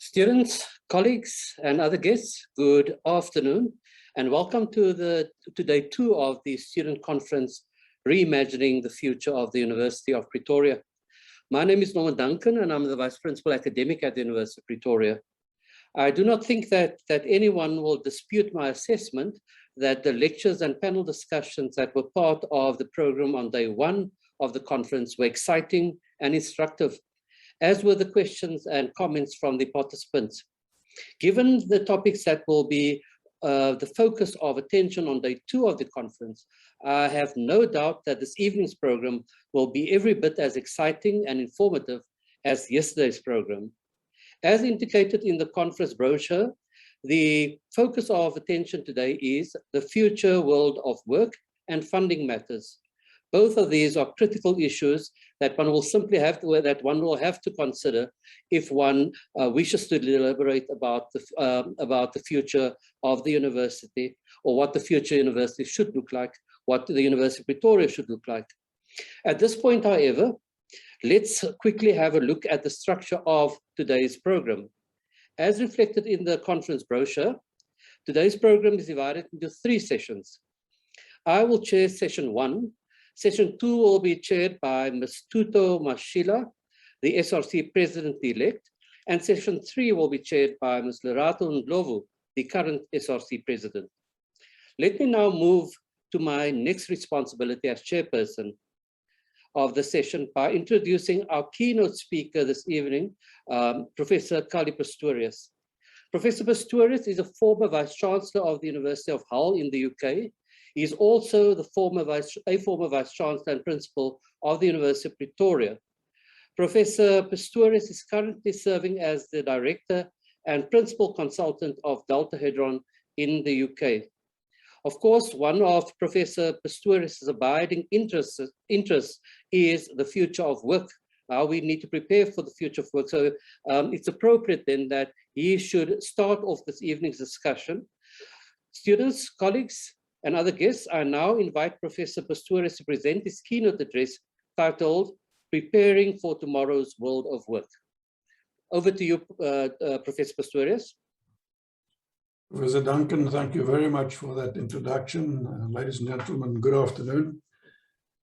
Students, colleagues, and other guests, good afternoon, and welcome to day 2 of the student conference, Reimagining the Future of the University of Pretoria. My name is Norman Duncan, and I'm the Vice Principal Academic at the University of Pretoria. I do not think that anyone will dispute my assessment that the lectures and panel discussions that were part of the program on day 1 of the conference were exciting and instructive, as were the questions and comments from the participants. Given the topics that will be the focus of attention on day 2 of the conference, I have no doubt that this evening's program will be every bit as exciting and informative as yesterday's program. As indicated in the conference brochure, the focus of attention today is the future world of work and funding matters. Both of these are critical issues that one will have to consider if one wishes to deliberate about the future of the university, or what the future university should look like, what the University of Pretoria should look like. At this point, however, let's quickly have a look at the structure of today's program. As reflected in the conference brochure, today's program is divided into 3 sessions. I will chair session 1. Session 2 will be chaired by Ms. Tuto Mashila, the SRC President-elect, and session 3 will be chaired by Ms. Lerato Ndlovu, the current SRC President. Let me now move to my next responsibility as chairperson of the session by introducing our keynote speaker this evening, Professor Kali Pistorius. Professor Pistorius is a former Vice-Chancellor of the University of Hull in the UK. He is also a former Vice-Chancellor and Principal of the University of Pretoria. Professor Pistorius is currently serving as the Director and Principal Consultant of Delta Hadron in the UK. Of course, one of Professor Pistorius' abiding interests is the future of work. We need to prepare for the future of work. So it's appropriate then that he should start off this evening's discussion. Students, colleagues, and other guests, I now invite Professor Pistorius to present his keynote address titled Preparing for Tomorrow's World of Work. Over to you, Professor Pistorius. Professor Duncan, thank you very much for that introduction. Ladies and gentlemen, good afternoon.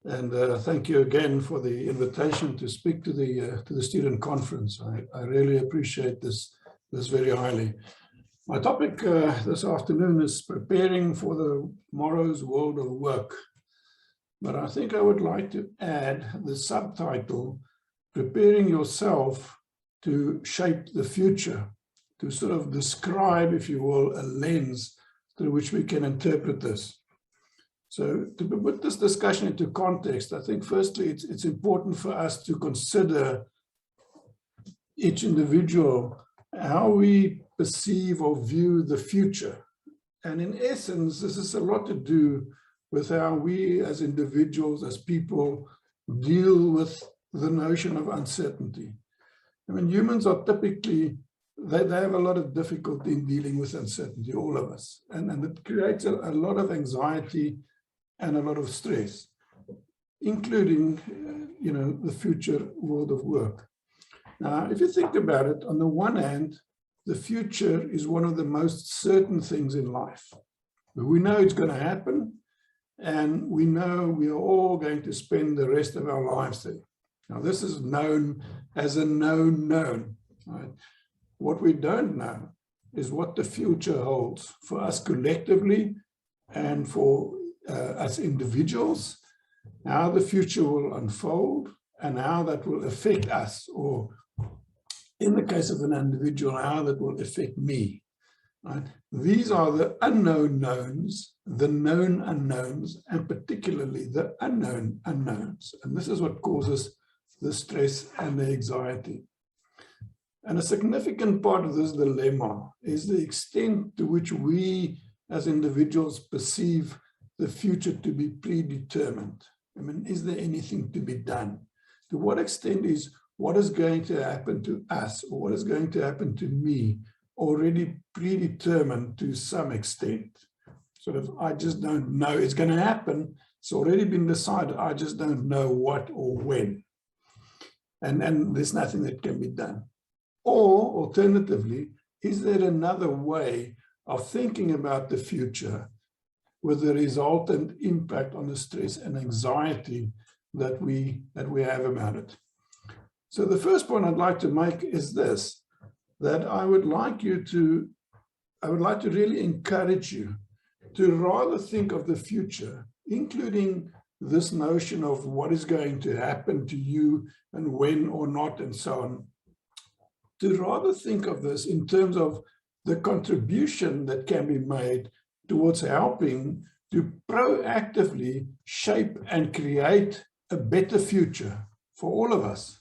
And thank you again for the invitation to speak to the student conference. I really appreciate this very highly. My topic this afternoon is preparing for the tomorrow's world of work. But I think I would like to add the subtitle, Preparing Yourself to Shape the Future, to sort of describe, if you will, a lens through which we can interpret this. So to put this discussion into context, I think firstly it's important for us to consider each individual, how we perceive or view the future. And in essence, this has a lot to do with how we as individuals, as people, deal with the notion of uncertainty. I mean, humans are typically, they have a lot of difficulty in dealing with uncertainty, all of us. And it creates a lot of anxiety and a lot of stress, including, the future world of work. Now, if you think about it, on the one hand, the future is one of the most certain things in life. We know it's going to happen, and we know we are all going to spend the rest of our lives there. Now, this is known as a known known. Right? What we don't know is what the future holds for us collectively and for us individuals, how the future will unfold and how that will affect us, or in the case of an individual, how that will affect me. Right? These are the unknown knowns, the known unknowns, and particularly the unknown unknowns. And this is what causes the stress and the anxiety. And a significant part of this dilemma is the extent to which we as individuals perceive the future to be predetermined. I mean, is there anything to be done? To what extent is what is going to happen to us, or what is going to happen to me, already predetermined to some extent? Sort of, I just don't know. It's going to happen. It's already been decided. I just don't know what or when. And there's nothing that can be done. Or alternatively, is there another way of thinking about the future with the resultant impact on the stress and anxiety that we have about it? So the first point I'd like to make is this, that I would like to really encourage you to rather think of the future, including this notion of what is going to happen to you and when or not and so on, to rather think of this in terms of the contribution that can be made towards helping to proactively shape and create a better future for all of us,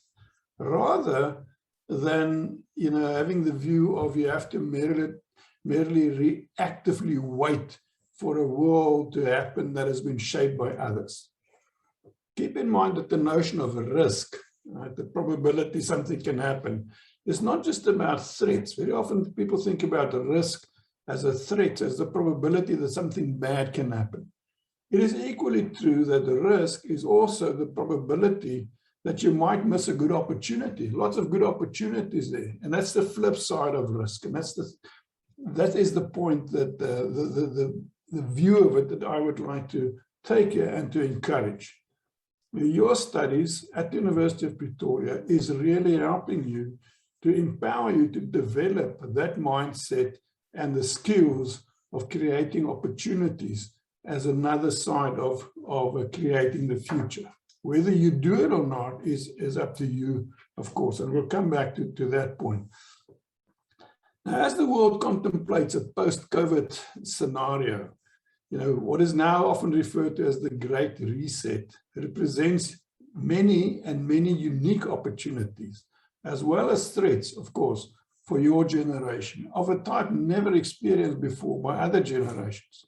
rather than having the view of you have to merely reactively wait for a world to happen that has been shaped by others. Keep in mind that the notion of a risk, right, the probability something can happen, is not just about threats. Very often people think about a risk as a threat, as the probability that something bad can happen. It is equally true that the risk is also the probability that you might miss a good opportunity. Lots of good opportunities there. And that's the flip side of risk. And that is the point, that the view of it that I would like to take here and to encourage. Your studies at the University of Pretoria is really helping you to empower you to develop that mindset and the skills of creating opportunities as another side of creating the future. Whether you do it or not is up to you, of course, and we'll come back to that point. Now, as the world contemplates a post-COVID scenario, what is now often referred to as the Great Reset represents many unique opportunities, as well as threats, of course, for your generation, of a type never experienced before by other generations.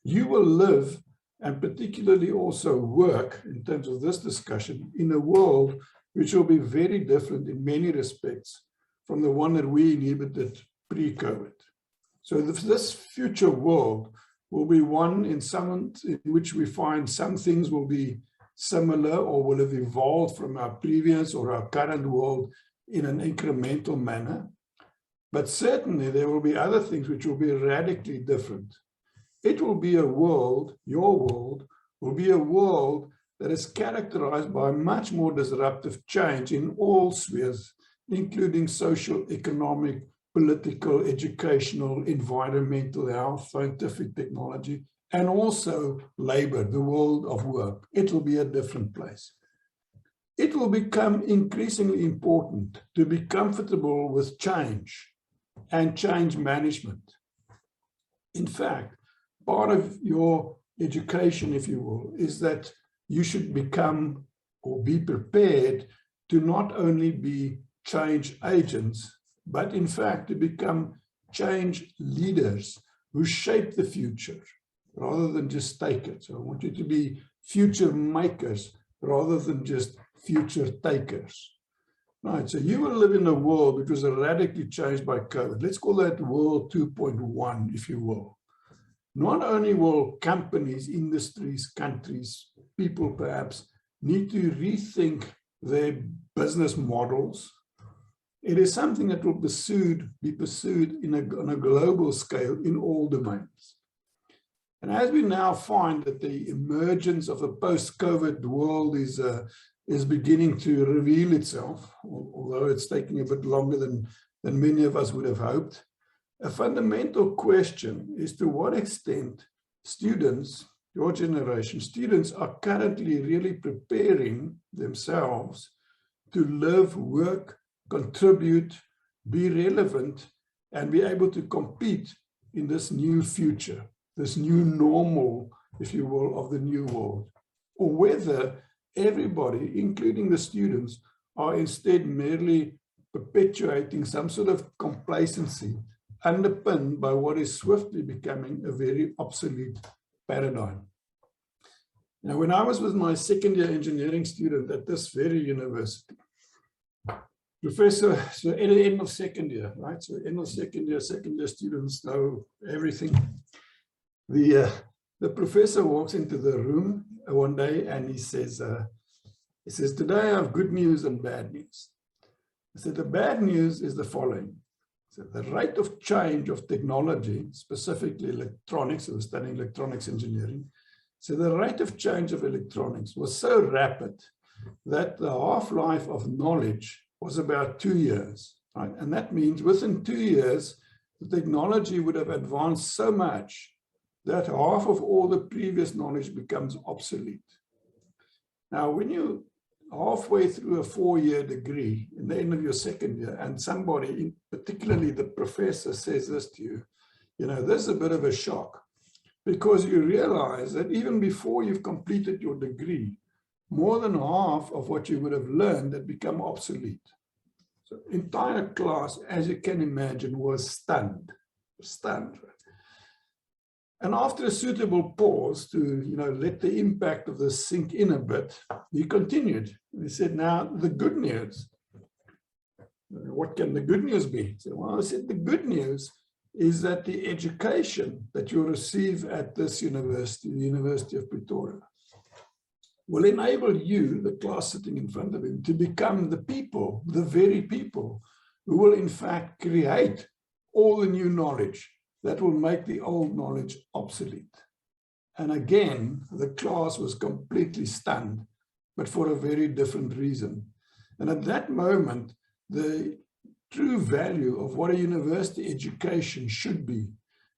You will live, and particularly also work, in terms of this discussion, in a world which will be very different in many respects from the one that we inhabited pre-COVID. So this future world will be one in which we find some things will be similar or will have evolved from our previous or our current world in an incremental manner. But certainly there will be other things which will be radically different. It will be a world, your world, will be a world that is characterized by much more disruptive change in all spheres, including social, economic, political, educational, environmental, health, scientific, technology, and also labor, the world of work. It will be a different place. It will become increasingly important to be comfortable with change and change management. In fact, part of your education, if you will, is that you should become or be prepared to not only be change agents, but in fact to become change leaders who shape the future rather than just take it. So I want you to be future makers rather than just future takers. Right, so you will live in a world which was radically changed by COVID. Let's call that world 2.1, if you will. Not only will companies, industries, countries, people perhaps need to rethink their business models. It is something that will be pursued on a global scale in all domains. And as we now find that the emergence of a post-COVID world is beginning to reveal itself, although it's taking a bit longer than many of us would have hoped, a fundamental question is to what extent students, your generation, students are currently really preparing themselves to live, work, contribute, be relevant, and be able to compete in this new future, this new normal, if you will, of the new world. Or whether everybody, including the students, are instead merely perpetuating some sort of complacency underpinned by what is swiftly becoming a very obsolete paradigm. Now, when I was with my second-year engineering student at this very university, professor, so at the end of second year, right? So end of second year students know everything. The professor walks into the room one day and he says, today I have good news and bad news. So the bad news is the following. So the rate of change of technology, specifically electronics, I was studying electronics engineering. So the rate of change of electronics was so rapid that the half-life of knowledge was about 2 years, right? And that means within 2 years, the technology would have advanced so much that half of all the previous knowledge becomes obsolete. Now, when you halfway through a 4-year degree, in the end of your second year, and somebody, particularly the professor, says this to you, you know, this is a bit of a shock, because you realize that even before you've completed your degree, more than half of what you would have learned had become obsolete. So entire class, as you can imagine, was stunned. And after a suitable pause to, you know, let the impact of this sink in a bit, he continued. He said, now the good news. What can the good news be? So, well, I said, the good news is that the education that you receive at this university, the University of Pretoria, will enable you, the class sitting in front of him, to become the people, the very people who will in fact create all the new knowledge that will make the old knowledge obsolete. And again, the class was completely stunned, but for a very different reason. And at that moment, the true value of what a university education should be,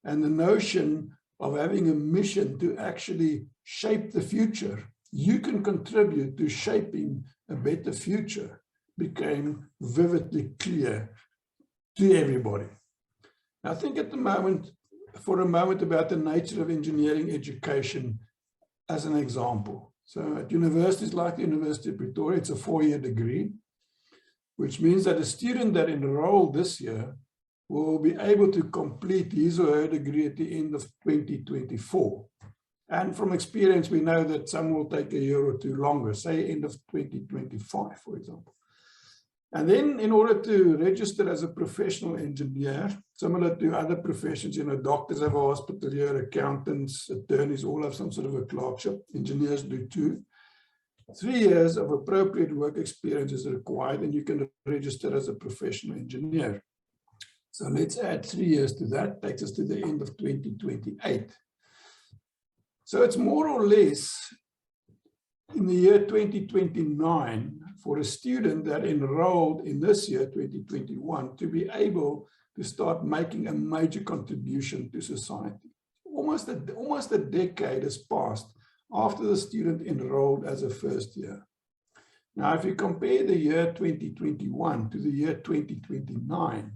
and the notion of having a mission to actually shape the future, you can contribute to shaping a better future, became vividly clear to everybody. I think at the moment, for a moment, about the nature of engineering education as an example. So at universities like the University of Pretoria, it's a 4-year degree, which means that a student that enrolled this year will be able to complete his or her degree at the end of 2024. And from experience, we know that some will take a year or two longer, say end of 2025, for example. And then in order to register as a professional engineer, similar to other professions, you know, doctors have a hospital year, accountants, attorneys, all have some sort of a clerkship, engineers do too. 3 years of appropriate work experience is required, and you can register as a professional engineer. So let's add 3 years to that, takes us to the end of 2028. So it's more or less in the year 2029 for a student that enrolled in this year, 2021, to be able to start making a major contribution to society. Almost a decade has passed after the student enrolled as a first year. Now, if you compare the year 2021 to the year 2029,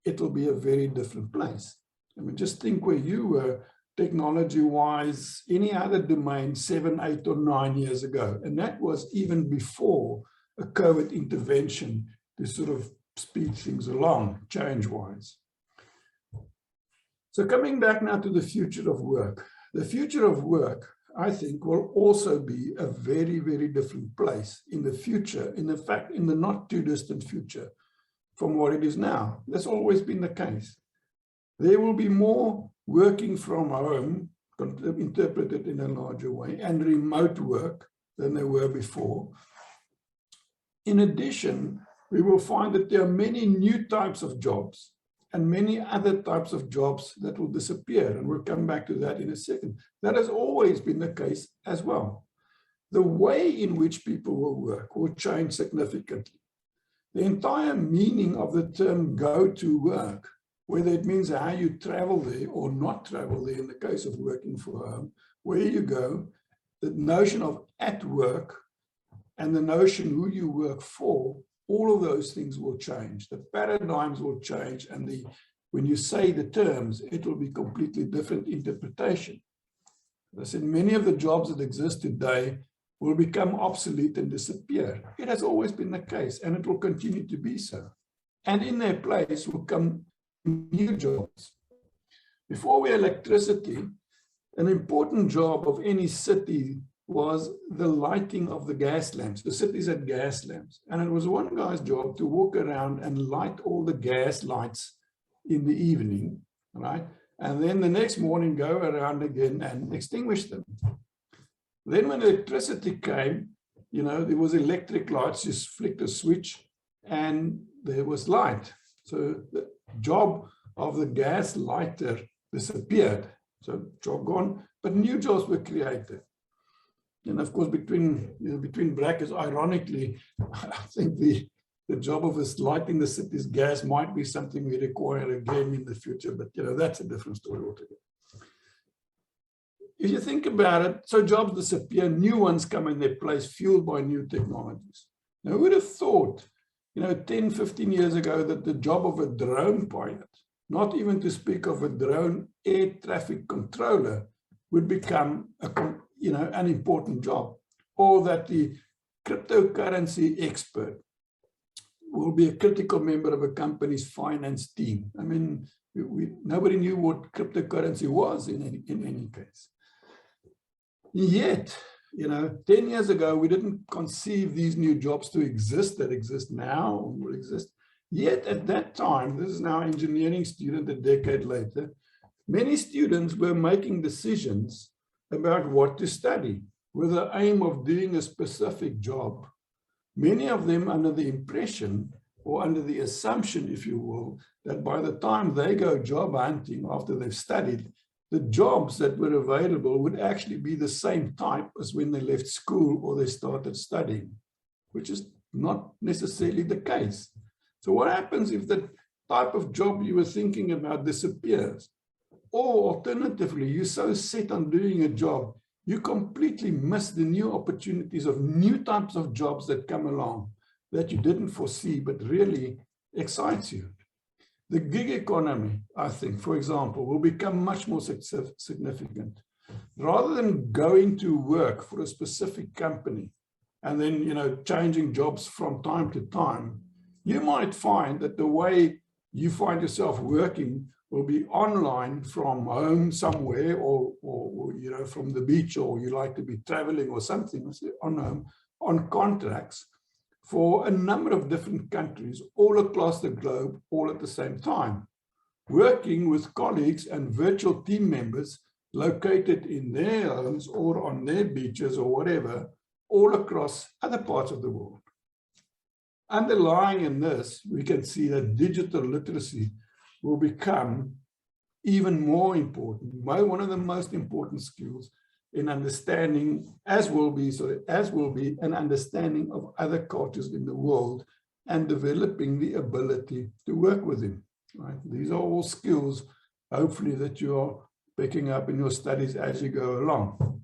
it'll be a very different place. I mean, just think where you were technology-wise, any other domain 7, 8, or 9 years ago. And that was even before a COVID intervention to sort of speed things along, change-wise. So coming back now to the future of work. The future of work, I think, will also be a very, very different place in the future, in fact, in the not too distant future from what it is now. That's always been the case. There will be more working from home, interpreted in a larger way, and remote work than there were before. In addition, we will find that there are many new types of jobs and many other types of jobs that will disappear. And we'll come back to that in a second. That has always been the case as well. The way in which people will work will change significantly. The entire meaning of the term go to work, whether it means how you travel there or not travel there in the case of working for home, where you go, the notion of at work and the notion who you work for, all of those things will change. The paradigms will change, and when you say the terms, it will be completely different interpretation. As I said, many of the jobs that exist today will become obsolete and disappear. It has always been the case, and it will continue to be so. And in their place will come new jobs. Before we had electricity, an important job of any city was the lighting of the gas lamps. The cities had gas lamps, and it was one guy's job to walk around and light all the gas lights in the evening, right? And then the next morning go around again and extinguish them. Then when electricity came, you know, there was electric lights, just flicked a switch, and there was light. So the job of the gas lighter disappeared. So job gone, but new jobs were created. And of course, between brackets, ironically, I think the job of us lighting the city's gas might be something we require again in the future, but that's a different story altogether. If you think about it, so jobs disappear, new ones come in their place, fueled by new technologies. Now, who would have thought, 10, 15 years ago, that the job of a drone pilot, not even to speak of a drone air traffic controller, would become an important job, or that the cryptocurrency expert will be a critical member of a company's finance team. I mean, nobody knew what cryptocurrency was in any case. Yet, 10 years ago, we didn't conceive these new jobs to exist that exist now or will exist. Yet at that time, this is now engineering student a decade later, many students were making decisions about what to study with the aim of doing a specific job. Many of them under the impression or under the assumption, if you will, that by the time they go job hunting after they've studied, the jobs that were available would actually be the same type as when they left school or they started studying, which is not necessarily the case. So what happens if the type of job you were thinking about disappears? Or alternatively, you're so set on doing a job, you completely miss the new opportunities of new types of jobs that come along that you didn't foresee, but really excites you. The gig economy, I think, for example, will become much more significant. Rather than going to work for a specific company and then, changing jobs from time to time, you might find that the way you find yourself working will be online from home somewhere or from the beach, or you like to be traveling or something on contracts for a number of different countries all across the globe, all at the same time, working with colleagues and virtual team members located in their homes or on their beaches or whatever, all across other parts of the world. Underlying in this, we can see that digital literacy will become even more important, one of the most important skills in understanding, as will be an understanding of other cultures in the world and developing the ability to work with them. Right? These are all skills, hopefully, that you are picking up in your studies as you go along.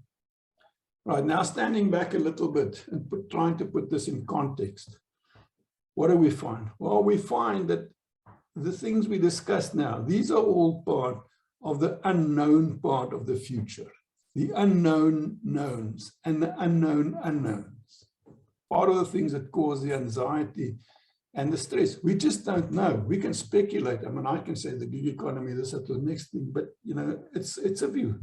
Right, now standing back a little bit and trying to put this in context. What do we find? Well, we find that the things we discussed now, these are all part of the unknown part of the future. The unknown knowns and the unknown unknowns. Part of the things that cause the anxiety and the stress. We just don't know. We can speculate. I mean, I can say the gig economy, this, that, the next thing, but it's a view.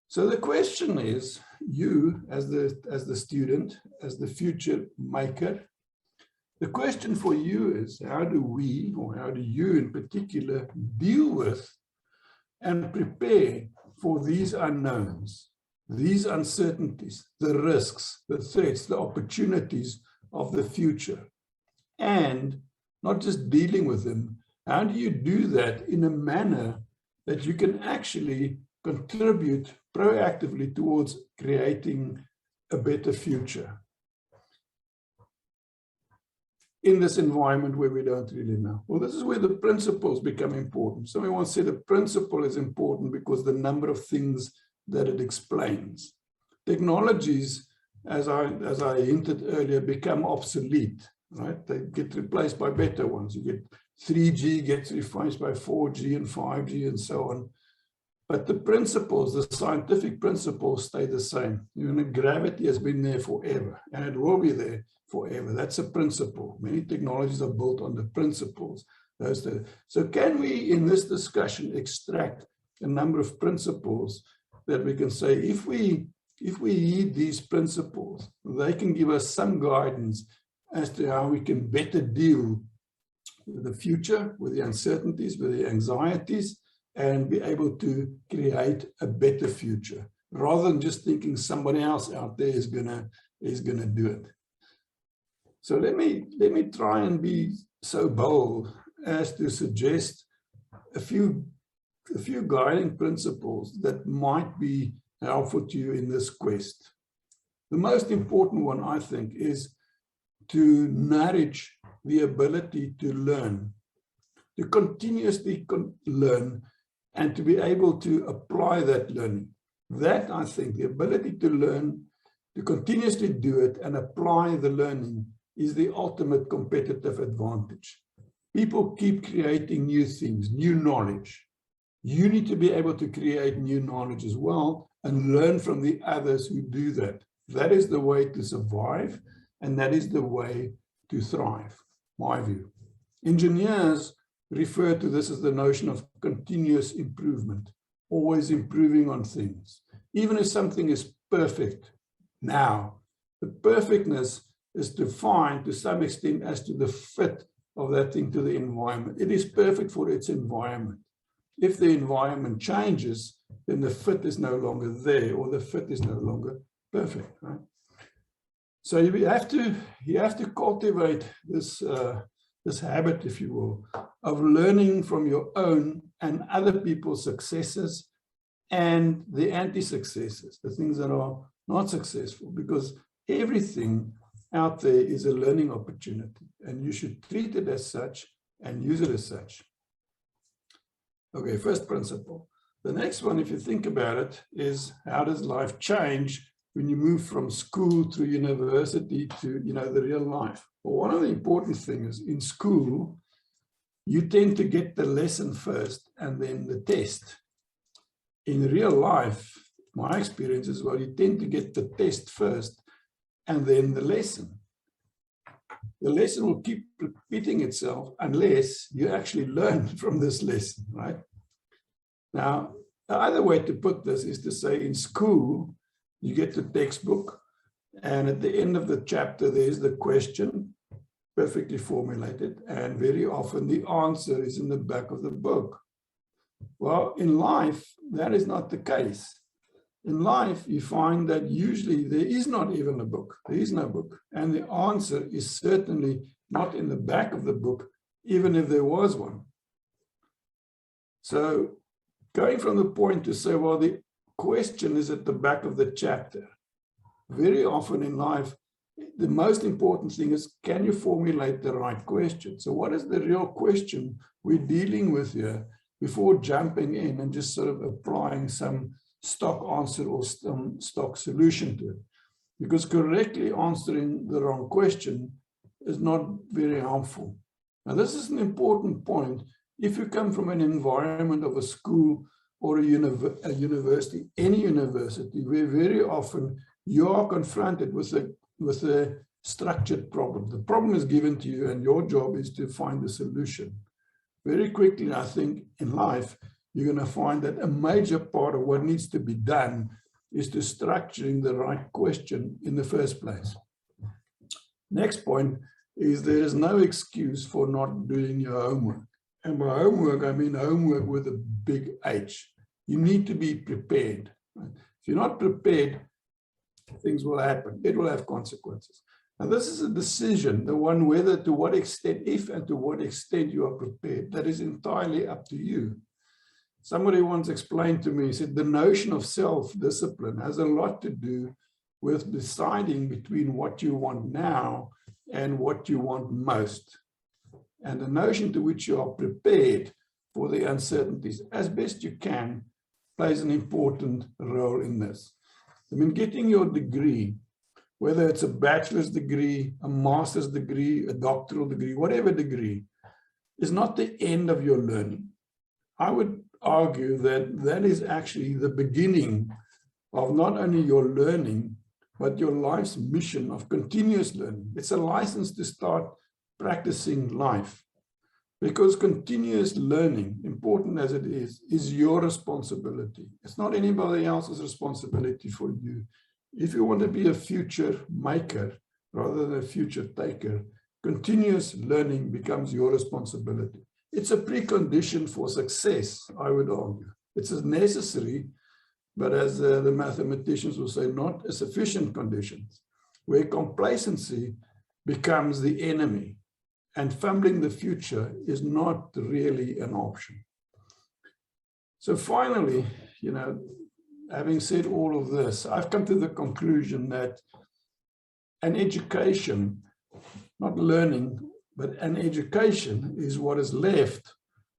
So the question is, you as the student, as the future maker, the question for you is, how do we, or how do you in particular, deal with and prepare for these unknowns, these uncertainties, the risks, the threats, the opportunities of the future? And not just dealing with them, how do you do that in a manner that you can actually contribute proactively towards creating a better future in this environment where we don't really know? Well, this is where the principles become important. So we want to say the principle is important because the number of things that it explains. Technologies, as I hinted earlier, become obsolete, right? They get replaced by better ones. You get 3G gets replaced by 4G and 5G and so on. But the principles, the scientific principles, stay the same. Gravity has been there forever, and it will be there forever. That's a principle. Many technologies are built on the principles. So can we, in this discussion, extract a number of principles that we can say, if we heed these principles, they can give us some guidance as to how we can better deal with the future, with the uncertainties, with the anxieties, and be able to create a better future, rather than just thinking somebody else out there is gonna do it. So let me try and be so bold as to suggest a few guiding principles that might be helpful to you in this quest. The most important one, I think, is to nourish the ability to learn, to continuously learn, and to be able to apply that learning. That, I think, the ability to learn, to continuously do it and apply the learning is the ultimate competitive advantage. People keep creating new things, new knowledge. You need to be able to create new knowledge as well and learn from the others who do that. That is the way to survive, and that is the way to thrive, my view. Engineers refer to this as the notion of continuous improvement, always improving on things. Even if something is perfect now, the perfectness is defined to some extent as to the fit of that thing to the environment. It is perfect for its environment. If the environment changes, then the fit is no longer there, or the fit is no longer perfect, right? So you have to cultivate this this habit, if you will, of learning from your own and other people's successes and the anti-successes, the things that are not successful, because everything out there is a learning opportunity, and you should treat it as such and use it as such. Okay, first principle. The next one, if you think about it, is how does life change when you move from school through university to, the real life? Well, one of the important things in school, you tend to get the lesson first and then the test. In real life, my experience is, well, you tend to get the test first and then the lesson. The lesson will keep repeating itself unless you actually learn from this lesson, right? Now, the other way to put this is to say in school, you get the textbook, and at the end of the chapter, there's the question, perfectly formulated, and very often the answer is in the back of the book. Well, in life, that is not the case. In life, you find that usually there is not even a book. There is no book. And the answer is certainly not in the back of the book, even if there was one. So going from the point to say, well, the question is at the back of the chapter. Very often in life, the most important thing is, can you formulate the right question? So what is the real question we're dealing with here before jumping in and just sort of applying some stock answer or some stock solution to it? Because correctly answering the wrong question is not very helpful. Now, this is an important point. If you come from an environment of a school or a university, any university, where very often you are confronted with a structured problem. The problem is given to you, and your job is to find the solution. Very quickly, I think, in life, you're going to find that a major part of what needs to be done is to structuring the right question in the first place. Next point is there is no excuse for not doing your homework. And by homework, I mean homework with a big H. You need to be prepared. If you're not prepared, things will happen. It will have consequences. Now, this is a decision, the one whether, to what extent, if and to what extent you are prepared. That is entirely up to you. Somebody once explained to me, he said, the notion of self-discipline has a lot to do with deciding between what you want now and what you want most. And the notion to which you are prepared for the uncertainties as best you can plays an important role in this. I mean, getting your degree, whether it's a bachelor's degree, a master's degree, a doctoral degree, whatever degree, is not the end of your learning. I would argue that that is actually the beginning of not only your learning, but your life's mission of continuous learning. It's a license to start practicing life, because continuous learning, important as it is your responsibility. It's not anybody else's responsibility for you. If you want to be a future maker rather than a future taker, continuous learning becomes your responsibility. It's a precondition for success, I would argue. It's a necessary, but as the mathematicians will say, not a sufficient condition, where complacency becomes the enemy, and fumbling the future is not really an option. So finally, having said all of this, I've come to the conclusion that an education, not learning, but an education is what is left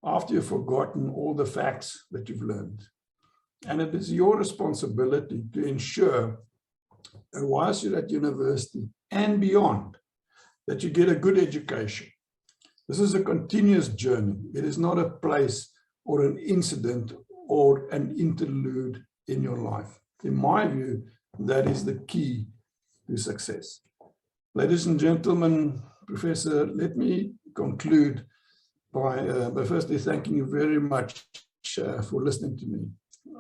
after you've forgotten all the facts that you've learned. And it is your responsibility to ensure that whilst you're at university and beyond, that you get a good education. This is a continuous journey. It is not a place or an incident or an interlude in your life. In my view, that is the key to success. Ladies and gentlemen, Professor, let me conclude by firstly thanking you very much for listening to me.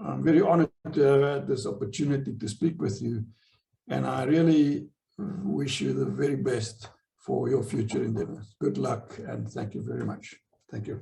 I'm very honored to have had this opportunity to speak with you, and I really wish you the very best for your future endeavors. Good luck, and thank you very much. Thank you.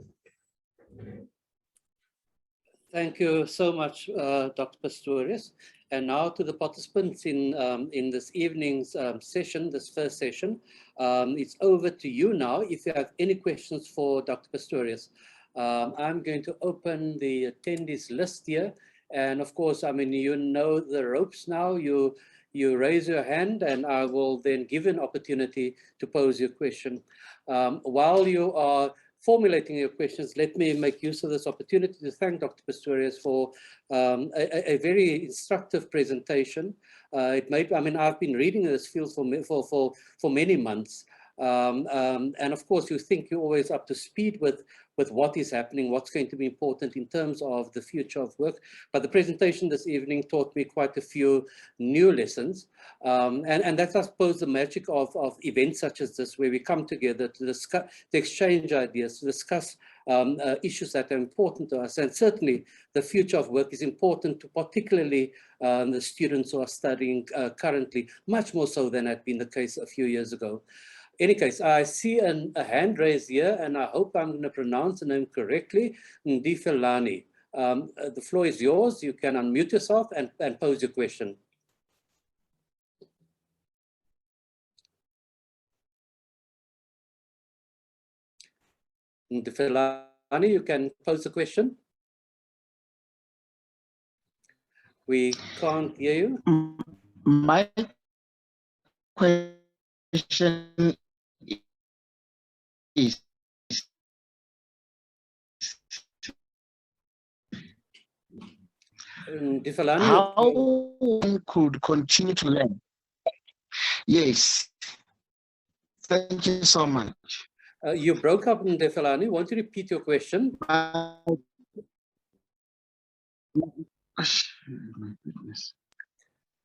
Thank you so much, Dr. Pastorius. And now to the participants in this evening's session, this first session. It's over to you now if you have any questions for Dr. Pastorius. I'm going to open the attendees list here. And of course, I mean, you know the ropes now. You raise your hand and I will then give an opportunity to pose your question. While you are formulating your questions, let me make use of this opportunity to thank Dr. Pastorius for a very instructive presentation. I've been reading this field for many months. And of course, you think you're always up to speed with what is happening, what's going to be important in terms of the future of work. But the presentation this evening taught me quite a few new lessons. And that's, I suppose, the magic of events such as this, where we come together to discuss, to exchange ideas, to discuss issues that are important to us. And certainly the future of work is important to particularly the students who are studying currently, much more so than had been the case a few years ago. In any case, I see a hand raised here, and I hope I'm going to pronounce the name correctly, Ndifelani. The floor is yours. You can unmute yourself and pose your question. Ndifelani, you can pose the question. We can't hear you. My question is how one could continue to learn. Yes. Thank you so much. You broke up, Ndifelani. Want to repeat your question? My goodness.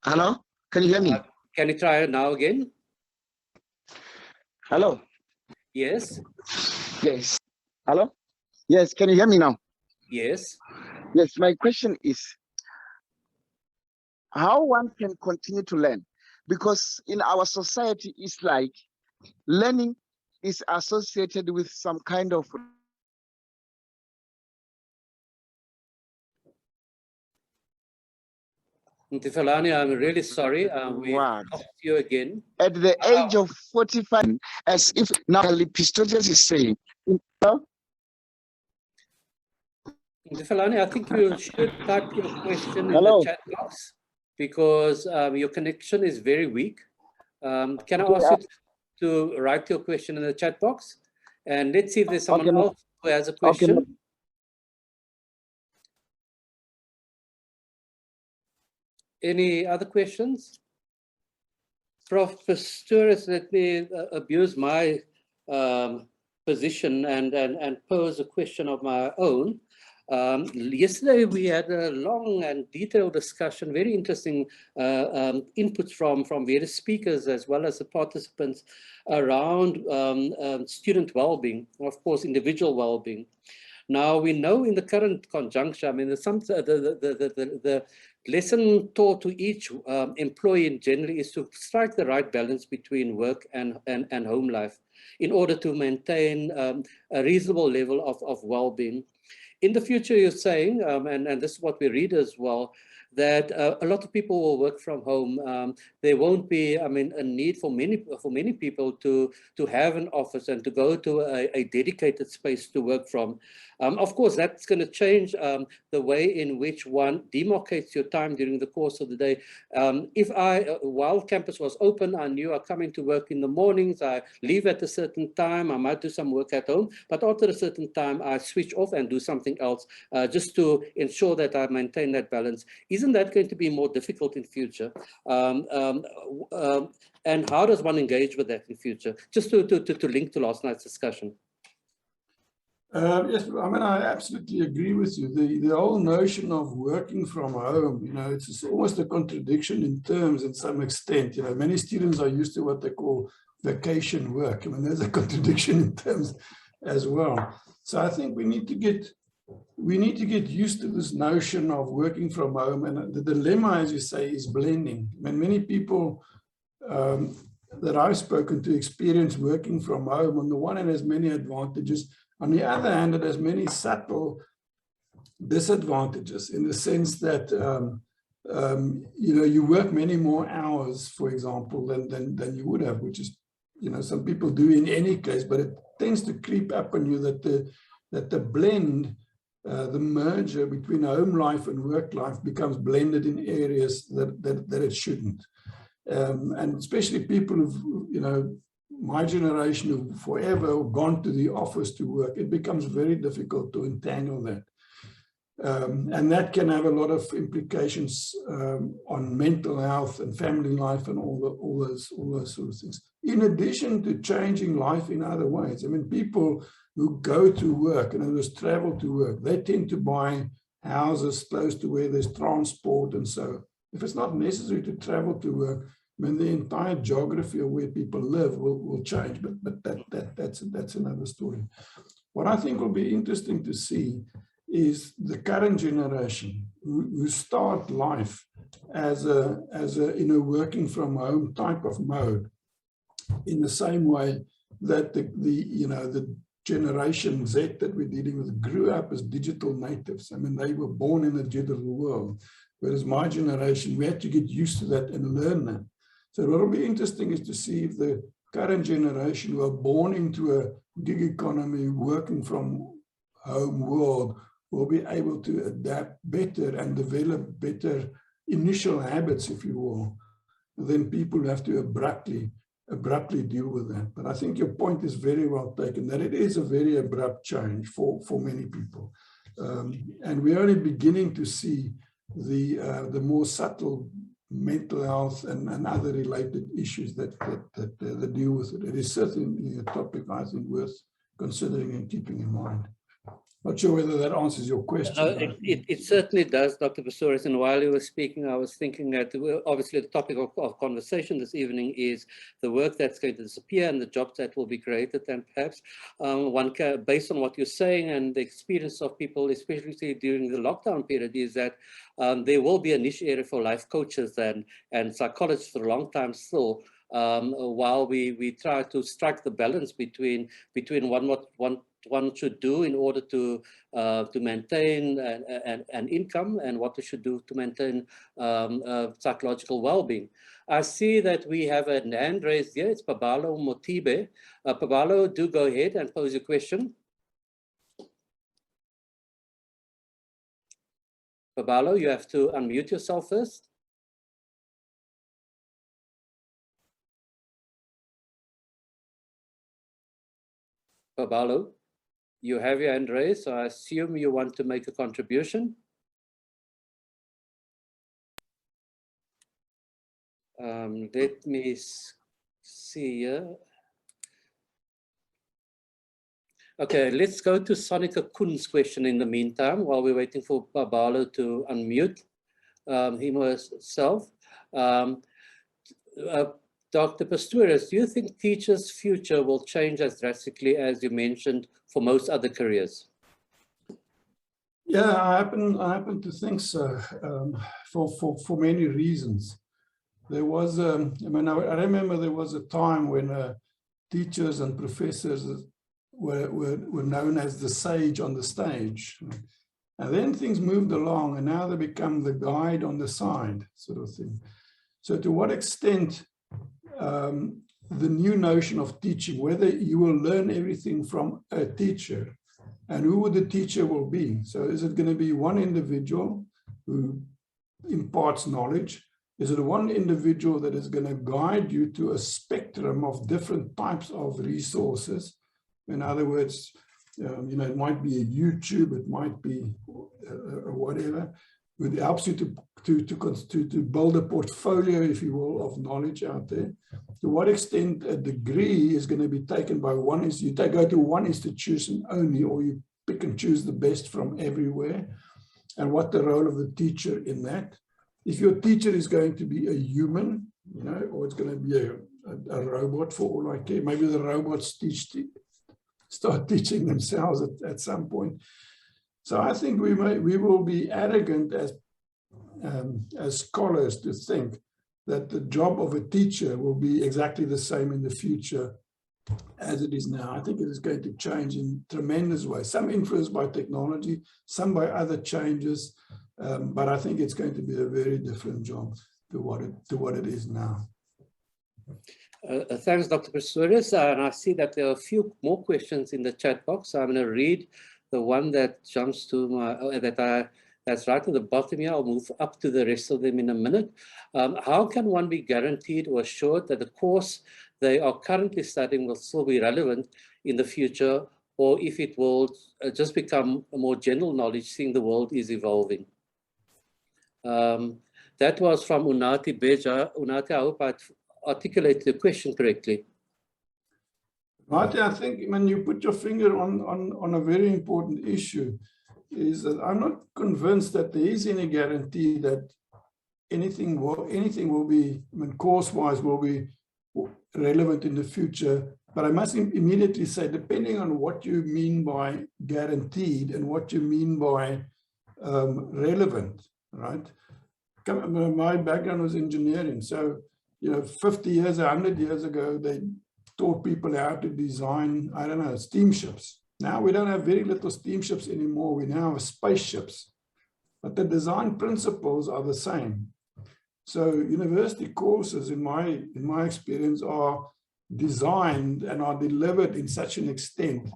Hello? Can you hear me? Can you try it now again? Hello? Yes. Yes. Hello? Yes, can you hear me now? Yes. Yes, my question is how one can continue to learn, because in our society it's like learning is associated with some kind of Ndifelani, I'm really sorry. We lost you again. At the age of 45, as if now Pistorius is saying. Ndifelani, I think you should type your question in the chat box because your connection is very weak. Can I ask you to write your question in the chat box? And let's see if there's someone else who has a question. Okay. Any other questions? Prof. Pastorius, let me abuse my position and pose a question of my own. Yesterday, we had a long and detailed discussion, very interesting inputs from various speakers as well as the participants around student well-being, of course, individual well-being. Now, we know in the current conjuncture, I mean, the lesson taught to each employee generally is to strike the right balance between work and home life in order to maintain a reasonable level of well-being. In the future, you're saying, and this is what we read as well, that a lot of people will work from home. There won't be, I mean, a need for many people to have an office and to go to a dedicated space to work from. Of course, that's going to change the way in which one demarcates your time during the course of the day. If while campus was open, I knew I come into work in the mornings, I leave at a certain time, I might do some work at home, but after a certain time, I switch off and do something else just to ensure that I maintain that balance. Isn't that going to be more difficult in future? And how does one engage with that in future? Just to link to last night's discussion. Yes, I mean, I absolutely agree with you. The whole notion of working from home, you know, it's almost a contradiction in terms in some extent. You know, many students are used to what they call vacation work. I mean, there's a contradiction in terms as well. So I think we need to get used to this notion of working from home. And the dilemma, as you say, is blending. I mean, many people that I've spoken to experience working from home. On the one hand, has many advantages. On the other hand, it has many subtle disadvantages in the sense that, you know, you work many more hours, for example, than you would have, which is, you know, some people do in any case, but it tends to creep up on you that the blend, the merger between home life and work life becomes blended in areas that it shouldn't. And especially people who've, you know, my generation who've forever gone to the office to work, it becomes very difficult to entangle that. And that can have a lot of implications on mental health and family life and all those sort of things. In addition to changing life in other ways. I mean, people who go to work and others travel to work, they tend to buy houses close to where there's transport and so. If it's not necessary to travel to work, I mean, the entire geography of where people live will change, but that's another story. What I think will be interesting to see is the current generation who start life in a working from home type of mode, in the same way that the generation Z that we're dealing with grew up as digital natives. I mean, they were born in a digital world, whereas my generation, we had to get used to that and learn that. So what will be interesting is to see if the current generation who are born into a gig economy, working from home world, will be able to adapt better and develop better initial habits, if you will, then people have to abruptly deal with that. But I think your point is very well taken, that it is a very abrupt change for many people. And we're only beginning to see the more subtle mental health and other related issues that deal with it. It is certainly a topic I think worth considering and keeping in mind. Not sure whether that answers your question. No, it certainly does, Dr. Pastorius. And while you were speaking, I was thinking that obviously the topic of conversation this evening is the work that's going to disappear and the jobs that will be created. And perhaps one can, based on what you're saying and the experience of people, especially during the lockdown period, is that there will be a niche area for life coaches and psychologists for a long time still. While we try to strike the balance between what one should do in order to maintain an income and what we should do to maintain psychological well-being. I see that we have a hand raised here. It's Pabalo Motibe. Pabalo, do go ahead and pose your question. Pabalo, you have to unmute yourself first. Pabalo, you have your hand raised, so I assume you want to make a contribution. Let me see here. Okay, let's go to Sonika Kun's question in the meantime, while we're waiting for Pabalo to unmute him or herself. Dr. Pastorius, do you think teachers' future will change as drastically as you mentioned for most other careers? Yeah, I happen to think so, for many reasons. There was, I remember there was a time when teachers and professors were known as the sage on the stage. And then things moved along, and now they become the guide on the side sort of thing. So to what extent the new notion of teaching, whether you will learn everything from a teacher, and who the teacher will be. So is it going to be one individual who imparts knowledge? Is it one individual that is going to guide you to a spectrum of different types of resources? In other words, it might be a YouTube, it might be whatever. It helps you to build a portfolio, if you will, of knowledge out there. To what extent a degree is going to be taken by one institution? You go to one institution only, or you pick and choose the best from everywhere, and what the role of the teacher in that. If your teacher is going to be a human, or it's going to be a robot for all I care, maybe the robots start teaching themselves at some point. So I think we will be arrogant as scholars to think that the job of a teacher will be exactly the same in the future as it is now. I think it is going to change in tremendous ways, some influenced by technology, some by other changes, but I think it's going to be a very different job to what it is now. Thanks, Dr. Pretorius. And I see that there are a few more questions in the chat box. So I'm going to read the one that jumps to my, that's right at the bottom here. I'll move up to the rest of them in a minute. How can one be guaranteed or assured that the course they are currently studying will still be relevant in the future, or if it will just become a more general knowledge, seeing the world is evolving? That was from Unati Beja. Unati, I hope I articulated the question correctly. Marty, I think when you put your finger on a very important issue, is that I'm not convinced that there is any guarantee that anything will be, course-wise, will be relevant in the future. But I must immediately say, depending on what you mean by guaranteed and what you mean by relevant, right? My background was engineering, so 50 years, 100 years ago, they taught people how to design, I don't know, steamships. Now we don't have very little steamships anymore. We now have spaceships, but the design principles are the same. So university courses, in my experience, are designed and are delivered in such an extent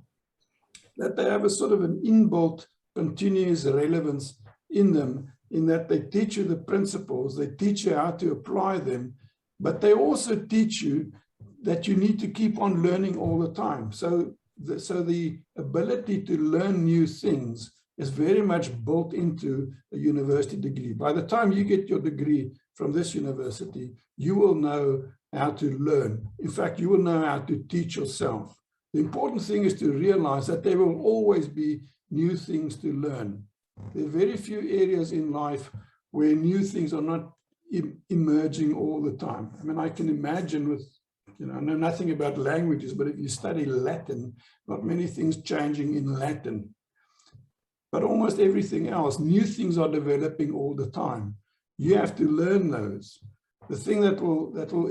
that they have a sort of an inbuilt continuous relevance in them, in that they teach you the principles, they teach you how to apply them, but they also teach you that you need to keep on learning all the time. So the ability to learn new things is very much built into a university degree. By the time you get your degree from this university, you will know how to learn. In fact, you will know how to teach yourself. The important thing is to realize that there will always be new things to learn. There are very few areas in life where new things are not emerging all the time. I mean, I can imagine with, I know nothing about languages, but if you study Latin, not many things changing in Latin. But almost everything else, new things are developing all the time. You have to learn those. The thing that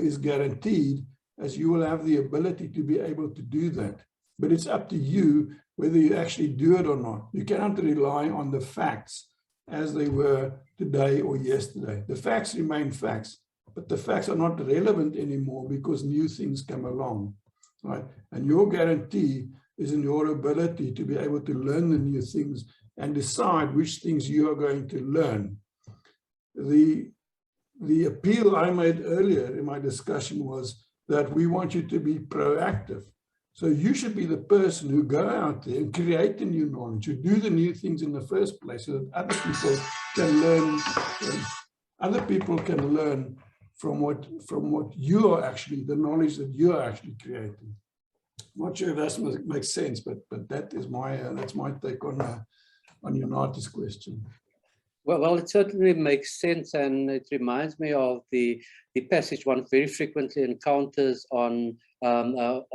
is guaranteed is you will have the ability to be able to do that. But it's up to you whether you actually do it or not. You cannot rely on the facts as they were today or yesterday. The facts remain facts, but the facts are not relevant anymore because new things come along, right? And your guarantee is in your ability to be able to learn the new things and decide which things you are going to learn. The appeal I made earlier in my discussion was that we want you to be proactive. So you should be the person who go out there and create the new knowledge, who do the new things in the first place, so that other people can learn. Other people can learn from what you are actually, the knowledge that you are actually creating. I'm not sure if that makes sense, but that is that's my take on Unati's question. Well, it certainly makes sense, and it reminds me of the passage one very frequently encounters on the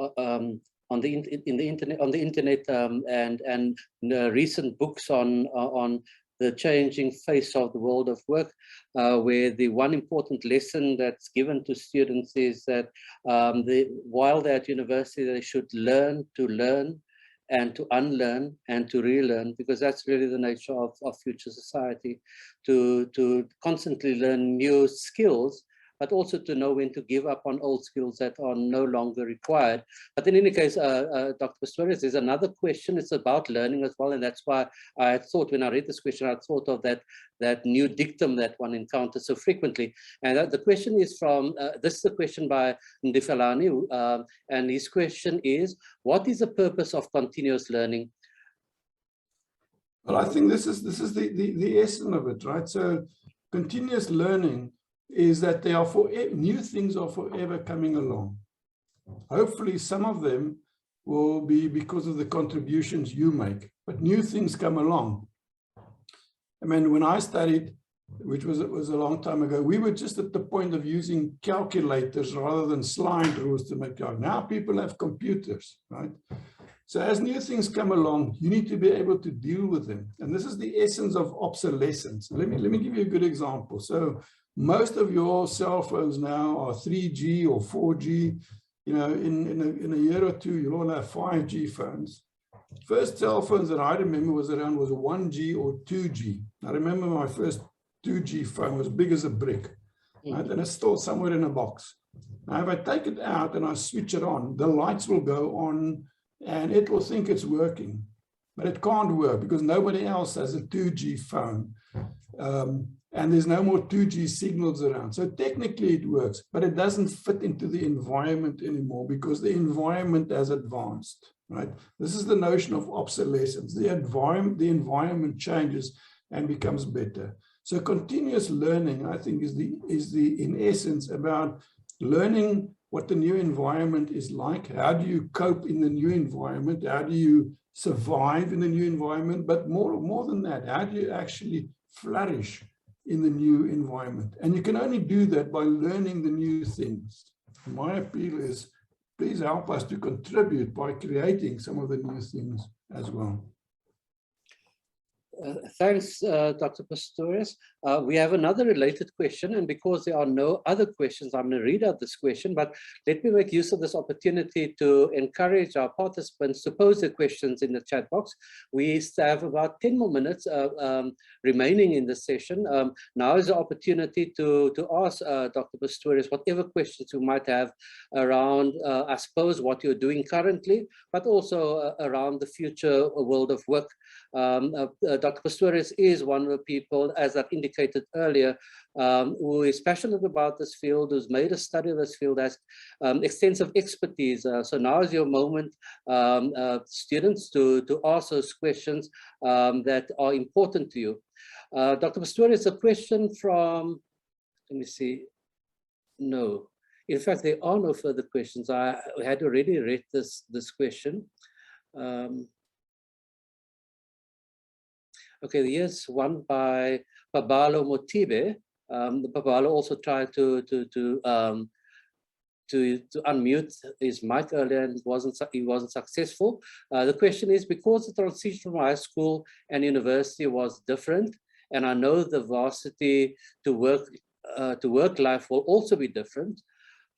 internet, and recent books on the changing face of the world of work, where the one important lesson that's given to students is that while they're at university, they should learn to learn, and to unlearn and to relearn, because that's really the nature of future society, to constantly learn new skills, but also to know when to give up on old skills that are no longer required. But in any case, Dr. Pistorius, there's another question. It's about learning as well, and that's why I thought, when I read this question, I thought of that new dictum that one encounters so frequently. And the question is from, this is a question by Ndifalani, and his question is, what is the purpose of continuous learning? Well, I think this is the essence of it, right? So continuous learning is that they are new things are forever coming along. Hopefully some of them will be because of the contributions you make, but new things come along. I mean, when I studied, which was a long time ago, we were just at the point of using calculators rather than slide rules to make calculations. Now people have computers, right? So as new things come along, you need to be able to deal with them. And this is the essence of obsolescence. Let me give you a good example. So most of your cell phones now are 3G or 4G. You know, in a year or two, you'll all have 5G phones. First cell phones that I remember was 1G or 2G. I remember my first 2G phone was big as a brick, right? And it's still somewhere in a box. Now, if I take it out and I switch it on, the lights will go on and it will think it's working, but it can't work because nobody else has a 2G phone. And there's no more 2G signals around. So technically it works, but it doesn't fit into the environment anymore because the environment has advanced, right? This is the notion of obsolescence. The environment changes and becomes better. So continuous learning, I think, is in essence about learning what the new environment is like. How do you cope in the new environment? How do you survive in the new environment? But more than that, how do you actually flourish in the new environment? And you can only do that by learning the new things. My appeal is, please help us to contribute by creating some of the new things as well. Thanks, Dr. Pistorius. We have another related question, and because there are no other questions, I'm going to read out this question, but let me make use of this opportunity to encourage our participants to pose their questions in the chat box. We have about 10 more minutes remaining in the session. Now is the opportunity to ask Dr. Pistorius whatever questions you might have around, I suppose, what you're doing currently, but also around the future world of work. Dr. Pistorius is one of the people, as I've indicated earlier, who is passionate about this field, who's made a study of this field, has extensive expertise. So now is your moment, students, to ask those questions that are important to you. Dr. Pistorius, a question from, let me see, no. In fact, there are no further questions. I had already read this question. Okay, here's one by Pabalo Motibe. Pabalo also tried to unmute his mic earlier and he wasn't successful. The question is, because the transition from high school and university was different, and I know the varsity to work life will also be different,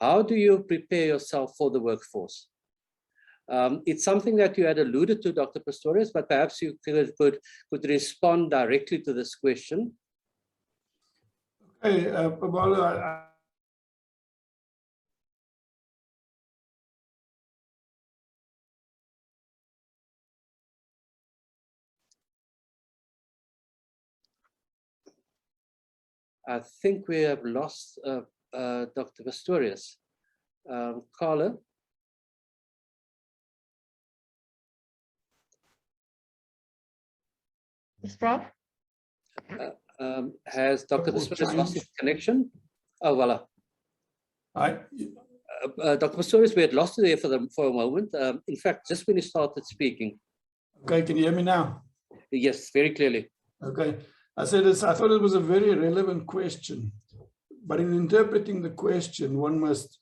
how do you prepare yourself for the workforce? It's something that you had alluded to, Dr. Pistorius, but perhaps you could respond directly to this question. Okay, Pabalo, I think we have lost Dr. Pistorius. Carla? Prof? Has Dr. Pistorius lost his connection? Oh, voila. Hi. Dr. Pistorius, we had lost you there for a moment. In fact, just when you started speaking. Okay, can you hear me now? Yes, very clearly. Okay, I thought it was a very relevant question, but in interpreting the question, one must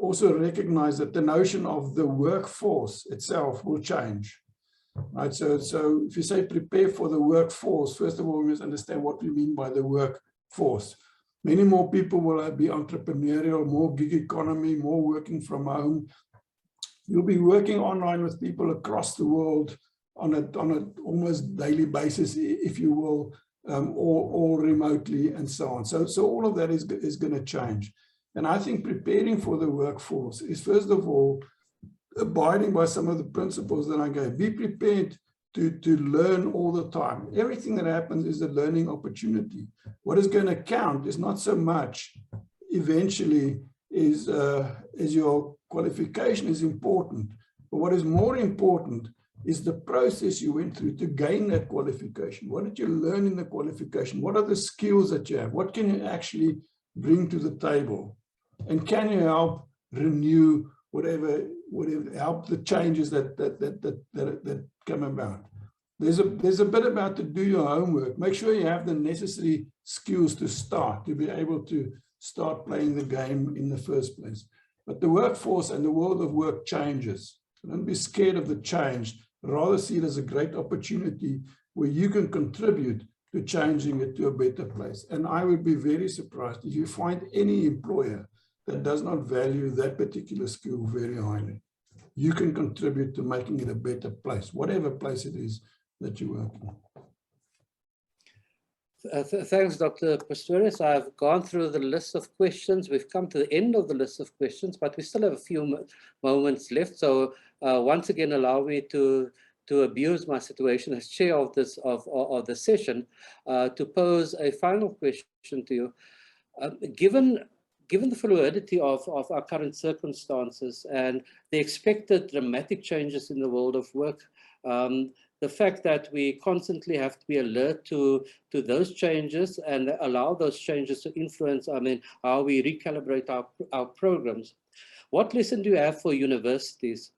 also recognize that the notion of the workforce itself will change. Right, so if you say prepare for the workforce, first of all, we must understand what we mean by the workforce. Many more people will be entrepreneurial, more gig economy, more working from home. You'll be working online with people across the world on a almost daily basis, if you will, or remotely and so on. So all of that is going to change. And I think preparing for the workforce is, first of all, abiding by some of the principles that I gave. Be prepared to learn all the time. Everything that happens is a learning opportunity. What is going to count is not so much eventually is your qualification is important, but what is more important is the process you went through to gain that qualification. What did you learn in the qualification? What are the skills that you have? What can you actually bring to the table? And can you help renew whatever help the changes that come about? There's a bit about to do your homework. Make sure you have the necessary skills to start, to be able to start playing the game in the first place. But the workforce and the world of work changes. So don't be scared of the change. Rather see it as a great opportunity where you can contribute to changing it to a better place. And I would be very surprised if you find any employer that does not value that particular skill very highly. You can contribute to making it a better place, whatever place it is that you work in. Thanks, Dr. Pastorius. I've gone through the list of questions. We've come to the end of the list of questions, but we still have a few moments left. So once again, allow me to abuse my situation as chair of this of the session to pose a final question to you. Given the fluidity of our current circumstances and the expected dramatic changes in the world of work, the fact that we constantly have to be alert to those changes and allow those changes to influence, how we recalibrate our programs. What lesson do you have for universities?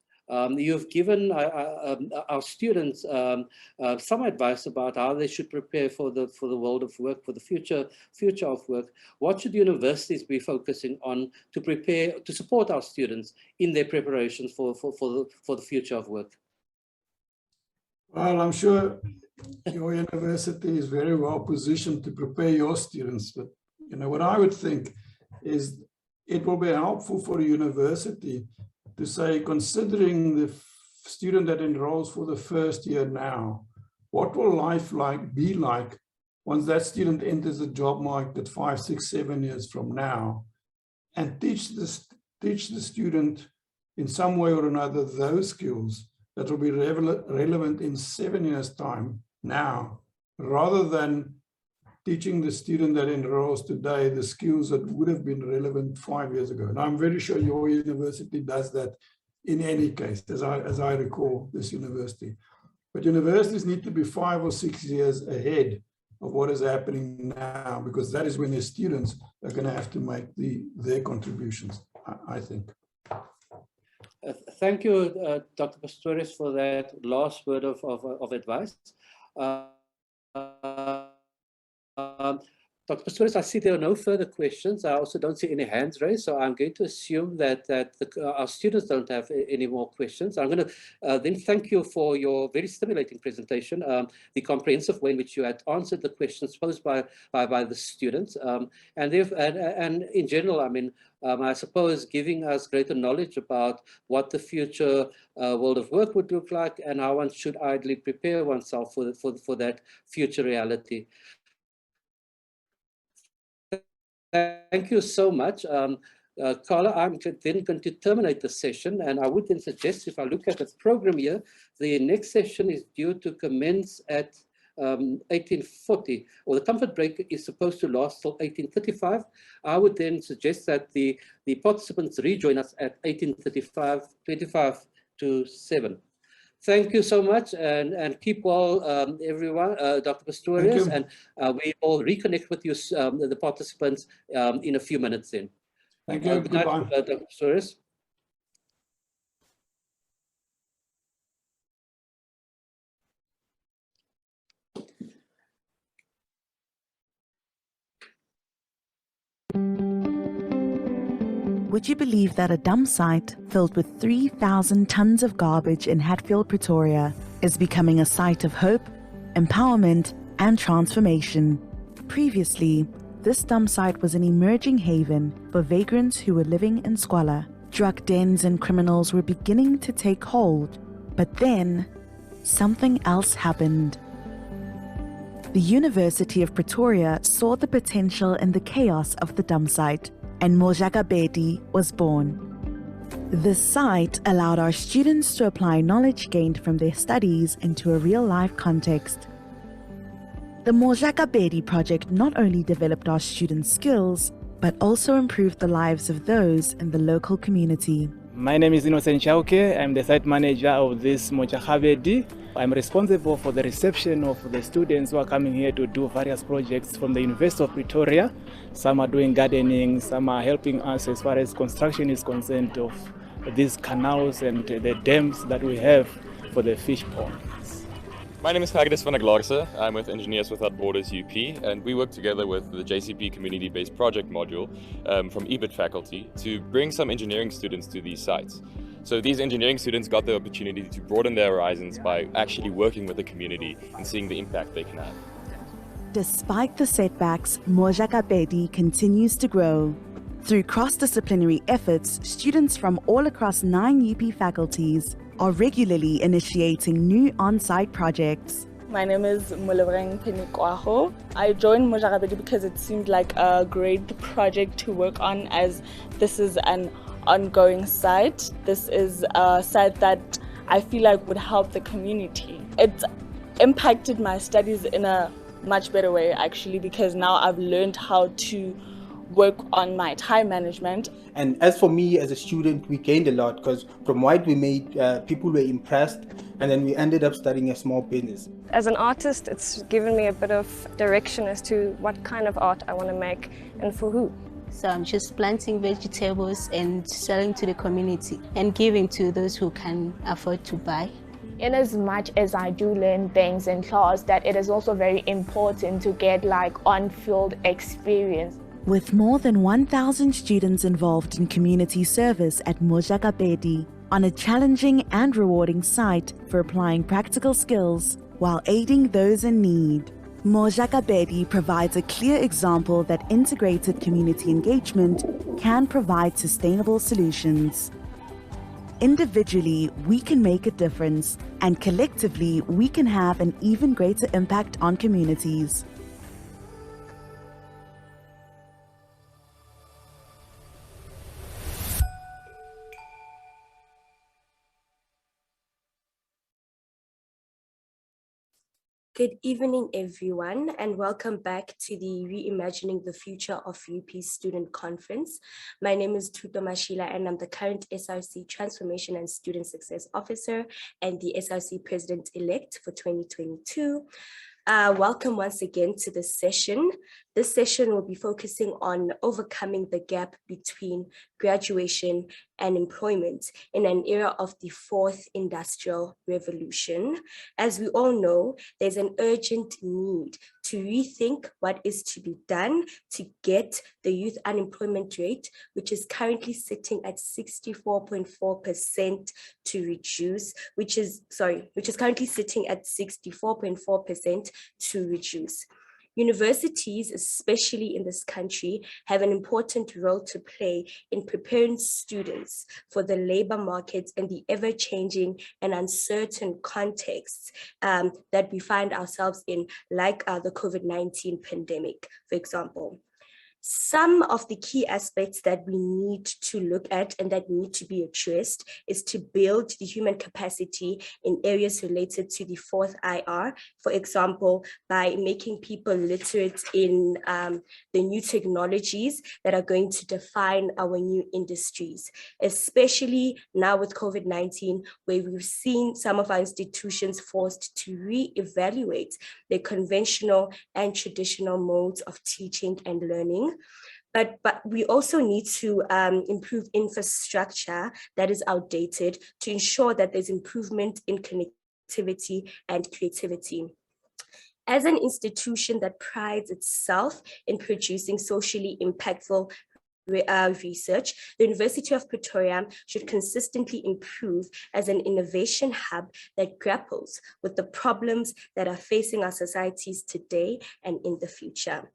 You've given our students some advice about how they should prepare for the world of work, for the future of work. What should universities be focusing on to prepare, to support our students in their preparations for the future of work? Well, I'm sure your university is very well positioned to prepare your students, but what I would think is it will be helpful for a university to say, considering the student that enrolls for the first year now, what will life be like once that student enters the job market 5, 6, 7 years from now, and teach the student in some way or another those skills that will be relevant in 7 years' time now, rather than teaching the student that enrolls today the skills that would have been relevant 5 years ago. And I'm very sure your university does that in any case, as I recall this university. But universities need to be 5 or 6 years ahead of what is happening now, because that is when the students are going to have to make their contributions, I think. Thank you, Dr. Pastorius, for that last word of advice. Dr. Pastorius, I see there are no further questions. I also don't see any hands raised, so I'm going to assume that our students don't have any more questions. I'm going to then thank you for your very stimulating presentation, the comprehensive way in which you had answered the questions posed by the students, and in general, I suppose giving us greater knowledge about what the future world of work would look like and how one should ideally prepare oneself for that future reality. Thank you so much. Carla, I'm then going to terminate the session, and I would then suggest, if I look at the program here, the next session is due to commence at 1840, or the comfort break is supposed to last till 1835. I would then suggest that the participants rejoin us at 1835, 25 to 7. Thank you so much, and keep well, everyone, Dr. Pastorius, and we will reconnect with you, the participants, in a few minutes then. Thank you. Good night, Dr. Pastorius. Would you believe that a dump site filled with 3,000 tons of garbage in Hatfield, Pretoria, is becoming a site of hope, empowerment, and transformation? Previously, this dump site was an emerging haven for vagrants who were living in squalor. drug dens and criminals were beginning to take hold, but then something else happened. The University of Pretoria saw the potential in the chaos of the dump site, and Mojakabedi was born. This site allowed our students to apply knowledge gained from their studies into a real-life context. The Mojakabedi project not only developed our students' skills, but also improved the lives of those in the local community. My name is Innocent Chauke. I'm the site manager of this Mojakabedi. I'm responsible for the reception of the students who are coming here to do various projects from the University of Pretoria. Some are doing gardening, some are helping us as far as construction is concerned of these canals and the dams that we have for the fish ponds. My name is Gerdus van der Glaarse. I'm with Engineers Without Borders UP, and we work together with the JCP Community-Based Project module from EBIT faculty to bring some engineering students to these sites. So these engineering students got the opportunity to broaden their horizons by actually working with the community and seeing the impact they can have. Despite the setbacks, Mojakabedi continues to grow. Through cross-disciplinary efforts, students from all across 9 UP faculties are regularly initiating new on-site projects. My name is Mulebreng Penikwaho. I joined Mojakabedi because it seemed like a great project to work on, as this is an ongoing site. This is a site that I feel like would help the community. It impacted my studies in a much better way, actually, because now I've learned how to work on my time management. And as for me as a student, we gained a lot, because from what we made, people were impressed, and then we ended up starting a small business. As an artist, it's given me a bit of direction as to what kind of art I want to make and for who. So I'm just planting vegetables and selling to the community and giving to those who can afford to buy. In as much as I do learn things in class, that it is also very important to get like on-field experience. With more than 1,000 students involved in community service at Mojakabedi, on a challenging and rewarding site for applying practical skills while aiding those in need, Mojakabedi provides a clear example that integrated community engagement can provide sustainable solutions. Individually, we can make a difference, and collectively, we can have an even greater impact on communities. Good evening, everyone, and welcome back to the Reimagining the Future of UP Student Conference. My name is Thuto Mashila, and I'm the current SRC Transformation and Student Success Officer and the SRC President-elect for 2022. Welcome once again to this session. This session will be focusing on overcoming the gap between graduation and employment in an era of the fourth industrial revolution. As we all know, there's an urgent need to rethink what is to be done to get the youth unemployment rate, which is currently sitting at 64.4% to reduce, which is currently sitting at 64.4% to reduce. Universities, especially in this country, have an important role to play in preparing students for the labor market and the ever-changing and uncertain contexts that we find ourselves in, like the COVID-19 pandemic, for example. Some of the key aspects that we need to look at and that need to be addressed is to build the human capacity in areas related to the fourth IR, for example, by making people literate in the new technologies that are going to define our new industries, especially now with COVID-19, where we've seen some of our institutions forced to reevaluate their conventional and traditional modes of teaching and learning. But we also need to improve infrastructure that is outdated to ensure that there's improvement in connectivity and creativity. As an institution that prides itself in producing socially impactful research, the University of Pretoria should consistently improve as an innovation hub that grapples with the problems that are facing our societies today and in the future.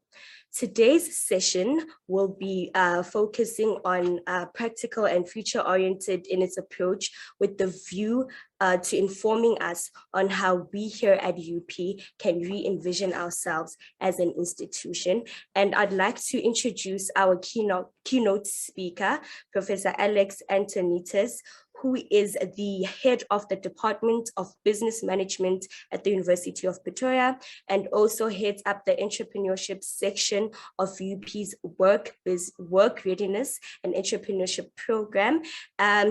Today's session will be focusing on practical and future-oriented in its approach, with the view to informing us on how we here at UP can re-envision ourselves as an institution. And I'd like to introduce our keynote speaker, Professor Alex Antonitis, who is the head of the Department of Business Management at the University of Pretoria, and also heads up the entrepreneurship section of UP's work readiness and entrepreneurship program.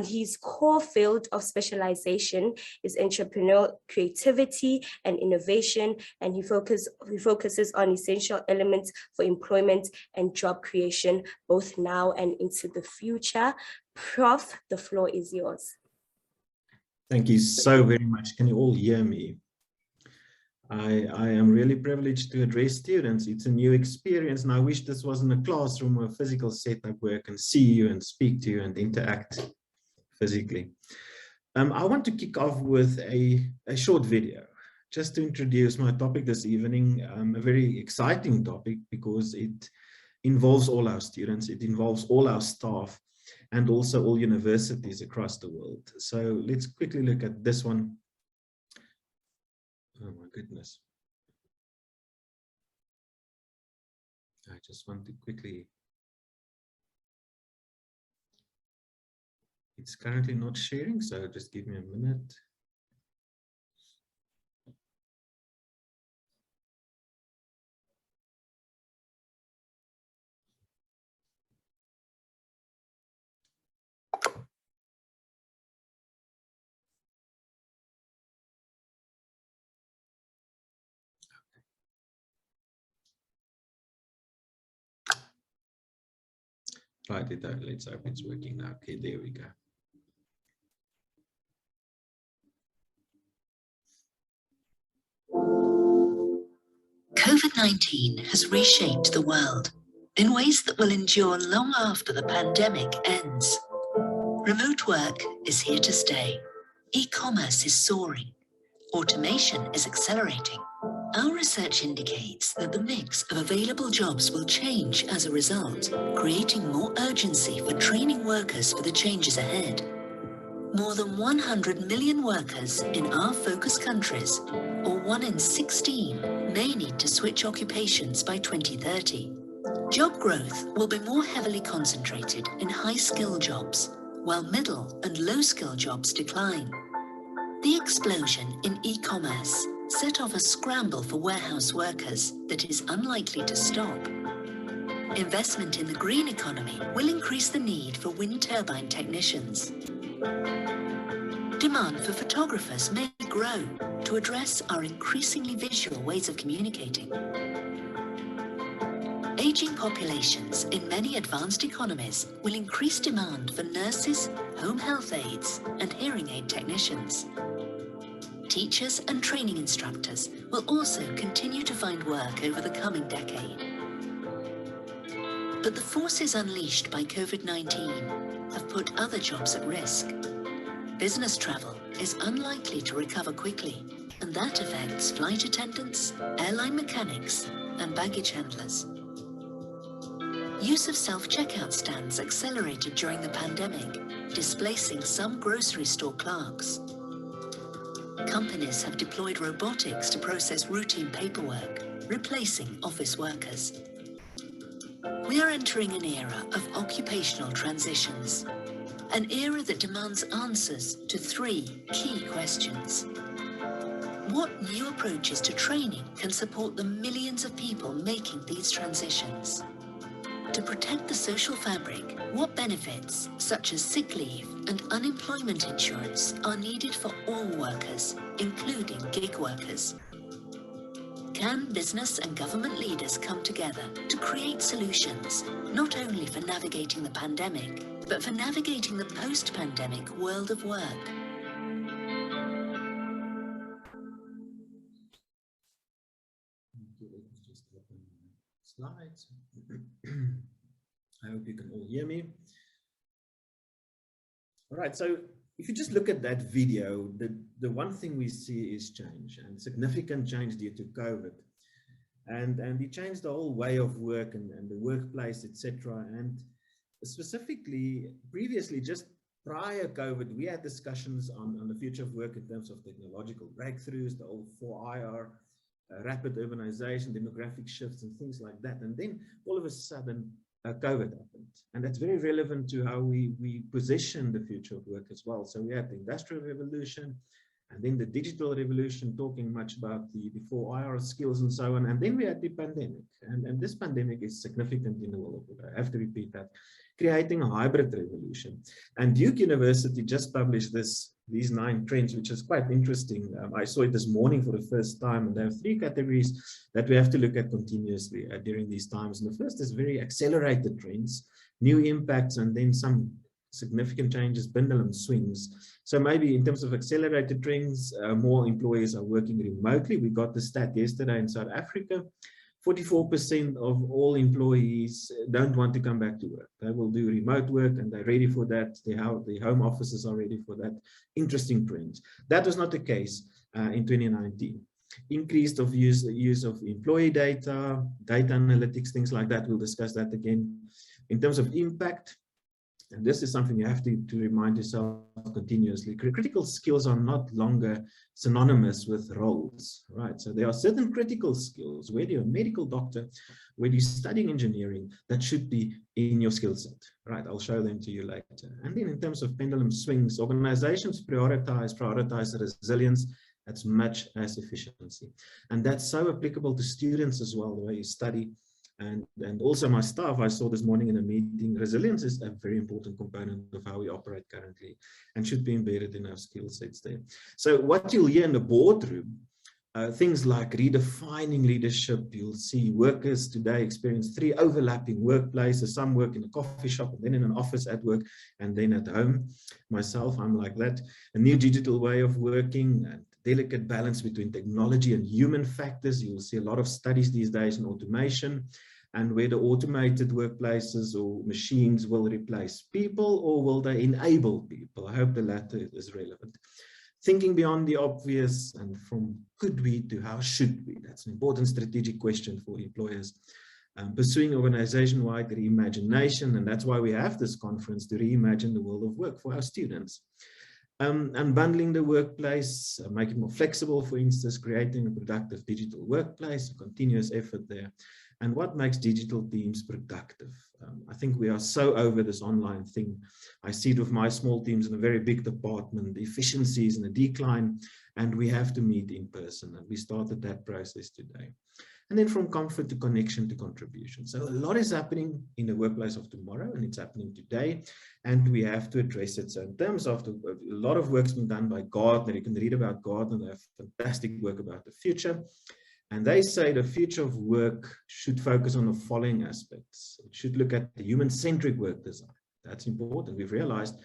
His core field of specialization is entrepreneurial creativity and innovation, and he focuses on essential elements for employment and job creation, both now and into the future. Prof, the floor is yours. Thank you so very much. Can you all hear me? I am really privileged to address students. It's a new experience, and I wish this wasn't a classroom or a physical setup where I can see you and speak to you and interact physically. I want to kick off with a short video just to introduce my topic this evening, a very exciting topic because it involves all our students, it involves all our staff, and also all universities across the world. So let's quickly look at this one. Oh my goodness. I just want to quickly. It's currently not sharing, so just give me a minute. Right, let's hope it's working now. Okay, there we go. COVID-19 has reshaped the world in ways that will endure long after the pandemic ends. Remote work is here to stay. E-commerce is soaring. Automation is accelerating. Our research indicates that the mix of available jobs will change as a result, creating more urgency for training workers for the changes ahead. More than 100 million workers in our focus countries, or 1 in 16, may need to switch occupations by 2030. Job growth will be more heavily concentrated in high-skill jobs, while middle and low-skill jobs decline. The explosion in e-commerce set off a scramble for warehouse workers that is unlikely to stop. Investment in the green economy will increase the need for wind turbine technicians. Demand for photographers may grow to address our increasingly visual ways of communicating. Aging populations in many advanced economies will increase demand for nurses, home health aides, and hearing aid technicians. Teachers and training instructors will also continue to find work over the coming decade. But the forces unleashed by COVID-19 have put other jobs at risk. Business travel is unlikely to recover quickly, and that affects flight attendants, airline mechanics, and baggage handlers. Use of self-checkout stands accelerated during the pandemic, displacing some grocery store clerks. Companies have deployed robotics to process routine paperwork, replacing office workers. We are entering an era of occupational transitions, an era that demands answers to 3 key questions. What new approaches to training can support the millions of people making these transitions? To protect the social fabric, what benefits, such as sick leave and unemployment insurance, are needed for all workers, including gig workers? Can business and government leaders come together to create solutions, not only for navigating the pandemic, but for navigating the post-pandemic world of work? Just open slides. I hope you can all hear me. All right, so if you just look at that video, the one thing we see is change, and significant change due to COVID. and it changed the whole way of work and the workplace, etc. And specifically, previously, just prior COVID, we had discussions on the future of work in terms of technological breakthroughs, the old 4IR, rapid urbanization, demographic shifts, and things like that. And then all of a sudden, COVID happened. And that's very relevant to how we position the future of work as well. So we had the Industrial Revolution, and then the digital revolution, talking much about the 4IR skills and so on. And then we had the pandemic. And this pandemic is significant in the world of work. I have to repeat that. Creating a hybrid revolution. And Duke University just published these 9 trends, which is quite interesting. I saw it this morning for the first time, and there are 3 categories that we have to look at continuously during these times. And the first is very accelerated trends, new impacts, and then some significant changes, pendulum swings. So maybe in terms of accelerated trends, more employers are working remotely. We got the stat yesterday in South Africa. 44% of all employees don't want to come back to work. They will do remote work, and they're ready for that. The home offices are ready for that. Interesting trends. That was not the case in 2019. Increased of use of employee data analytics, things like that. We'll discuss that again. In terms of impact, and this is something you have to remind yourself continuously. Critical skills are not longer synonymous with roles, right? So there are certain critical skills, whether you're a medical doctor, whether you're studying engineering, that should be in your skill set, right? I'll show them to you later. And then in terms of pendulum swings, organizations prioritize resilience as much as efficiency. And that's so applicable to students as well, the way you study. And also my staff, I saw this morning in a meeting, resilience is a very important component of how we operate currently and should be embedded in our skill sets there. So what you'll hear in the boardroom, things like redefining leadership, you'll see workers today experience 3 overlapping workplaces. Some work in a coffee shop, and then in an office at work, and then at home. Myself, I'm like that. A new digital way of working, and delicate balance between technology and human factors. You will see a lot of studies these days in automation, and whether automated workplaces or machines will replace people, or will they enable people? I hope the latter is relevant. Thinking beyond the obvious, and from could we to how should we? That's an important strategic question for employers. Pursuing organization-wide reimagination, and that's why we have this conference, to reimagine the world of work for our students. Unbundling the workplace, making it more flexible, for instance, creating a productive digital workplace, a continuous effort there. And what makes digital teams productive? I think we are so over this online thing. I see it with my small teams in a very big department. The efficiency is in a decline, and we have to meet in person. And we started that process today. And then from comfort to connection to contribution. So a lot is happening in the workplace of tomorrow, and it's happening today, and we have to address it. So in terms of a lot of work's been done by Gartner. You can read about Gartner. They have fantastic work about the future. And they say the future of work should focus on the following aspects. It should look at the human-centric work design. That's important. We've realized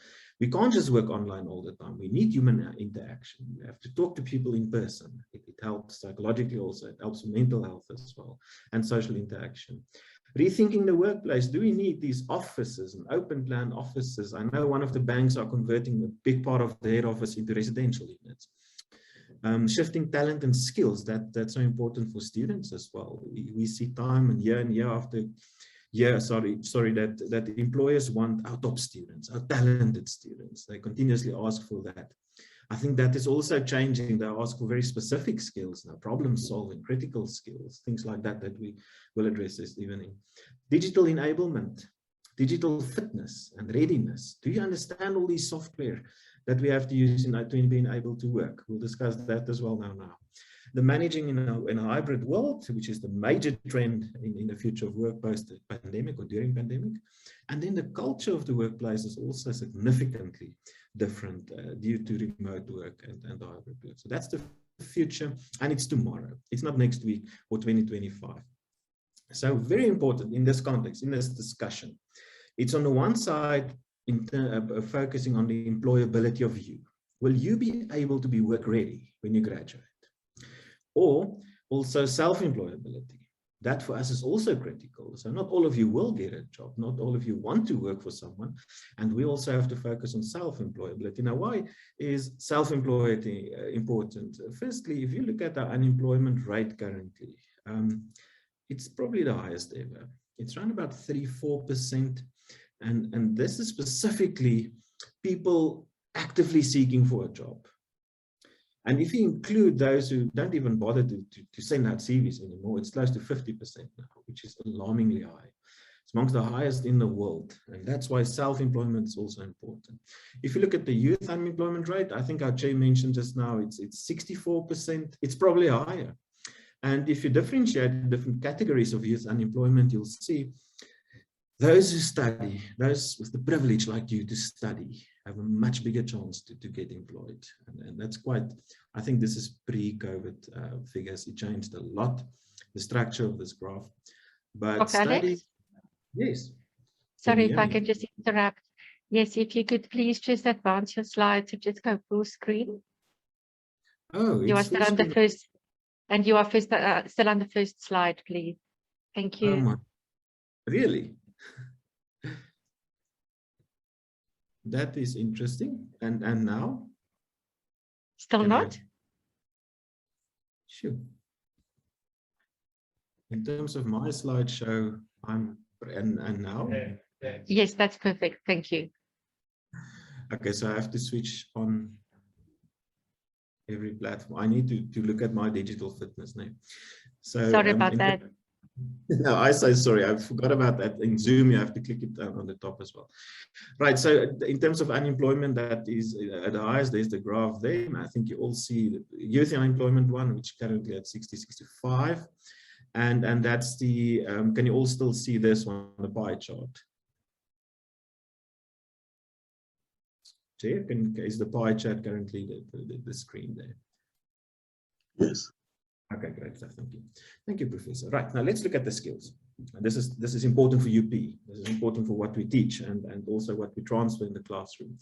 we can't just work online all the time. We need human interaction. We have to talk to people in person. It helps psychologically also. It helps mental health as well, and social interaction. Rethinking the workplace. Do we need these offices and open plan offices? I know one of the banks are converting a big part of their office into residential units. Shifting talent and skills, that's so important for students as well. We see time and year after year, that employers want our top students, our talented students. They continuously ask for that. I think that is also changing. They ask for very specific skills now, problem solving, critical skills, things like that, that we will address this evening. Digital enablement, digital fitness and readiness. Do you understand all these software that we have to use in being able to work? We'll discuss that as well now. The managing in a hybrid world, which is the major trend in the future of work post the pandemic or during pandemic. And then the culture of the workplace is also significantly different due to remote work and hybrid work. So that's the future, and it's tomorrow. It's not next week or 2025. So very important in this context, in this discussion. It's on the one side, focusing on the employability of you. Will you be able to be work ready when you graduate? Or also self-employability. That for us is also critical. So not all of you will get a job. Not all of you want to work for someone. And we also have to focus on self-employability. Now, why is self-employability important? Firstly, if you look at our unemployment rate currently, it's probably the highest ever. It's around about 34%. And this is specifically people actively seeking for a job. And if you include those who don't even bother to send out CVs anymore, it's close to 50% now, which is alarmingly high. It's amongst the highest in the world. And that's why self-employment is also important. If you look at the youth unemployment rate, I think our chair mentioned just now, it's 64%. It's probably higher. And if you differentiate different categories of youth unemployment, you'll see those who study, those with the privilege like you to study, have a much bigger chance to get employed. And that's quite, I think this is pre-COVID figures. It changed a lot, the structure of this graph. But Dr. study, Alex? yes. Sorry if I can just interrupt. Yes, if you could please just advance your slides to just go full screen. Oh, you are still on the first, and you are still on the first slide, please. Thank you. Oh my, really? That is interesting. And now? Still not? Sure. In terms of my slideshow, and now? Yes, that's perfect. Thank you. Okay, so I have to switch on every platform. I need to look at my digital fitness now. So sorry about that. No, I say sorry. I forgot about that. In Zoom, you have to click it on the top as well. Right. So in terms of unemployment, that is at the highest. There's the graph there. I think you all see the youth unemployment one, which currently at 60-65. And that's the, can you all still see this one on the pie chart? Chair, is the pie chart currently the screen there? Yes. Okay, great. Thank you. Thank you, Professor. Right, now let's look at the skills. And this is important for UP. This is important for what we teach and also what we transfer in the classroom.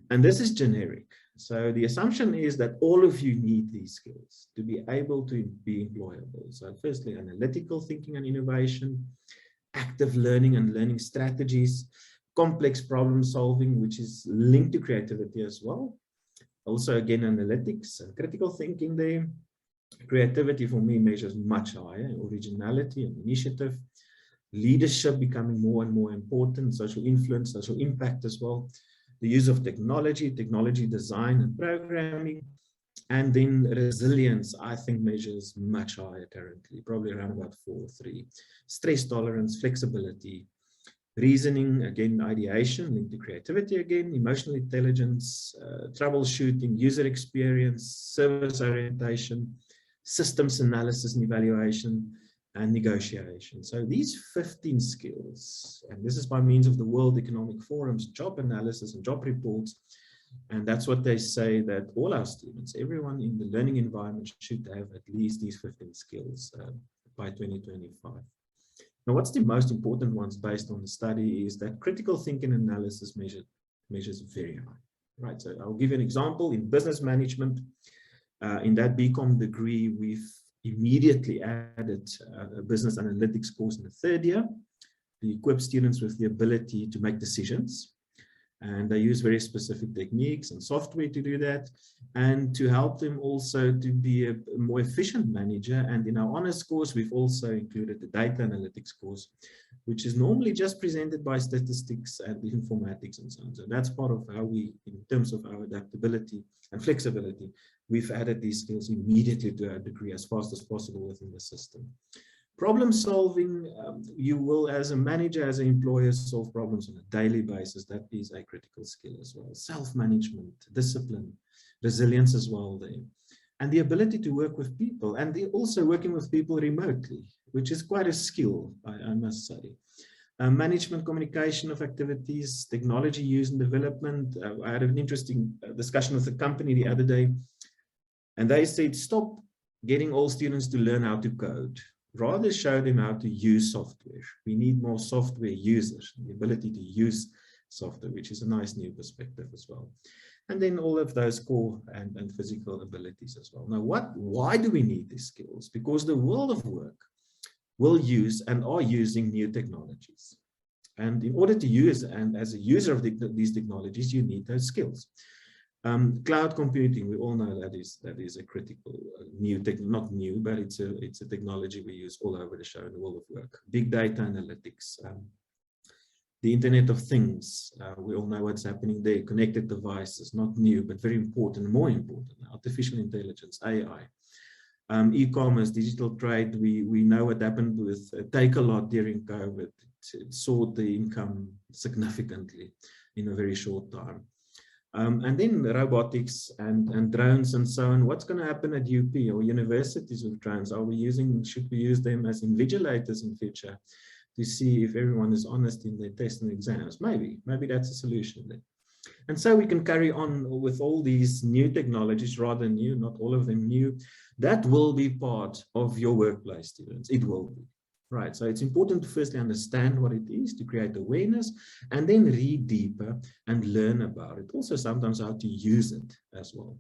And this is generic. So the assumption is that all of you need these skills to be able to be employable. So firstly, analytical thinking and innovation, active learning and learning strategies, complex problem solving, which is linked to creativity as well. Also, again, analytics and critical thinking there. Creativity for me measures much higher, originality and initiative, leadership becoming more and more important, social influence, social impact as well, the use of technology, technology design and programming, and then resilience, I think measures much higher currently, probably around about 4 or 3. Stress tolerance, flexibility, reasoning, again, ideation, linked to creativity again, emotional intelligence, troubleshooting, user experience, service orientation, systems analysis and evaluation, and negotiation. So these 15 skills, and this is by means of the World Economic Forum's job analysis and job reports, and that's what they say that all our students, everyone in the learning environment should have at least these 15 skills by 2025. Now, what's the most important ones based on the study is that critical thinking analysis measures very high, right? So I'll give you an example. In business management, in that BCom degree, we've immediately added a business analytics course in the 3rd year to equip students with the ability to make decisions. And they use very specific techniques and software to do that, and to help them also to be a more efficient manager. And in our honors course, we've also included the data analytics course, which is normally just presented by statistics and informatics and so on. So that's part of how we, in terms of our adaptability and flexibility, we've added these skills immediately to our degree as fast as possible within the system. Problem solving, you will, as a manager, as an employer, solve problems on a daily basis. That is a critical skill as well. Self-management, discipline, resilience as well there. And the ability to work with people, and also working with people remotely, which is quite a skill, I must say. Management, communication of activities, technology use and development. I had an interesting discussion with a company the other day, and they said, stop getting all students to learn how to code. Rather show them how to use software. We need more software users, the ability to use software, which is a nice new perspective as well. And then all of those core and physical abilities as well. Now, why do we need these skills? Because the world of work will use and are using new technologies. And in order to use, and as a user of these technologies, you need those skills. Cloud computing, we all know that is a critical new not new, but it's a technology we use all over the show in the world of work. Big data analytics, the Internet of Things, we all know what's happening there. Connected devices, not new, but very important, more important. Artificial intelligence, AI, e-commerce, digital trade. We know what happened with Takealot during COVID. It soared the income significantly in a very short time. And then robotics and drones and so on. What's going to happen at UP or universities with drones? Should we use them as invigilators in future to see if everyone is honest in their tests and exams? Maybe that's a solution then. And so we can carry on with all these new technologies, rather new, not all of them new. That will be part of your workplace, students. It will be. Right, so it's important to firstly understand what it is, to create awareness, and then read deeper and learn about it. Also sometimes how to use it as well.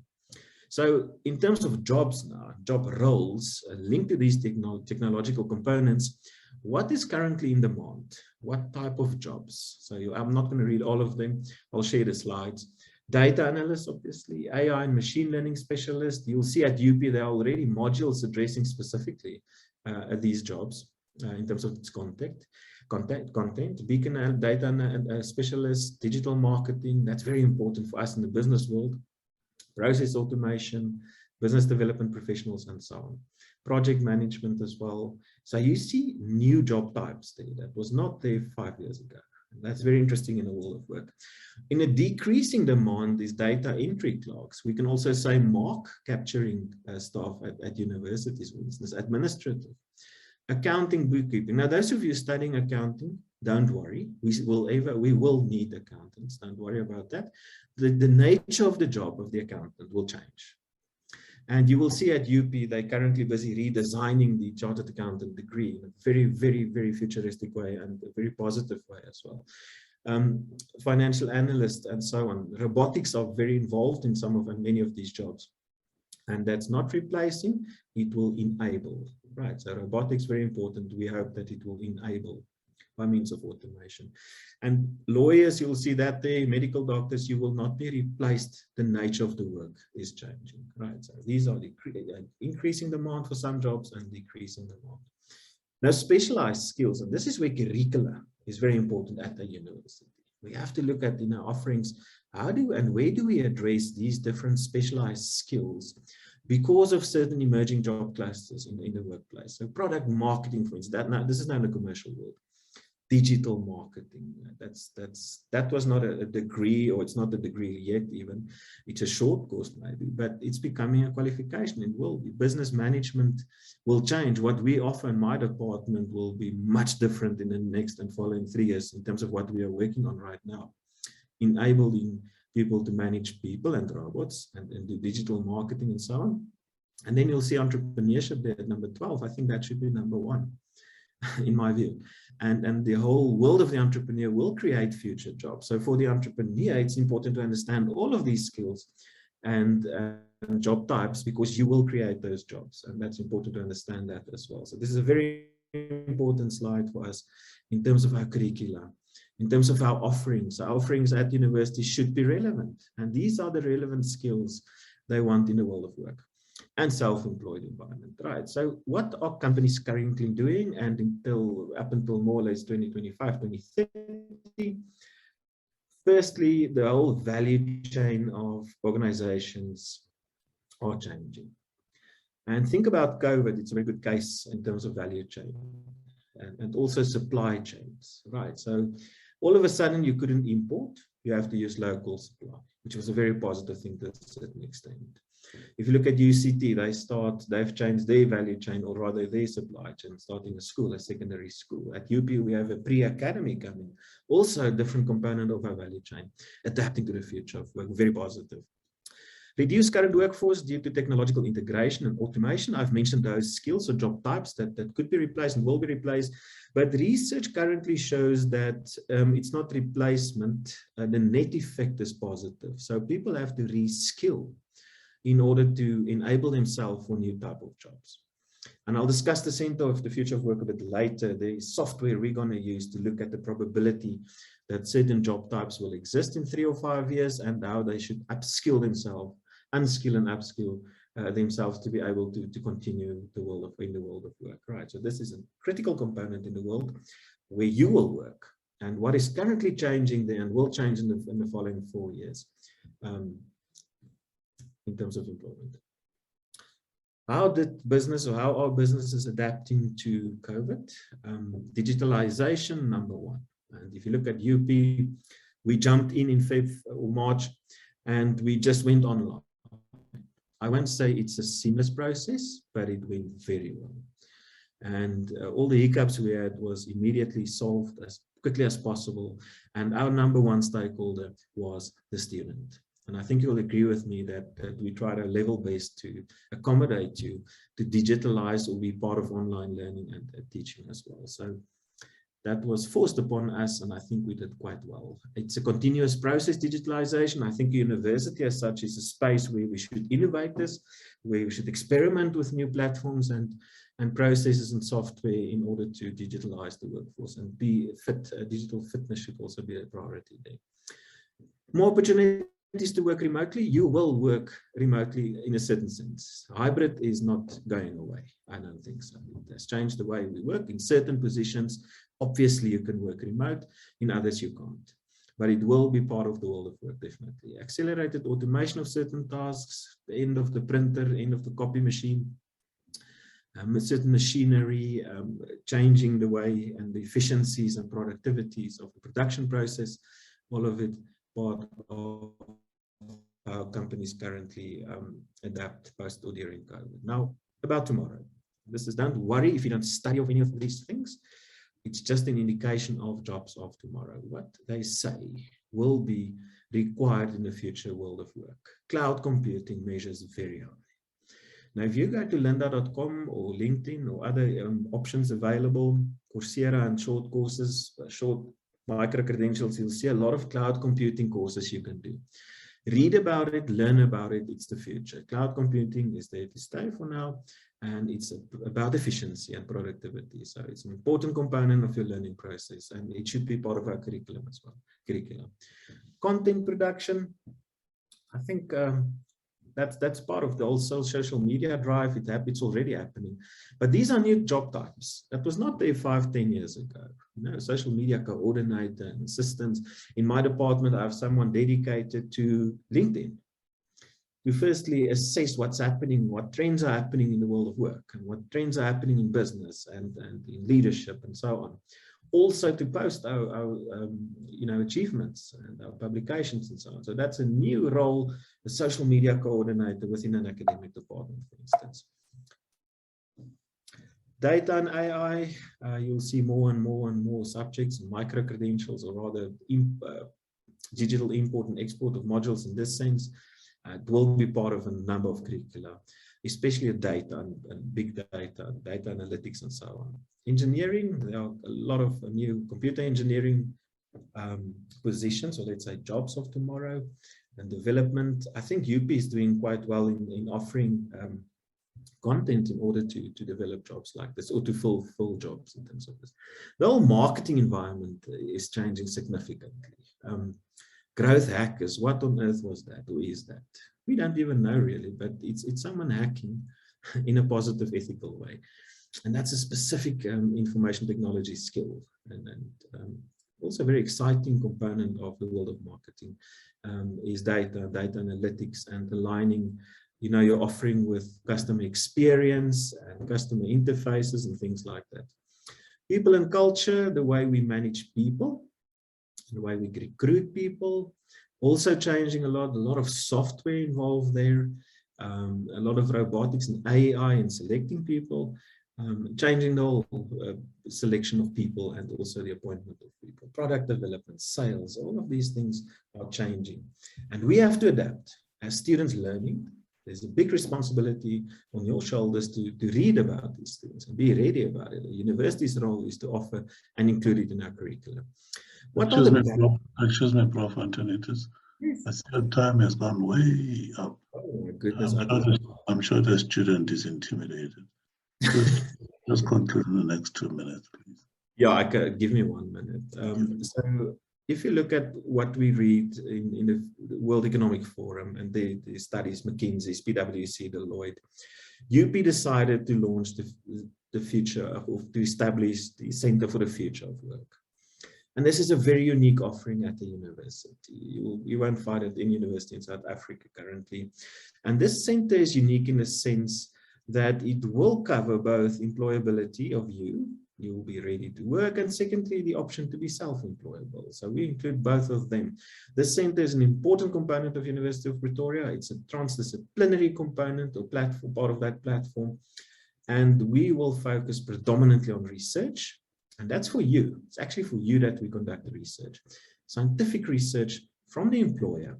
So in terms of jobs now, job roles linked to these technological components, what is currently in demand? What type of jobs? So I'm not going to read all of them. I'll share the slides. Data analysts, obviously, AI and machine learning specialists. You'll see at UP there are already modules addressing specifically these jobs. In terms of its content, beacon data specialists, digital marketing, that's very important for us in the business world, process automation, business development professionals, and so on. Project management as well. So you see new job types there that was not there 5 years ago. That's very interesting in the world of work. In a decreasing demand is data entry clerks. We can also say mark capturing staff at universities, for instance, administrative. Accounting, bookkeeping. Now, those of you studying accounting, don't worry. We will need accountants. Don't worry about that. The nature of the job of the accountant will change. And you will see at UP, they're currently busy redesigning the chartered accountant degree in a very, very, very futuristic way and a very positive way as well. Financial analysts and so on. Robotics are very involved in many of these jobs. And that's not replacing, it will enable. Right, so robotics very important. We hope that it will enable by means of automation. And lawyers, you'll see that there, medical doctors, you will not be replaced. The nature of the work is changing. Right, so these are the increasing demand for some jobs and decreasing demand. Now, specialized skills, and this is where curricula is very important at the university. We have to look at in our offerings, where do we address these different specialized skills because of certain emerging job clusters in the workplace. So product marketing, for instance, this is now in the commercial world. Digital marketing, that was not a degree, or it's not a degree yet even. It's a short course maybe, but it's becoming a qualification. It will be. Business management will change. What we offer in my department will be much different in the next and following 3 years in terms of what we are working on right now. Enabling people to manage people and robots and do digital marketing and so on. And then you'll see entrepreneurship there at number 12. I think that should be number 1 in my view. And the whole world of the entrepreneur will create future jobs. So for the entrepreneur, it's important to understand all of these skills and job types, because you will create those jobs. And that's important to understand that as well. So this is a very important slide for us in terms of our curricula. In terms of our offerings at university should be relevant. And these are the relevant skills they want in the world of work. And self-employed environment, right? So what are companies currently doing, and up until more or less 2025, 2030? Firstly, the whole value chain of organizations are changing. And think about COVID, it's a very good case in terms of value chain and also supply chains, right? So all of a sudden you couldn't import, you have to use local supply, which was a very positive thing to a certain extent. If you look at UCT, they've changed their value chain, or rather their supply chain, starting a school, a secondary school. At UP, we have a pre-academy coming, also a different component of our value chain, adapting to the future of work, very positive. Reduce current workforce due to technological integration and automation. I've mentioned those skills or job types that could be replaced and will be replaced, but research currently shows that it's not replacement, the net effect is positive. So people have to reskill in order to enable themselves for new type of jobs. And I'll discuss the Center of the Future of Work a bit later. There is software we're going to use to look at the probability that certain job types will exist in 3 or 5 years and how they should upskill themselves, unskill and upskill themselves to be able to continue in the world of work, right? So this is a critical component in the world where you will work, and what is currently changing there and will change in the following 4 years in terms of employment. How did business, or how are businesses adapting to COVID? Digitalization, number one. And if you look at UP, we jumped in Feb or March, and we just went online. I won't say it's a seamless process, but it went very well. And all the hiccups we had was immediately solved as quickly as possible. And our number one stakeholder was the student. And I think you'll agree with me that we tried our level best to accommodate you to digitalize or be part of online learning and teaching as well. So that was forced upon us, and I think we did quite well. It's a continuous process, digitalization. I think university as such is a space where we should innovate this, where we should experiment with new platforms and processes and software in order to digitalize the workforce and be fit. Digital fitness should also be a priority there. More opportunities to work remotely. You will work remotely in a certain sense. Hybrid is not going away. I don't think so. It has changed the way we work in certain positions. Obviously, you can work remote, in others you can't. But it will be part of the world of work, definitely. Accelerated automation of certain tasks, the end of the printer, end of the copy machine, certain machinery, changing the way and the efficiencies and productivities of the production process, all of it part of how companies currently adapt post or during COVID. Now, about tomorrow. This is, don't worry if you don't study of any of these things. It's just an indication of jobs of tomorrow. What they say will be required in the future world of work. Cloud computing measures very high. Now, if you go to lynda.com or LinkedIn or other options available, Coursera and short courses, short micro-credentials, you'll see a lot of cloud computing courses you can do. Read about it, learn about it, it's the future. Cloud computing is there to stay for now, and it's about efficiency and productivity. So it's an important component of your learning process, and it should be part of our curriculum as well. Content production, I think that's part of the also social media drive. It's already happening. But these are new job types. That was not there 5-10 years ago. You know, social media coordinator and assistants. In my department, I have someone dedicated to LinkedIn to firstly assess what's happening, what trends are happening in the world of work, and what trends are happening in business and in leadership and so on. Also to post our achievements and our publications and so on. So that's a new role, a social media coordinator within an academic department, for instance. Data and AI, you'll see more and more subjects, micro-credentials, or rather digital import and export of modules in this sense. It will be part of a number of curricula, especially data and big data, data analytics and so on. Engineering, there are a lot of new computer engineering positions, or let's say jobs of tomorrow, and development. I think UP is doing quite well in offering content in order to develop jobs like this, or to fill jobs in terms of this. The whole marketing environment is changing significantly. Growth hackers, what on earth was that, or is that? We don't even know really, but it's someone hacking in a positive, ethical way. And that's a specific information technology skill, and also a very exciting component of the world of marketing is data analytics, and aligning, your offering with customer experience and customer interfaces and things like that. People and culture, the way we manage people, the way we recruit people, also changing a lot of software involved there, a lot of robotics and AI in selecting people, changing the whole selection of people and also the appointment of people, product development, sales, all of these things are changing. And we have to adapt. As students learning, there's a big responsibility on your shoulders to read about these things and be ready about it. The university's role is to offer and include it in our curriculum. Excuse me, Prof. Antonitis. Yes. I see your time has gone way up. Oh my goodness. I'm sure the student is intimidated. Just conclude in the next 2 minutes, please. Yeah, I can, give me 1 minute. So if you look at what we read in the World Economic Forum and the studies, McKinsey's, PwC, Deloitte, UP decided to launch the future of, to establish the Center for the Future of Work. And this is a very unique offering at the university. You won't find it in university in South Africa currently. And this center is unique in the sense that it will cover both employability of you will be ready to work, and secondly, the option to be self-employable. So we include both of them. This center is an important component of University of Pretoria. It's a transdisciplinary component or platform, part of that platform. And we will focus predominantly on research. And that's for you. It's actually for you that we conduct the research. Scientific research from the employer.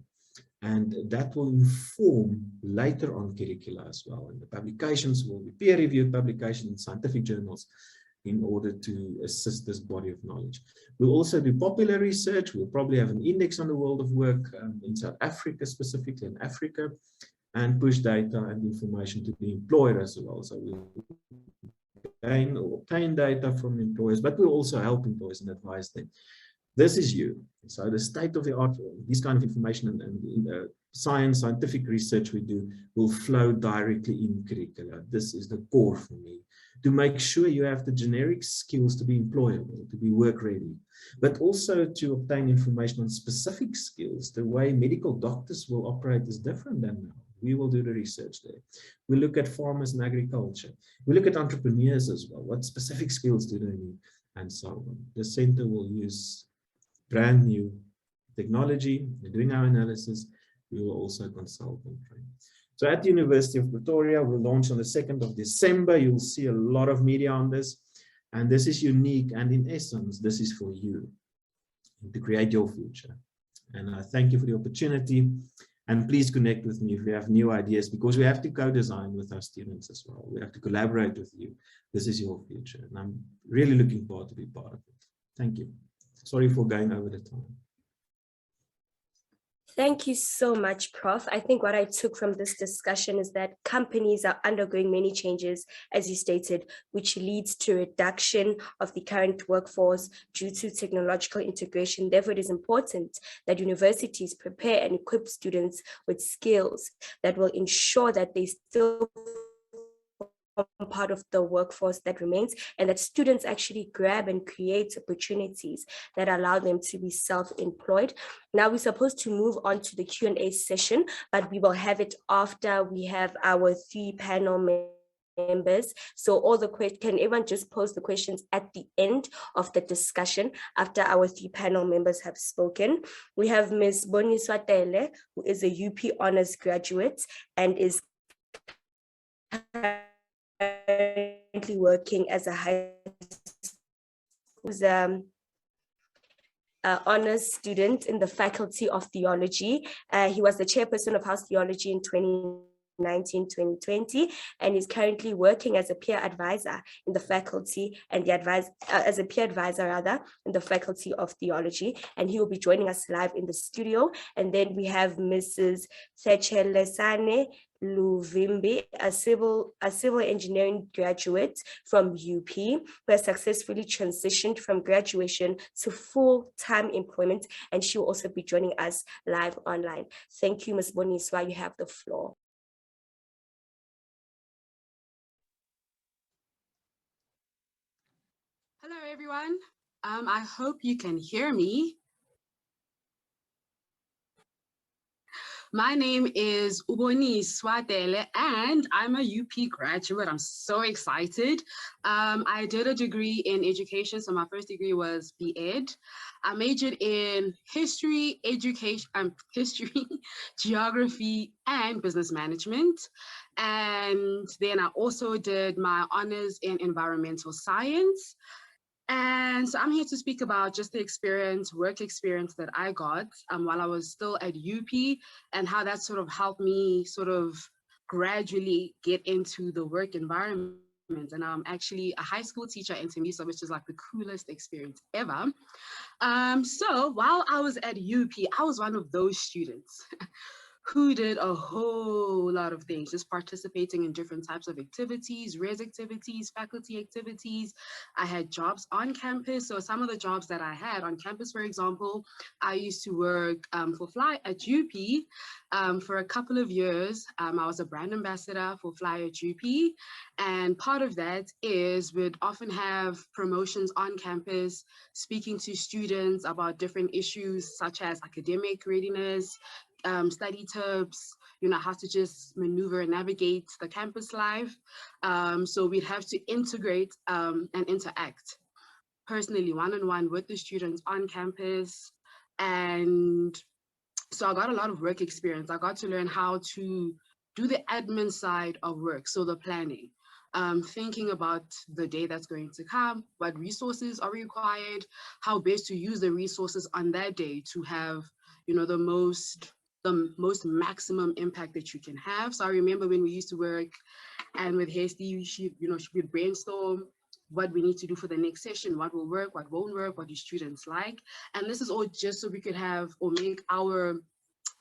And that will inform later on curricula as well. And the publications will be peer-reviewed publications in scientific journals in order to assist this body of knowledge. We'll also do popular research. We'll probably have an index on the world of work in South Africa, specifically in Africa, and push data and information to the employer as well. So we'll gain or obtain data from employers, but we'll also help employers and advise them. This is you. So the state of the art, this kind of information and scientific research we do will flow directly in curricula. This is the core for me, to make sure you have the generic skills to be employable, to be work ready, but also to obtain information on specific skills. The way medical doctors will operate is different than now. We will do the research there. We look at farmers and agriculture. We look at entrepreneurs as well. What specific skills do they need? And so on. The center will use brand new technology. We're doing our analysis. We will also consult and train. So at the University of Pretoria, we'll launch on the 2nd of December. You'll see a lot of media on this. And this is unique. And in essence, this is for you to create your future. And I thank you for the opportunity. And please connect with me if you have new ideas, because we have to co-design with our students as well. We have to collaborate with you. This is your future. And I'm really looking forward to be part of it. Thank you. Sorry for going over the time. Thank you so much, Prof. I think what I took from this discussion is that companies are undergoing many changes, as you stated, which leads to reduction of the current workforce due to technological integration. Therefore, it is important that universities prepare and equip students with skills that will ensure that they still part of the workforce that remains, and that students actually grab and create opportunities that allow them to be self-employed. Now we're supposed to move on to the Q&A session, but we will have it after we have our 3 panel members. So can everyone just pose the questions at the end of the discussion after our 3 panel members have spoken. We have Ms. Boniswa Tele, who is a UP honors graduate and is currently working as a high school honors student in the Faculty of Theology. He was the chairperson of House Theology in 2019-2020, and is currently working as a peer advisor in the faculty and as a peer advisor in the Faculty of Theology, and he will be joining us live in the studio. And then we have Mrs. Sechelesane Luvimbi, a civil engineering graduate from UP, who has successfully transitioned from graduation to full-time employment, and she will also be joining us live online. Thank you, Ms. Boniswa. You have the floor. Hello, everyone. I hope you can hear me. My name is Uboniswa Tele, and I'm a UP graduate. I'm so excited. I did a degree in education, so my first degree was B.Ed. I majored in history, geography, and business management. And then I also did my honors in environmental science. And so I'm here to speak about just the work experience that I got while I was still at UP, and how that sort of helped me sort of gradually get into the work environment. And I'm actually a high school teacher in Tembisa, which is like the coolest experience ever. So while I was at UP, I was one of those students who did a whole lot of things, just participating in different types of activities, res activities, faculty activities. I had jobs on campus. So some of the jobs that I had on campus, for example, I used to work for Fly at UP for a couple of years. I was a brand ambassador for Fly at UP. And part of that is we'd often have promotions on campus, speaking to students about different issues such as academic readiness, study tips, how to just maneuver and navigate the campus life. So we'd have to integrate and interact personally, one-on-one with the students on campus. And so I got a lot of work experience. I got to learn how to do the admin side of work, so the planning. Thinking about the day that's going to come, what resources are required, how best to use the resources on that day to have, the most maximum impact that you can have. So I remember when we used to work, and with Hasty, she would brainstorm what we need to do for the next session, what will work, what won't work, what do students like. And this is all just so we could have or make our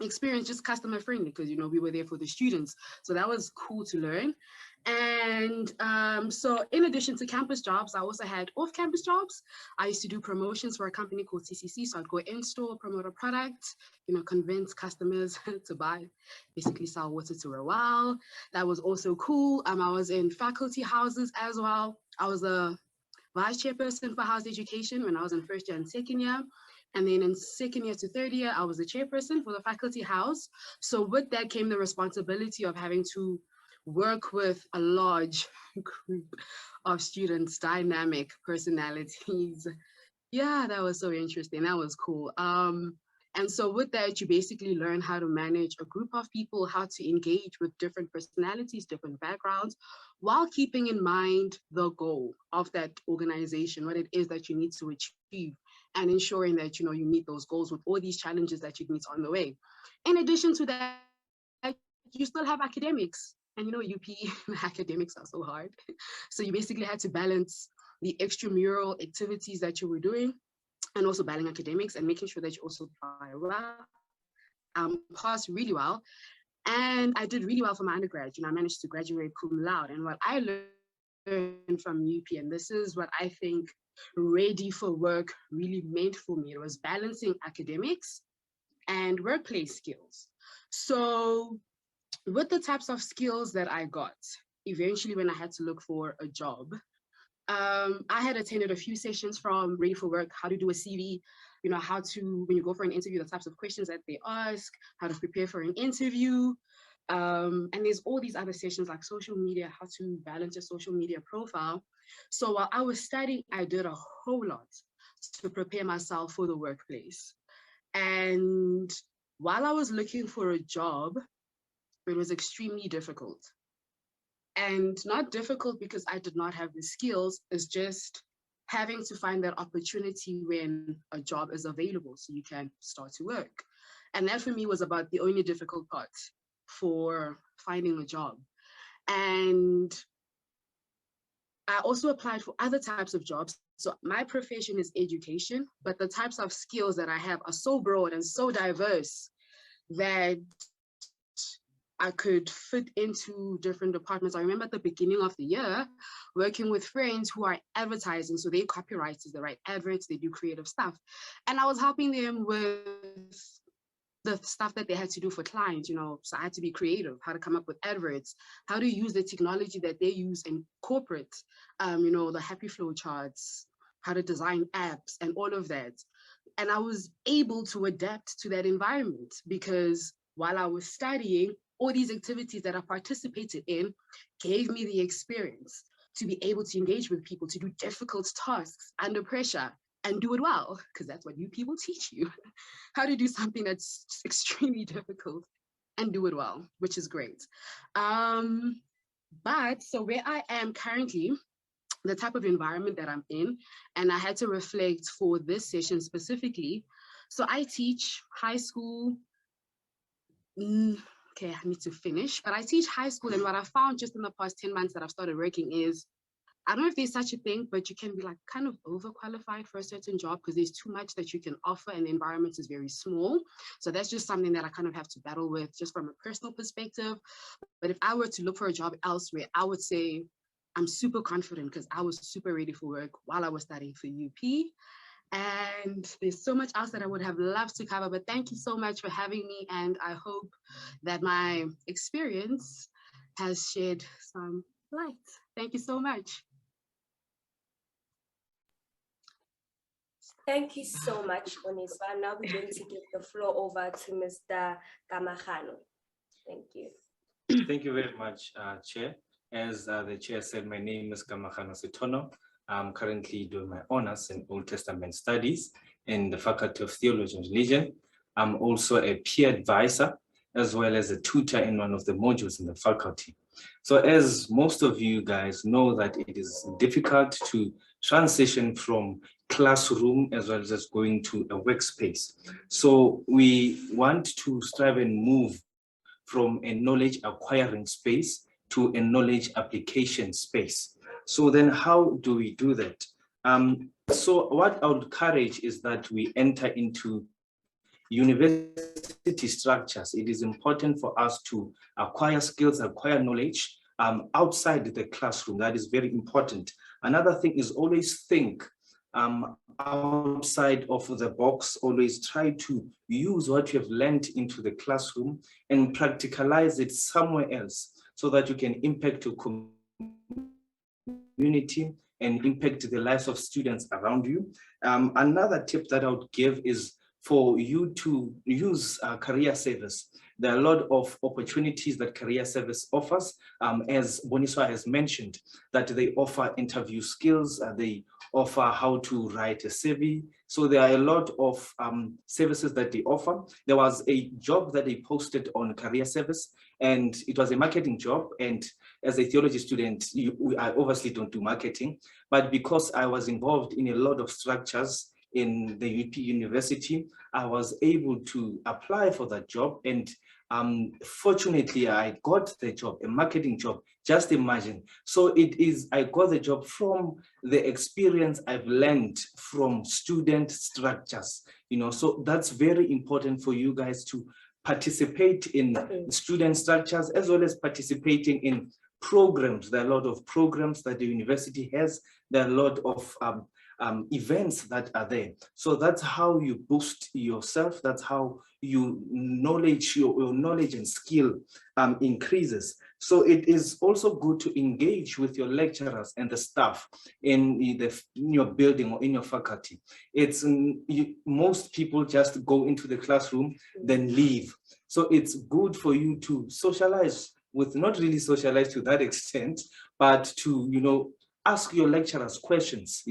experience just customer friendly, because we were there for the students. So that was cool to learn. And so in addition to campus jobs, I also had off-campus jobs. I used to do promotions for a company called CCC. So I'd go in-store, promote a product, convince customers to buy, basically sell water to a well. That was also cool. I was in faculty houses as well. I was a vice chairperson for house education when I was in first year and second year. And then in second year to third year, I was the chairperson for the faculty house. So with that came the responsibility of having to work with a large group of students, dynamic personalities. Yeah, that was so interesting. That was cool. And so with that, you basically learn how to manage a group of people, how to engage with different personalities, different backgrounds, while keeping in mind the goal of that organization, what it is that you need to achieve, and ensuring that you meet those goals with all these challenges that you meet on the way. In addition to that, you still have academics. And UP academics are so hard. So you basically had to balance the extramural activities that you were doing, and also balancing academics and making sure that you also apply well, pass really well. And I did really well for my undergrad. I managed to graduate cum laude. And what I learned from UP, and this is what I think ready for work really meant for me, it was balancing academics and workplace skills. So with the types of skills that I got, eventually when I had to look for a job, I had attended a few sessions from Ready for Work, how to do a CV, how to, when you go for an interview, the types of questions that they ask, how to prepare for an interview. And there's all these other sessions like social media, how to balance your social media profile. So while I was studying, I did a whole lot to prepare myself for the workplace. And while I was looking for a job, it was extremely difficult. And not difficult because I did not have the skills, it's just having to find that opportunity when a job is available so you can start to work. And that for me was about the only difficult part for finding a job. And I also applied for other types of jobs. So my profession is education, but the types of skills that I have are so broad and so diverse that I could fit into different departments. I remember at the beginning of the year, working with friends who are advertising. So they're copywriters, they write adverts, they do creative stuff. And I was helping them with the stuff that they had to do for clients, so I had to be creative, how to come up with adverts, how to use the technology that they use in corporate, the happy flow charts, how to design apps and all of that. And I was able to adapt to that environment because while I was studying, all these activities that I participated in gave me the experience to be able to engage with people, to do difficult tasks under pressure and do it well, because that's what you people teach you, how to do something that's extremely difficult and do it well, which is great. But so where I am currently, the type of environment that I'm in, and I had to reflect for this session specifically. So I teach high school, okay, I need to finish, but I teach high school, and what I found just in the past 10 months that I've started working is I don't know if there's such a thing, but you can be like kind of overqualified for a certain job because there's too much that you can offer and the environment is very small. So that's just something that I kind of have to battle with just from a personal perspective. But if I were to look for a job elsewhere, I would say I'm super confident because I was super ready for work while I was studying for UP. And there's so much else that I would have loved to cover, but thank you so much for having me. And I hope that my experience has shed some light. Thank you so much. Thank you so much, Oniswa. Now we're going to give the floor over to Mr. Kamagano. Thank you. Thank you very much, Chair. As the Chair said, my name is Kamagano Setono. I'm currently doing my honors in Old Testament studies in the Faculty of Theology and Religion. I'm also a peer advisor, as well as a tutor in one of the modules in the faculty. So as most of you guys know that it is difficult to transition from classroom as well as going to a workspace. So we want to strive and move from a knowledge acquiring space to a knowledge application space. So then how do we do that? So what I would encourage is that we enter into university structures. It is important for us to acquire skills, acquire knowledge outside the classroom. That is very important. Another thing is always think outside of the box. Always try to use what you have learned into the classroom and practicalize it somewhere else so that you can impact your community and impact the lives of students around you. Another tip that I would give is for you to use career service. There are a lot of opportunities that career service offers, as Boniswa has mentioned, that they offer interview skills, they offer how to write a CV. So there are a lot of services that they offer. There was a job that they posted on career service, and it was a marketing job. And as a theology student, I obviously don't do marketing, but because I was involved in a lot of structures in the UP University, I was able to apply for that job. And fortunately, I got the job, a marketing job, just imagine. So I got the job from the experience I've learned from student structures, so that's very important for you guys to participate in student structures as well as participating in programs. There are a lot of programs that the university has. There are a lot of events that are there. So that's how you boost yourself. That's how your knowledge and skill increases. So it is also good to engage with your lecturers and the staff in your building or in your faculty. Most people just go into the classroom, then leave. So it's good for you to socialize with, not really socialize to that extent, but to, ask your lecturers questions,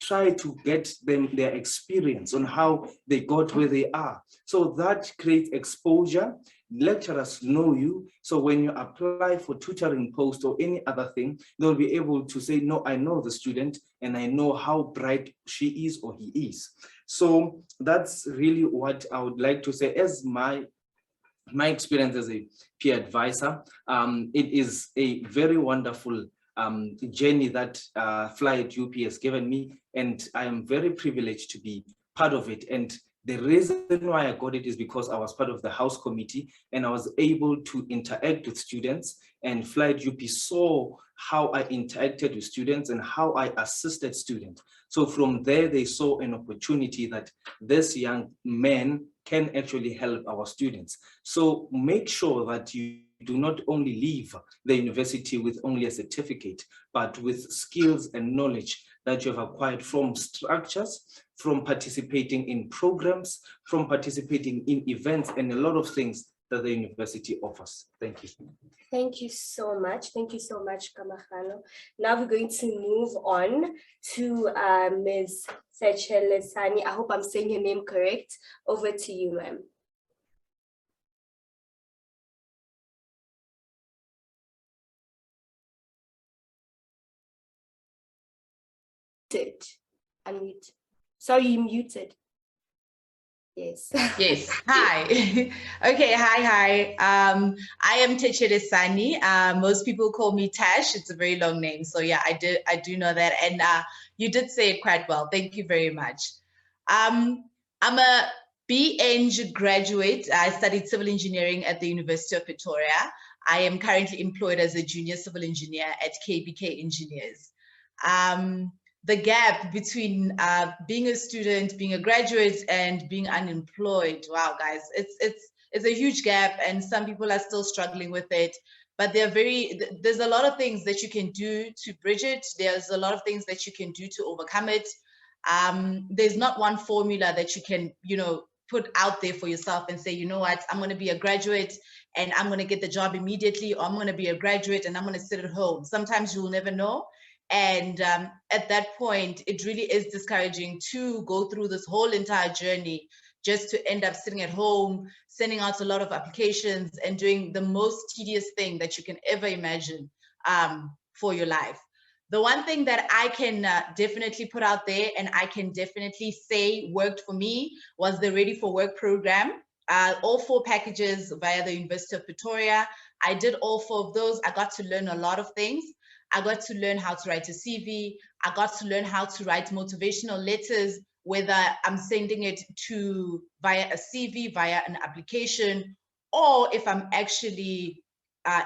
try to get them their experience on how they got where they are. So that creates exposure. Lecturers know you. So when you apply for tutoring post or any other thing, they'll be able to say, no, I know the student and I know how bright she is or he is. So that's really what I would like to say as my experience as a peer advisor. It is a very wonderful journey that Fly at UP has given me, and I am very privileged to be part of it. And the reason why I got it is because I was part of the house committee and I was able to interact with students, and Fly at UP saw how I interacted with students and how I assisted students. So from there, they saw an opportunity that this young man can actually help our students. So make sure that you do not only leave the university with only a certificate, but with skills and knowledge that you have acquired from structures, from participating in programs, from participating in events, and a lot of things that the university offers. Thank you. Thank you so much. Thank you so much, Kamagano. Now we're going to move on to Ms. Sechelesani. I hope I'm saying your name correct. Over to you, ma'am. Unmute. Sorry, you muted. Yes. Yes. Hi. Okay. Hi. I am Techere Sani. Most people call me Tash. It's a very long name. So yeah, I do know that. And you did say it quite well. Thank you very much. I'm a BEng graduate. I studied civil engineering at the University of Pretoria. I am currently employed as a junior civil engineer at KBK Engineers. The gap between being a student, being a graduate, and being unemployed. Wow, guys, it's a huge gap, and some people are still struggling with it. But there's a lot of things that you can do to bridge it. There's a lot of things that you can do to overcome it. There's not one formula that you can, put out there for yourself and say, you know what, I'm going to be a graduate and I'm going to get the job immediately, or I'm going to be a graduate and I'm going to sit at home. Sometimes you'll never know. And at that point, it really is discouraging to go through this whole entire journey just to end up sitting at home, sending out a lot of applications and doing the most tedious thing that you can ever imagine for your life. The one thing that I can definitely put out there and I can definitely say worked for me was the Ready for Work program. All 4 packages via the University of Pretoria. I did all 4 of those. I got to learn a lot of things. I got to learn how to write a CV. I got to learn how to write motivational letters, whether I'm sending it via a CV, via an application, or if I'm actually,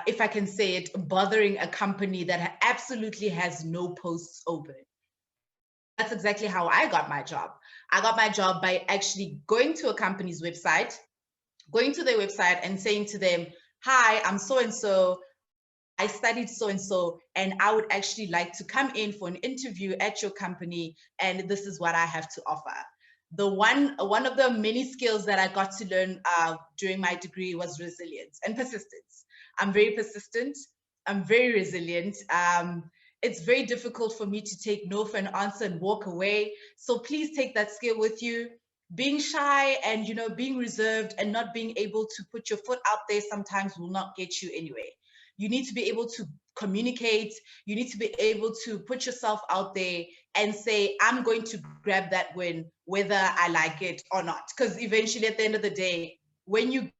if I can say it, bothering a company that absolutely has no posts open. That's exactly how I got my job. I got my job by actually going to a company's website, going to their website and saying to them, hi, I'm so-and-so. I studied so-and-so, and I would actually like to come in for an interview at your company, and this is what I have to offer. One of the many skills that I got to learn during my degree was resilience and persistence. I'm very persistent. I'm very resilient. It's very difficult for me to take no for an answer and walk away. So please take that skill with you. Being shy and being reserved and not being able to put your foot out there sometimes will not get you anywhere. You need to be able to communicate. You need to be able to put yourself out there and say, I'm going to grab that win, whether I like it or not. Because eventually, at the end of the day, when you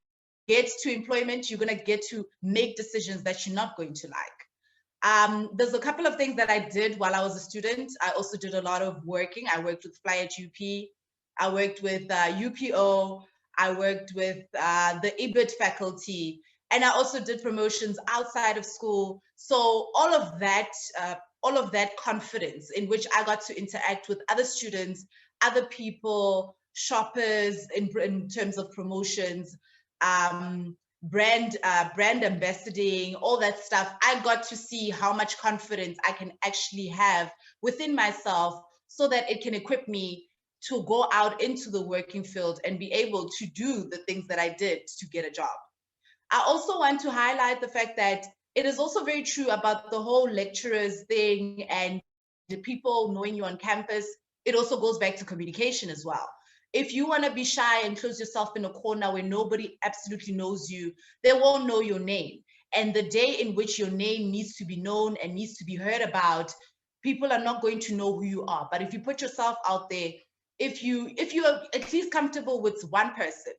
get to employment, you're going to get to make decisions that you're not going to like. There's a couple of things that I did while I was a student. I also did a lot of working. I worked with Fly at UP. I worked with UPO. I worked with the EBIT faculty. And I also did promotions outside of school. So all of that confidence in which I got to interact with other students, other people, shoppers in terms of promotions, brand ambassadoring, all that stuff, I got to see how much confidence I can actually have within myself so that it can equip me to go out into the working field and be able to do the things that I did to get a job. I also want to highlight the fact that it is also very true about the whole lecturers thing and the people knowing you on campus. It also goes back to communication as well. If you want to be shy and close yourself in a corner where nobody absolutely knows you, they won't know your name. And the day in which your name needs to be known and needs to be heard about, people are not going to know who you are. But if you put yourself out there, if you are at least comfortable with one person,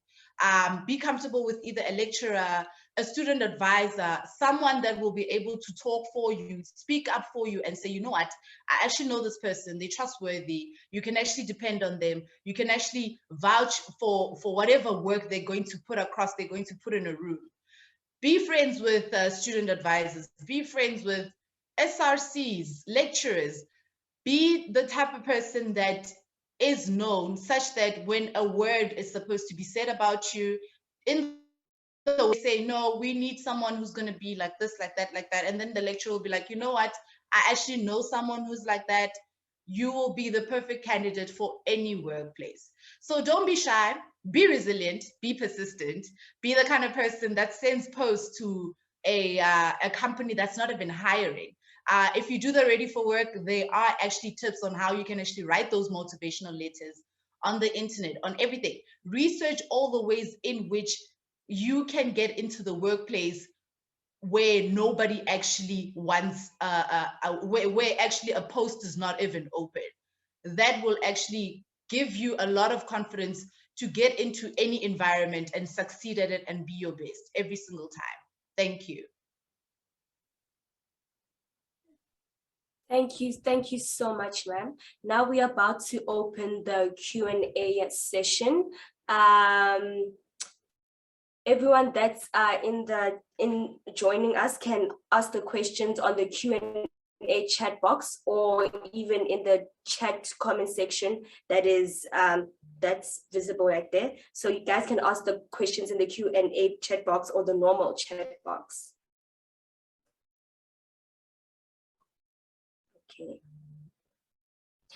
be comfortable with either a lecturer, a student advisor, someone that will be able to talk for you, speak up for you and say, you know what, I actually know this person, they're trustworthy, you can actually depend on them, you can actually vouch for whatever work they're going to put across, they're going to put in a room. Be friends with student advisors, be friends with SRCs, lecturers, be the type of person that is known such that when a word is supposed to be said about you, in the way say, no, we need someone who's going to be like this, like that, like that. And then the lecturer will be like, you know what? I actually know someone who's like that. You will be the perfect candidate for any workplace. So don't be shy, be resilient, be persistent, be the kind of person that sends posts to a company that's not even hiring. If you do the Ready for Work, there are actually tips on how you can actually write those motivational letters on the internet, on everything. Research all the ways in which you can get into the workplace where nobody actually wants, where actually a post is not even open. That will actually give you a lot of confidence to get into any environment and succeed at it and be your best every single time. Thank you. Thank you so much, ma'am. Now we are about to open the Q&A session. Everyone that's in joining us can ask the questions on the Q&A chat box, or even in the chat comment section that is that's visible right there. So you guys can ask the questions in the Q&A chat box or the normal chat box. Okay.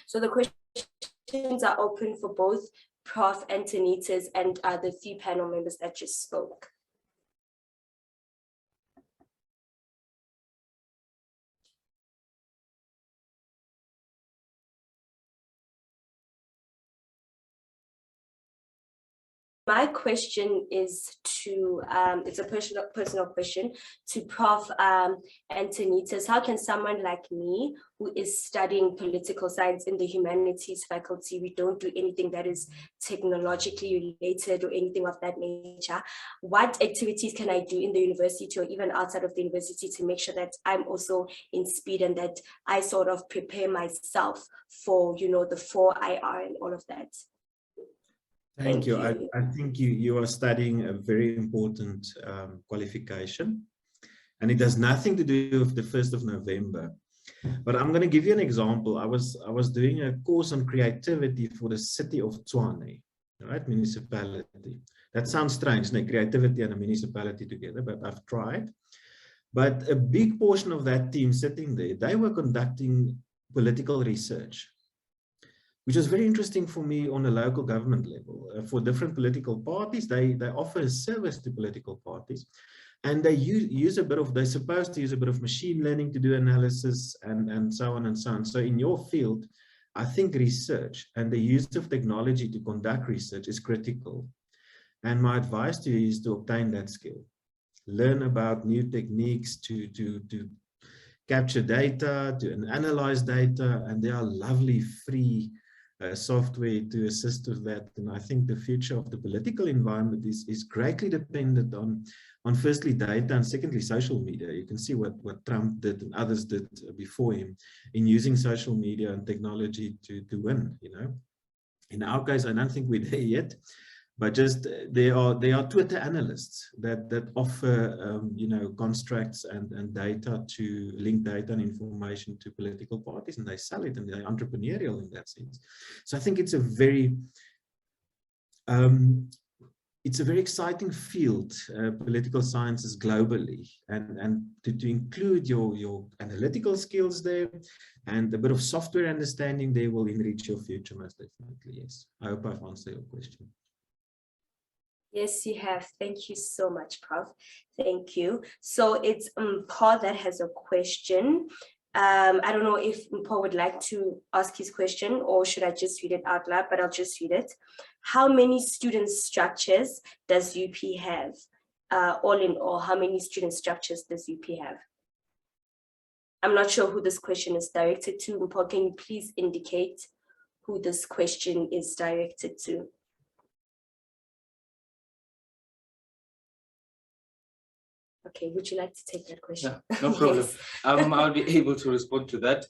So the questions are open for both Prof. Antonitas and the few panel members that just spoke. My question is to, it's a personal question to Prof. Antonitas. How can someone like me, who is studying political science in the humanities faculty, we don't do anything that is technologically related or anything of that nature, what activities can I do in the university or even outside of the university to make sure that I'm also in speed and that I sort of prepare myself for, you know, the 4IR and all of that? Thank you. I think you are studying a very important qualification, and it has nothing to do with the 1st of November. But I'm going to give you an example. I was doing a course on creativity for the city of Tshwane, right? Municipality. That sounds strange, no? Creativity and a municipality together, but I've tried. But a big portion of that team sitting there, they were conducting political research, which is very interesting for me on a local government level. For different political parties, they offer a service to political parties, and they use a bit of, they're supposed to use a bit of machine learning to do analysis and so on and so on. So in your field, I think research and the use of technology to conduct research is critical. And my advice to you is to obtain that skill. Learn about new techniques to capture data, to analyze data, and there are lovely free software to assist with that. And I think the future of the political environment is greatly dependent on firstly data and secondly social media. You can see what Trump did and others did before him in using social media and technology to win, you know. In our case, I don't think we're there yet, but just there are Twitter analysts that offer you know, constructs and data to link data and information to political parties, and they sell it, and they're entrepreneurial in that sense. So I think it's a very exciting field, political sciences globally, and to include your analytical skills there and a bit of software understanding there will enrich your future most definitely. Yes, I hope I've answered your question. Yes, you have. Thank you so much, Prof. Thank you. So it's Paul that has a question. I don't know if Paul would like to ask his question, or should I just read it out loud, but I'll just read it. How many student structures does UP have? All in all, how many student structures does UP have? I'm not sure who this question is directed to. Paul, can you please indicate who this question is directed to? Okay, would you like to take that question? Yeah, no problem. Yes. I'll be able to respond to that.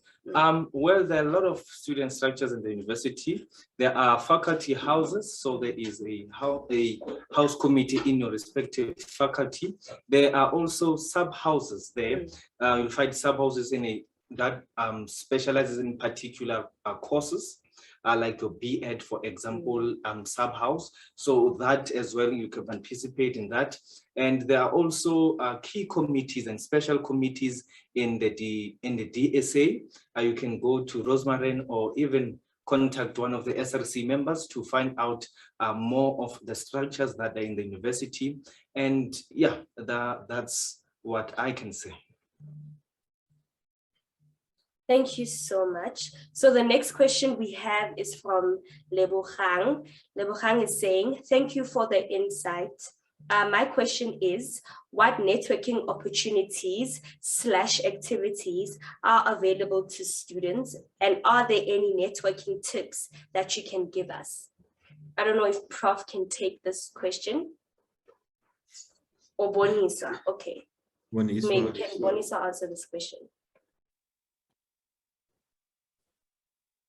Well, there are a lot of student structures in the university. There are faculty houses, so there is a house committee in your respective faculty. There are also sub-houses there. You'll find sub-houses that specializes in particular courses. Like your B.Ed, for example, sub-house. So that as well, you can participate in that. And there are also key committees and special committees in the DSA. You can go to Rosemary or even contact one of the SRC members to find out more of the structures that are in the university. And yeah, that's what I can say. Thank you so much. So the next question we have is from Lebogang. Lebogang is saying, thank you for the insight. My question is, what networking opportunities / activities are available to students? And are there any networking tips that you can give us? I don't know if Prof can take this question. Or Bonisa, okay. Maybe can Bonisa answer this question?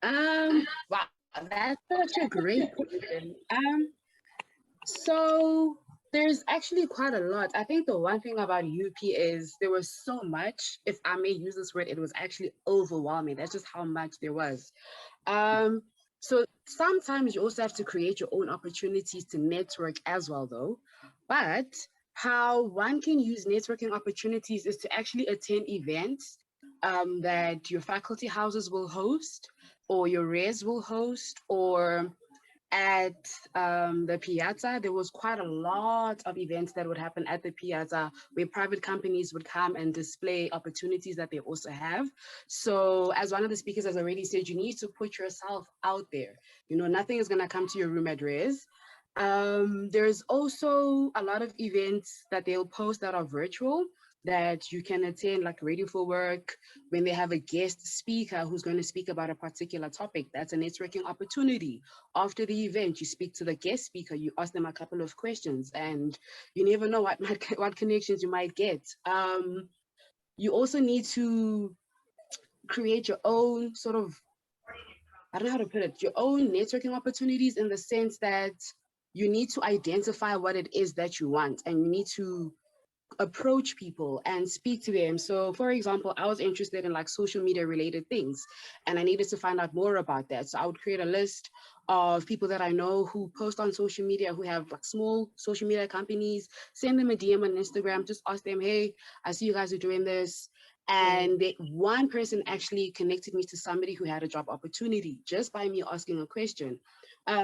Wow, that's such a great question. So there's actually quite a lot. I think the one thing about UP is there was so much, if I may use this word, it was actually overwhelming. That's just how much there was. So sometimes you also have to create your own opportunities to network as well though. But how one can use networking opportunities is to actually attend events that your faculty houses will host, or your res will host, or at the Piazza. There was quite a lot of events that would happen at the Piazza where private companies would come and display opportunities that they also have. So as one of the speakers has already said, you need to put yourself out there. You know, nothing is gonna come to your room address. There's also a lot of events that they'll post that are virtual that you can attend, like Ready for Work, when they have a guest speaker who's going to speak about a particular topic. That's a networking opportunity. After the event, you speak to the guest speaker, you ask them a couple of questions, and you never know what connections you might get. You also need to create your own sort of, I don't know how to put it, your own networking opportunities, in the sense that you need to identify what it is that you want, and you need to approach people and speak to them. So for example, I was interested in like social media related things, and I needed to find out more about that. So I would create a list of people that I know who post on social media, who have like small social media companies, send them a DM on Instagram, just ask them, hey, I see you guys are doing this. And one person actually connected me to somebody who had a job opportunity just by me asking a question.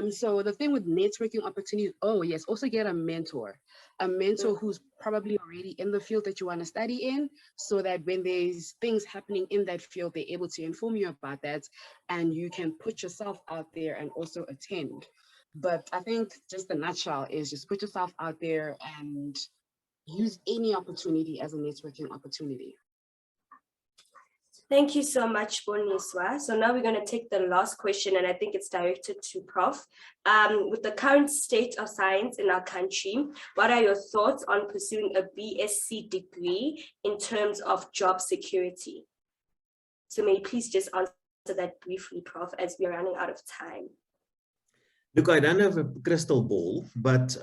So the thing with networking opportunities, oh yes, also get a mentor who's probably already in the field that you want to study in, so that when there's things happening in that field, they're able to inform you about that, and you can put yourself out there and also attend. But I think just the nutshell is just put yourself out there and use any opportunity as a networking opportunity. Thank you so much, Boniswa. So now we're going to take the last question, and I think it's directed to Prof. With the current state of science in our country, what are your thoughts on pursuing a BSc degree in terms of job security? So may you please just answer that briefly, Prof, as we are running out of time. Look, I don't have a crystal ball, but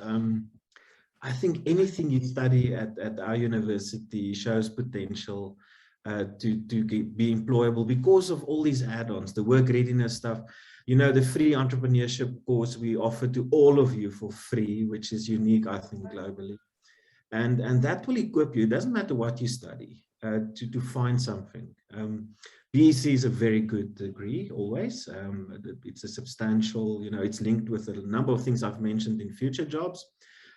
I think anything you study at our university shows potential to be employable because of all these add-ons, the work readiness stuff. You know, the free entrepreneurship course we offer to all of you for free, which is unique, I think, globally. And that will equip you, it doesn't matter what you study, to find something. BEC is a very good degree, always. It's a substantial, you know, it's linked with a number of things I've mentioned in future jobs.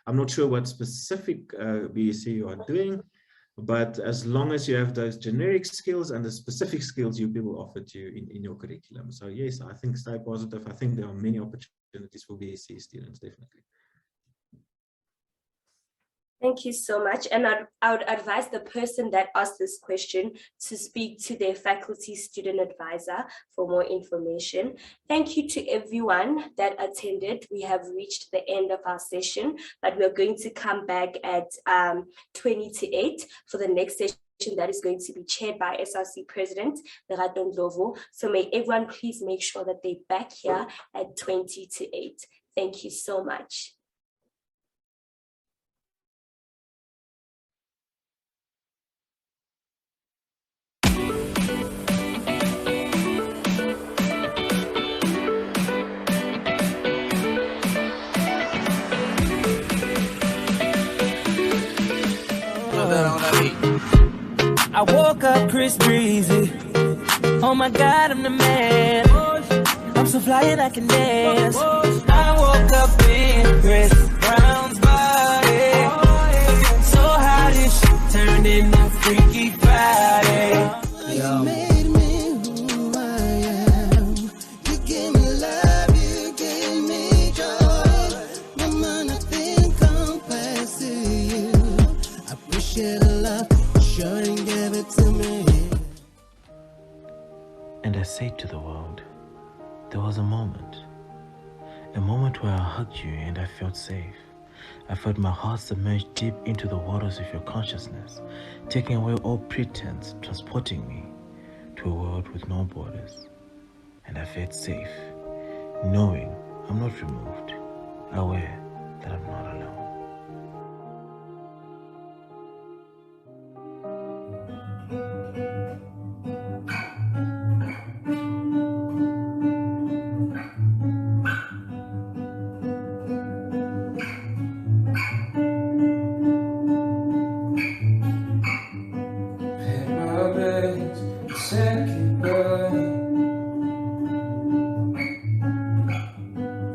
I'm not sure what specific BEC you are doing, but as long as you have those generic skills and the specific skills, you'll be offered you in your curriculum. So yes, I think stay positive. I think there are many opportunities for BSc students, definitely. Thank you so much. And I would advise the person that asked this question to speak to their faculty student advisor for more information. Thank you to everyone that attended. We have reached the end of our session, but we're going to come back at 20 to 8 for the next session that is going to be chaired by SRC President Lerato Ndlovu. So may everyone please make sure that they're back here at 20 to 8. Thank you so much. I woke up Chris Breezy. Oh my God, I'm the man. I'm so fly and I can dance. I woke up in Chris Brown's body. So how this shit turned into Freaky Friday. You made me who I am. You gave me love, you gave me joy. Mama, nothing compares to you. I appreciate the love. Sure and give it to me. And I say to the world, there was a moment, A moment where I hugged you and I felt safe. I felt my heart submerged deep into the waters of your consciousness, taking away all pretense, transporting me to a world with no borders. And I felt safe, knowing I'm not removed, aware that I'm not alone.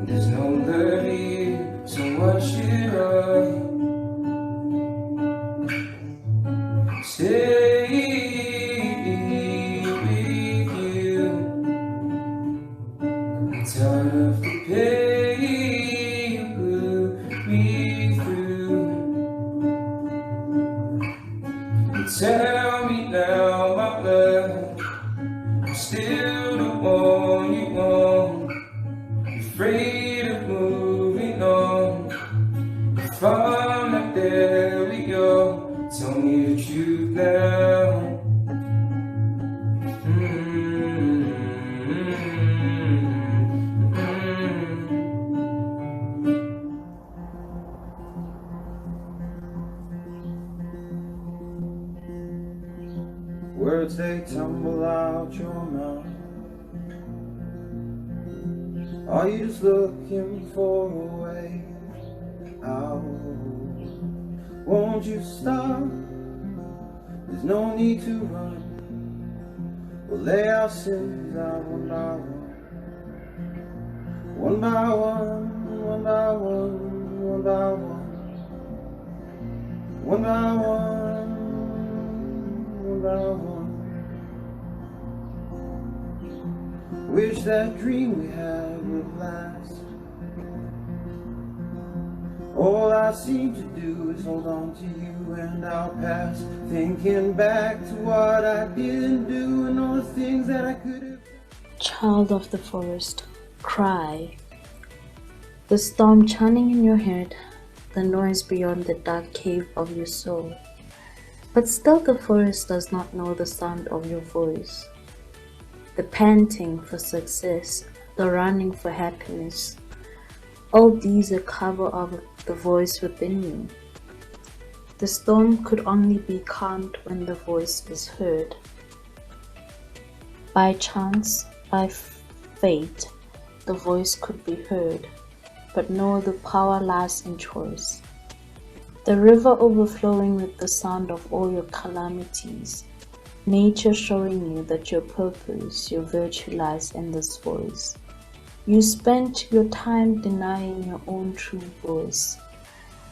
There's no love here, so what should I stay with you? I'm tired of the pain you put me through. Tell me now, my love, I'm still the one you want. Afraid of moving on. If I'm not there we go. Tell me the truth now. Words they tumble out your mouth. Are you just looking for a way out? Won't you stop? There's no need to run. We'll lay our sins out one by one. One by one, one by one, one by one. One by one, one by one. Wish that dream we had would last. All I seem to do is hold on to you and our past, thinking back to what I didn't do and all the things that I could have. Child of the forest, cry. The storm churning in your head, the noise beyond the dark cave of your soul. But still the forest does not know the sound of your voice. The panting for success, the running for happiness, all these are cover of the voice within you. The storm could only be calmed when the voice is heard. By chance, by fate, the voice could be heard, but no, the power lies in choice. The river overflowing with the sound of all your calamities, nature showing you that your purpose, your virtue lies in this voice. You spent your time denying your own true voice,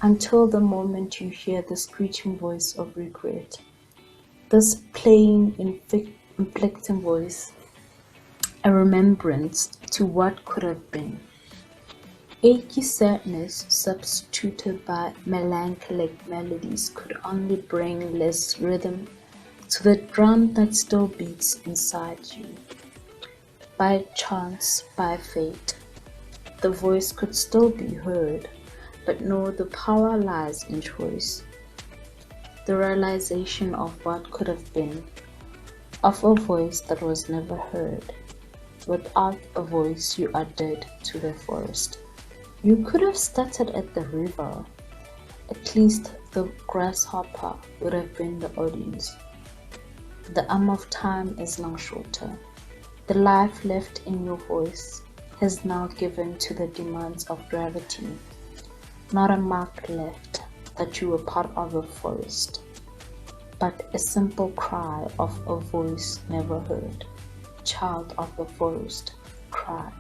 until the moment you hear the screeching voice of regret. This plain, inflicting voice, a remembrance to what could have been. Achy sadness substituted by melancholic melodies could only bring less rhythm to the drum that still beats inside you. By chance, by fate, the voice could still be heard, but no, the power lies in choice. The realization of what could have been, of a voice that was never heard. Without a voice, you are dead to the forest. You could have started at the river. At least the grasshopper would have been the audience. The arm of time is now shorter. The life left in your voice has now given to the demands of gravity. Not a mark left that you were part of a forest, but a simple cry of a voice never heard. Child of the forest, cry.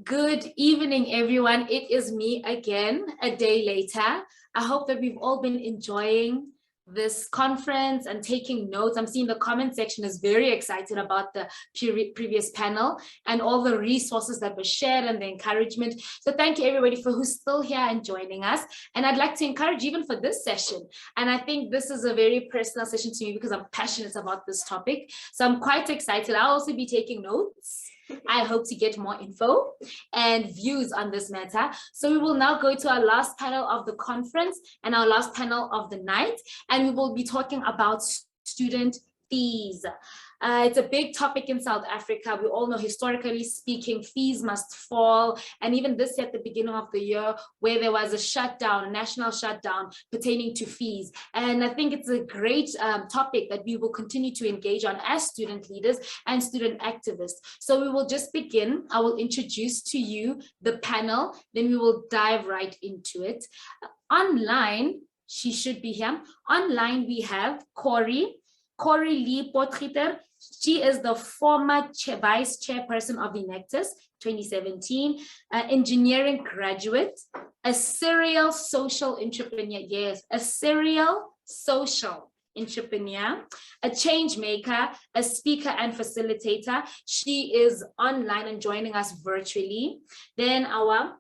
Good evening, everyone. It is me again, a day later. I hope that we've all been enjoying this conference and taking notes. I'm seeing the comment section is very excited about the previous panel and all the resources that were shared and the encouragement. So thank you everybody for who's still here and joining us. And I'd like to encourage even for this session. And I think this is a very personal session to me because I'm passionate about this topic. So I'm quite excited. I'll also be taking notes. I hope to get more info and views on this matter. So we will now go to our last panel of the conference and our last panel of the night, and we will be talking about student fees. It's a big topic in South Africa. We all know, historically speaking, fees must fall. And even this year at the beginning of the year, where there was a shutdown, a national shutdown pertaining to fees. And I think it's a great topic that we will continue to engage on as student leaders and student activists. So we will just begin. I will introduce to you the panel, then we will dive right into it. Online, she should be here. Online, we have Corey Lee Potgieter. She is the former vice chairperson of Enactus 2017, engineering graduate, a serial social entrepreneur. Yes, a serial social entrepreneur, a change maker, a speaker and facilitator. She is online and joining us virtually. Then our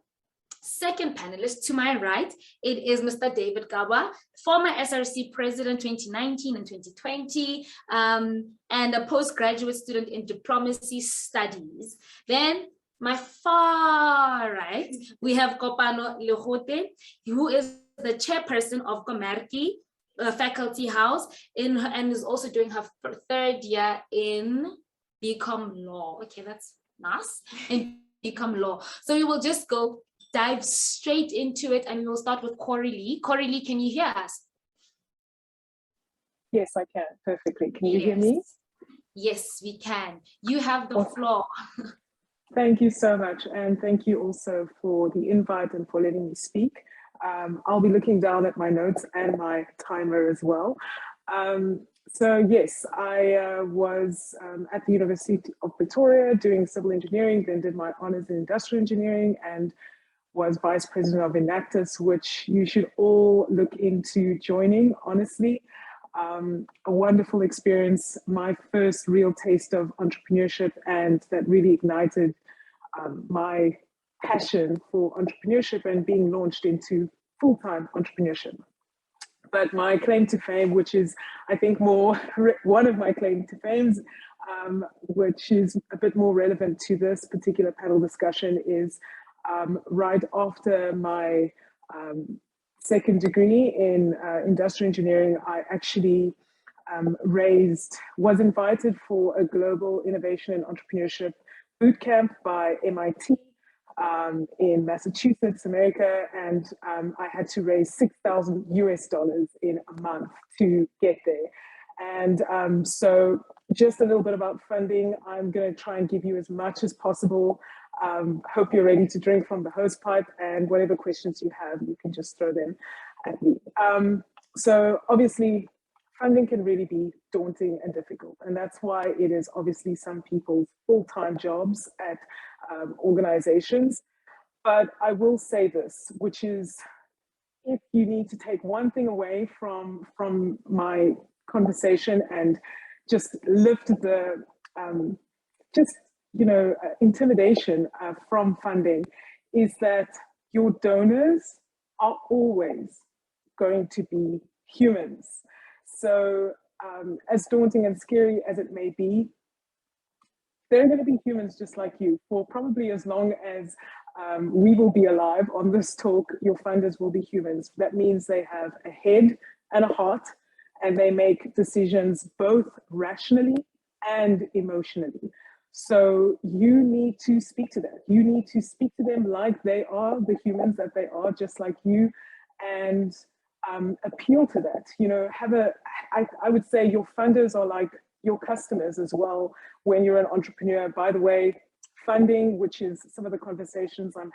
second panelist to my right, it is Mr. David Gaba, former SRC president 2019 and 2020, and a postgraduate student in diplomacy studies. Then my far right, we have Kopano Lehote, who is the chairperson of Komerki Faculty House and is also doing her third year in BCom Law. Okay, that's nice. In BCom Law. So we will just dive straight into it, and we'll start with Corey Lee. Corey Lee, can you hear us? Yes, I can, perfectly. Can you hear me? Yes, we can. You have the floor. Thank you so much, and thank you also for the invite and for letting me speak. I'll be looking down at my notes and my timer as well. So yes, I was at the University of Pretoria doing civil engineering, then did my honors in industrial engineering and was vice president of Enactus, which you should all look into joining, honestly. A wonderful experience, my first real taste of entrepreneurship, and that really ignited my passion for entrepreneurship and being launched into full-time entrepreneurship. But my claim to fame, which is, I think, one of my claim to fames, which is a bit more relevant to this particular panel discussion, is right after my second degree in industrial engineering, I actually was invited for a global innovation and entrepreneurship bootcamp by MIT in Massachusetts, America, and I had to raise $6,000 US in a month to get there. And so just a little bit about funding. I'm going to try and give you as much as possible. Hope you're ready to drink from the hose pipe, and whatever questions you have, you can just throw them at me. So obviously, funding can really be daunting and difficult, and that's why it is obviously some people's full-time jobs at organizations. But I will say this, which is, if you need to take one thing away from my conversation and just lift the intimidation from funding, is that your donors are always going to be humans. So as daunting and scary as it may be, they're going to be humans just like you for probably as long as we will be alive on this talk. Your funders will be humans. That means they have a head and a heart, and they make decisions both rationally and emotionally. So you need to speak to them. You need to speak to them like they are the humans that they are, just like you, and appeal to that. You know, I would say your funders are like your customers as well when you're an entrepreneur. By the way, funding, which is some of the conversations I'm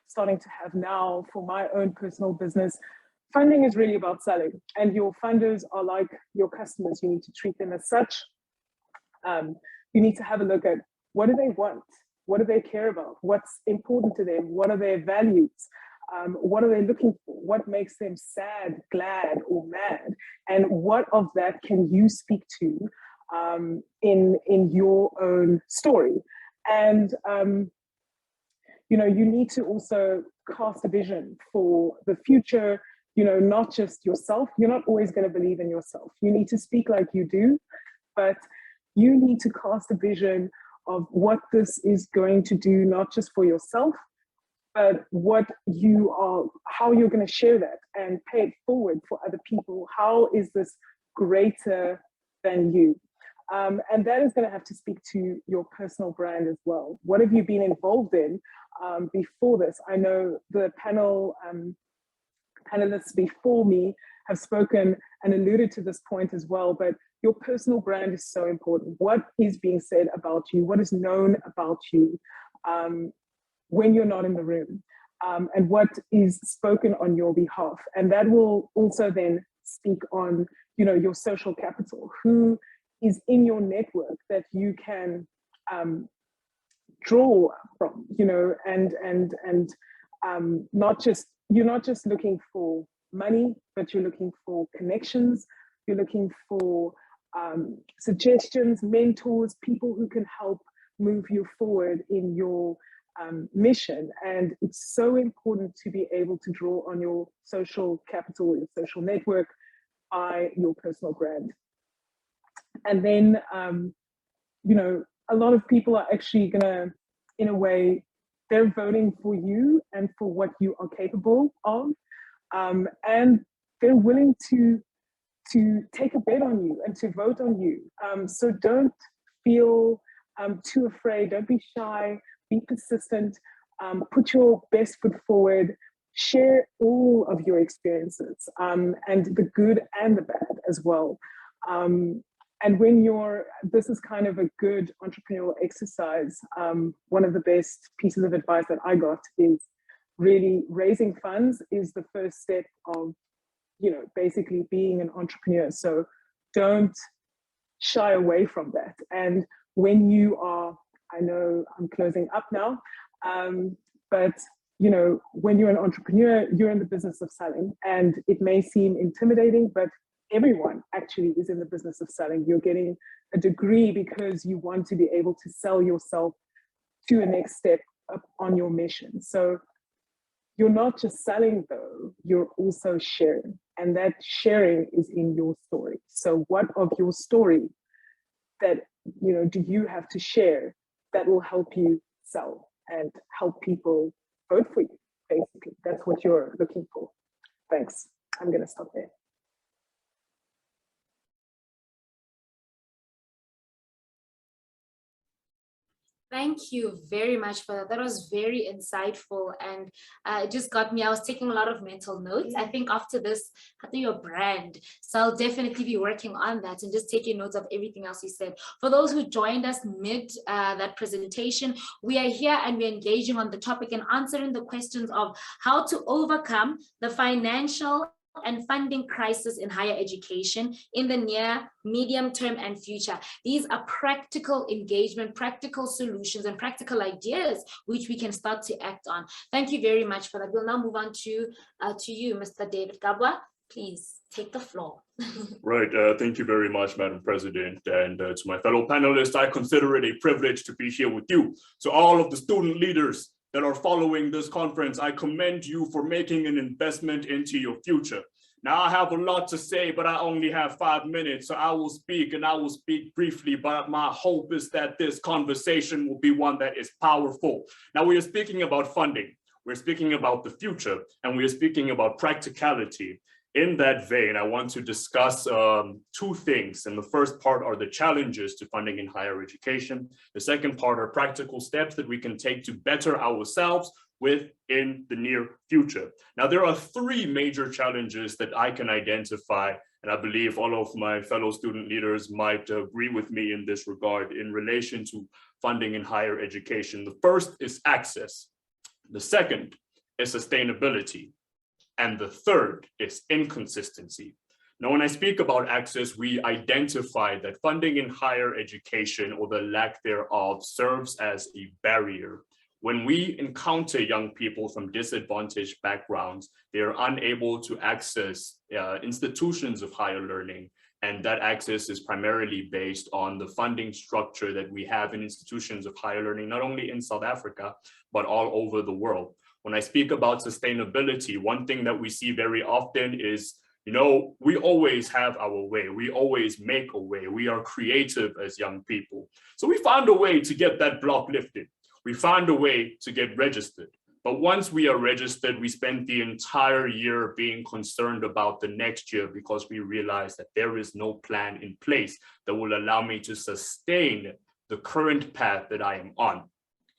starting to have now for my own personal business, funding is really about selling, and your funders are like your customers. You need to treat them as such. You need to have a look at, what do they want? What do they care about? What's important to them? What are their values? What are they looking for? What makes them sad, glad, or mad? And what of that can you speak to in your own story? And you need to also cast a vision for the future. Not just yourself. You're not always going to believe in yourself. You need to speak like you do, but you need to cast a vision of what this is going to do, not just for yourself, but how you're going to share that and pay it forward for other people. How is this greater than you? And that is going to have to speak to your personal brand as well. What have you been involved in before this? I know the panelists before me have spoken and alluded to this point as well, but your personal brand is so important. What is being said about you? What is known about you when you're not in the room? And what is spoken on your behalf? And that will also then speak on, your social capital. Who is in your network that you can draw from, and you're not just looking for money, but you're looking for connections. You're looking for suggestions, mentors, people who can help move you forward in your mission. And it's so important to be able to draw on your social capital, your social network, by your personal brand. And then, a lot of people are actually gonna, in a way, they're voting for you and for what you are capable of. And they're willing to take a bet on you and to vote on you. So don't feel too afraid, don't be shy, be persistent, put your best foot forward, share all of your experiences, and the good and the bad as well. And when this is kind of a good entrepreneurial exercise, one of the best pieces of advice that I got is really raising funds is the first step of, basically being an entrepreneur. So don't shy away from that. And when you are, I know I'm closing up now, but when you're an entrepreneur, you're in the business of selling, and it may seem intimidating, but everyone actually is in the business of selling. You're getting a degree because you want to be able to sell yourself to a next step up on your mission. So you're not just selling though, you're also sharing, and that sharing is in your story. So what of your story that, do you have to share that will help you sell and help people vote for you, basically. That's what you're looking for. Thanks. I'm going to stop there. Thank you very much for that. That was very insightful, and it just got me. I was taking a lot of mental notes. I think after this, after your brand, so I'll definitely be working on that and just taking notes of everything else you said. For those who joined us mid that presentation, we are here and we're engaging on the topic and answering the questions of how to overcome the financial and funding crisis in higher education in the near, medium term and future. These are practical engagement, practical solutions and practical ideas which we can start to act on. Thank you very much for that. We'll now move on to you, Mr. David Gabwa. Please take the floor. Right, thank you very much, Madam President, and to my fellow panelists, I consider it a privilege to be here with you. So all of the student leaders that are following this conference, I commend you for making an investment into your future. Now, I have a lot to say, but I only have 5 minutes, so I will speak and I will speak briefly, but my hope is that this conversation will be one that is powerful. Now, we are speaking about funding, we're speaking about the future, and we are speaking about practicality. In that vein, I want to discuss two things. And the first part are the challenges to funding in higher education. The second part are practical steps that we can take to better ourselves within the near future. Now, there are three major challenges that I can identify, and I believe all of my fellow student leaders might agree with me in this regard in relation to funding in higher education. The first is access. The second is sustainability. And the third is inconsistency. Now, when I speak about access, we identify that funding in higher education or the lack thereof serves as a barrier. When we encounter young people from disadvantaged backgrounds, they are unable to access institutions of higher learning. And that access is primarily based on the funding structure that we have in institutions of higher learning, not only in South Africa, but all over the world. When I speak about sustainability, one thing that we see very often is, we always have our way. We always make a way. We are creative as young people. So we found a way to get that block lifted. We found a way to get registered. But once we are registered, we spend the entire year being concerned about the next year because we realize that there is no plan in place that will allow me to sustain the current path that I am on.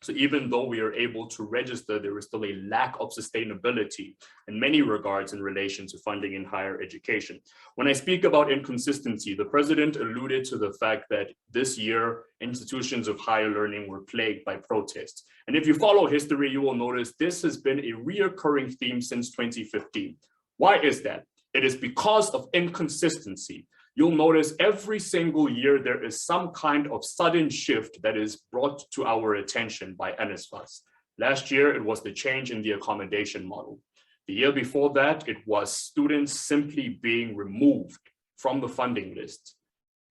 So even though we are able to register, there is still a lack of sustainability in many regards in relation to funding in higher education. When I speak about inconsistency, the president alluded to the fact that this year, institutions of higher learning were plagued by protests. And if you follow history, you will notice this has been a reoccurring theme since 2015. Why is that? It is because of inconsistency. You'll notice every single year there is some kind of sudden shift that is brought to our attention by NSFAS. Last year, it was the change in the accommodation model. The year before that, it was students simply being removed from the funding list.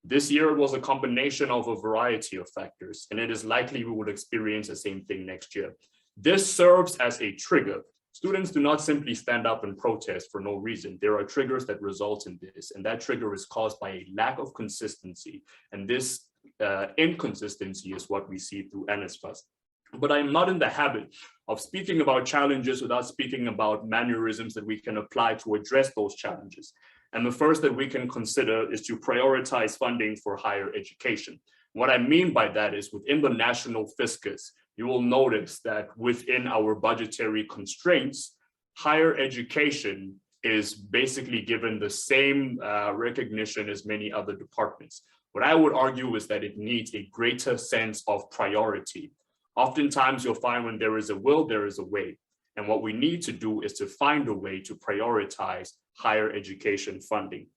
This year, it was a combination of a variety of factors, and it is likely we will experience the same thing next year. This serves as a trigger. Students do not simply stand up and protest for no reason. There are triggers that result in this, and that trigger is caused by a lack of consistency. And this inconsistency is what we see through NSFAS. But I'm not in the habit of speaking about challenges without speaking about mannerisms that we can apply to address those challenges. And the first that we can consider is to prioritize funding for higher education. What I mean by that is within the national fiscus, you will notice that within our budgetary constraints, higher education is basically given the same recognition as many other departments. What I would argue is that it needs a greater sense of priority. Oftentimes you'll find when there is a will, there is a way. And what we need to do is to find a way to prioritize higher education funding.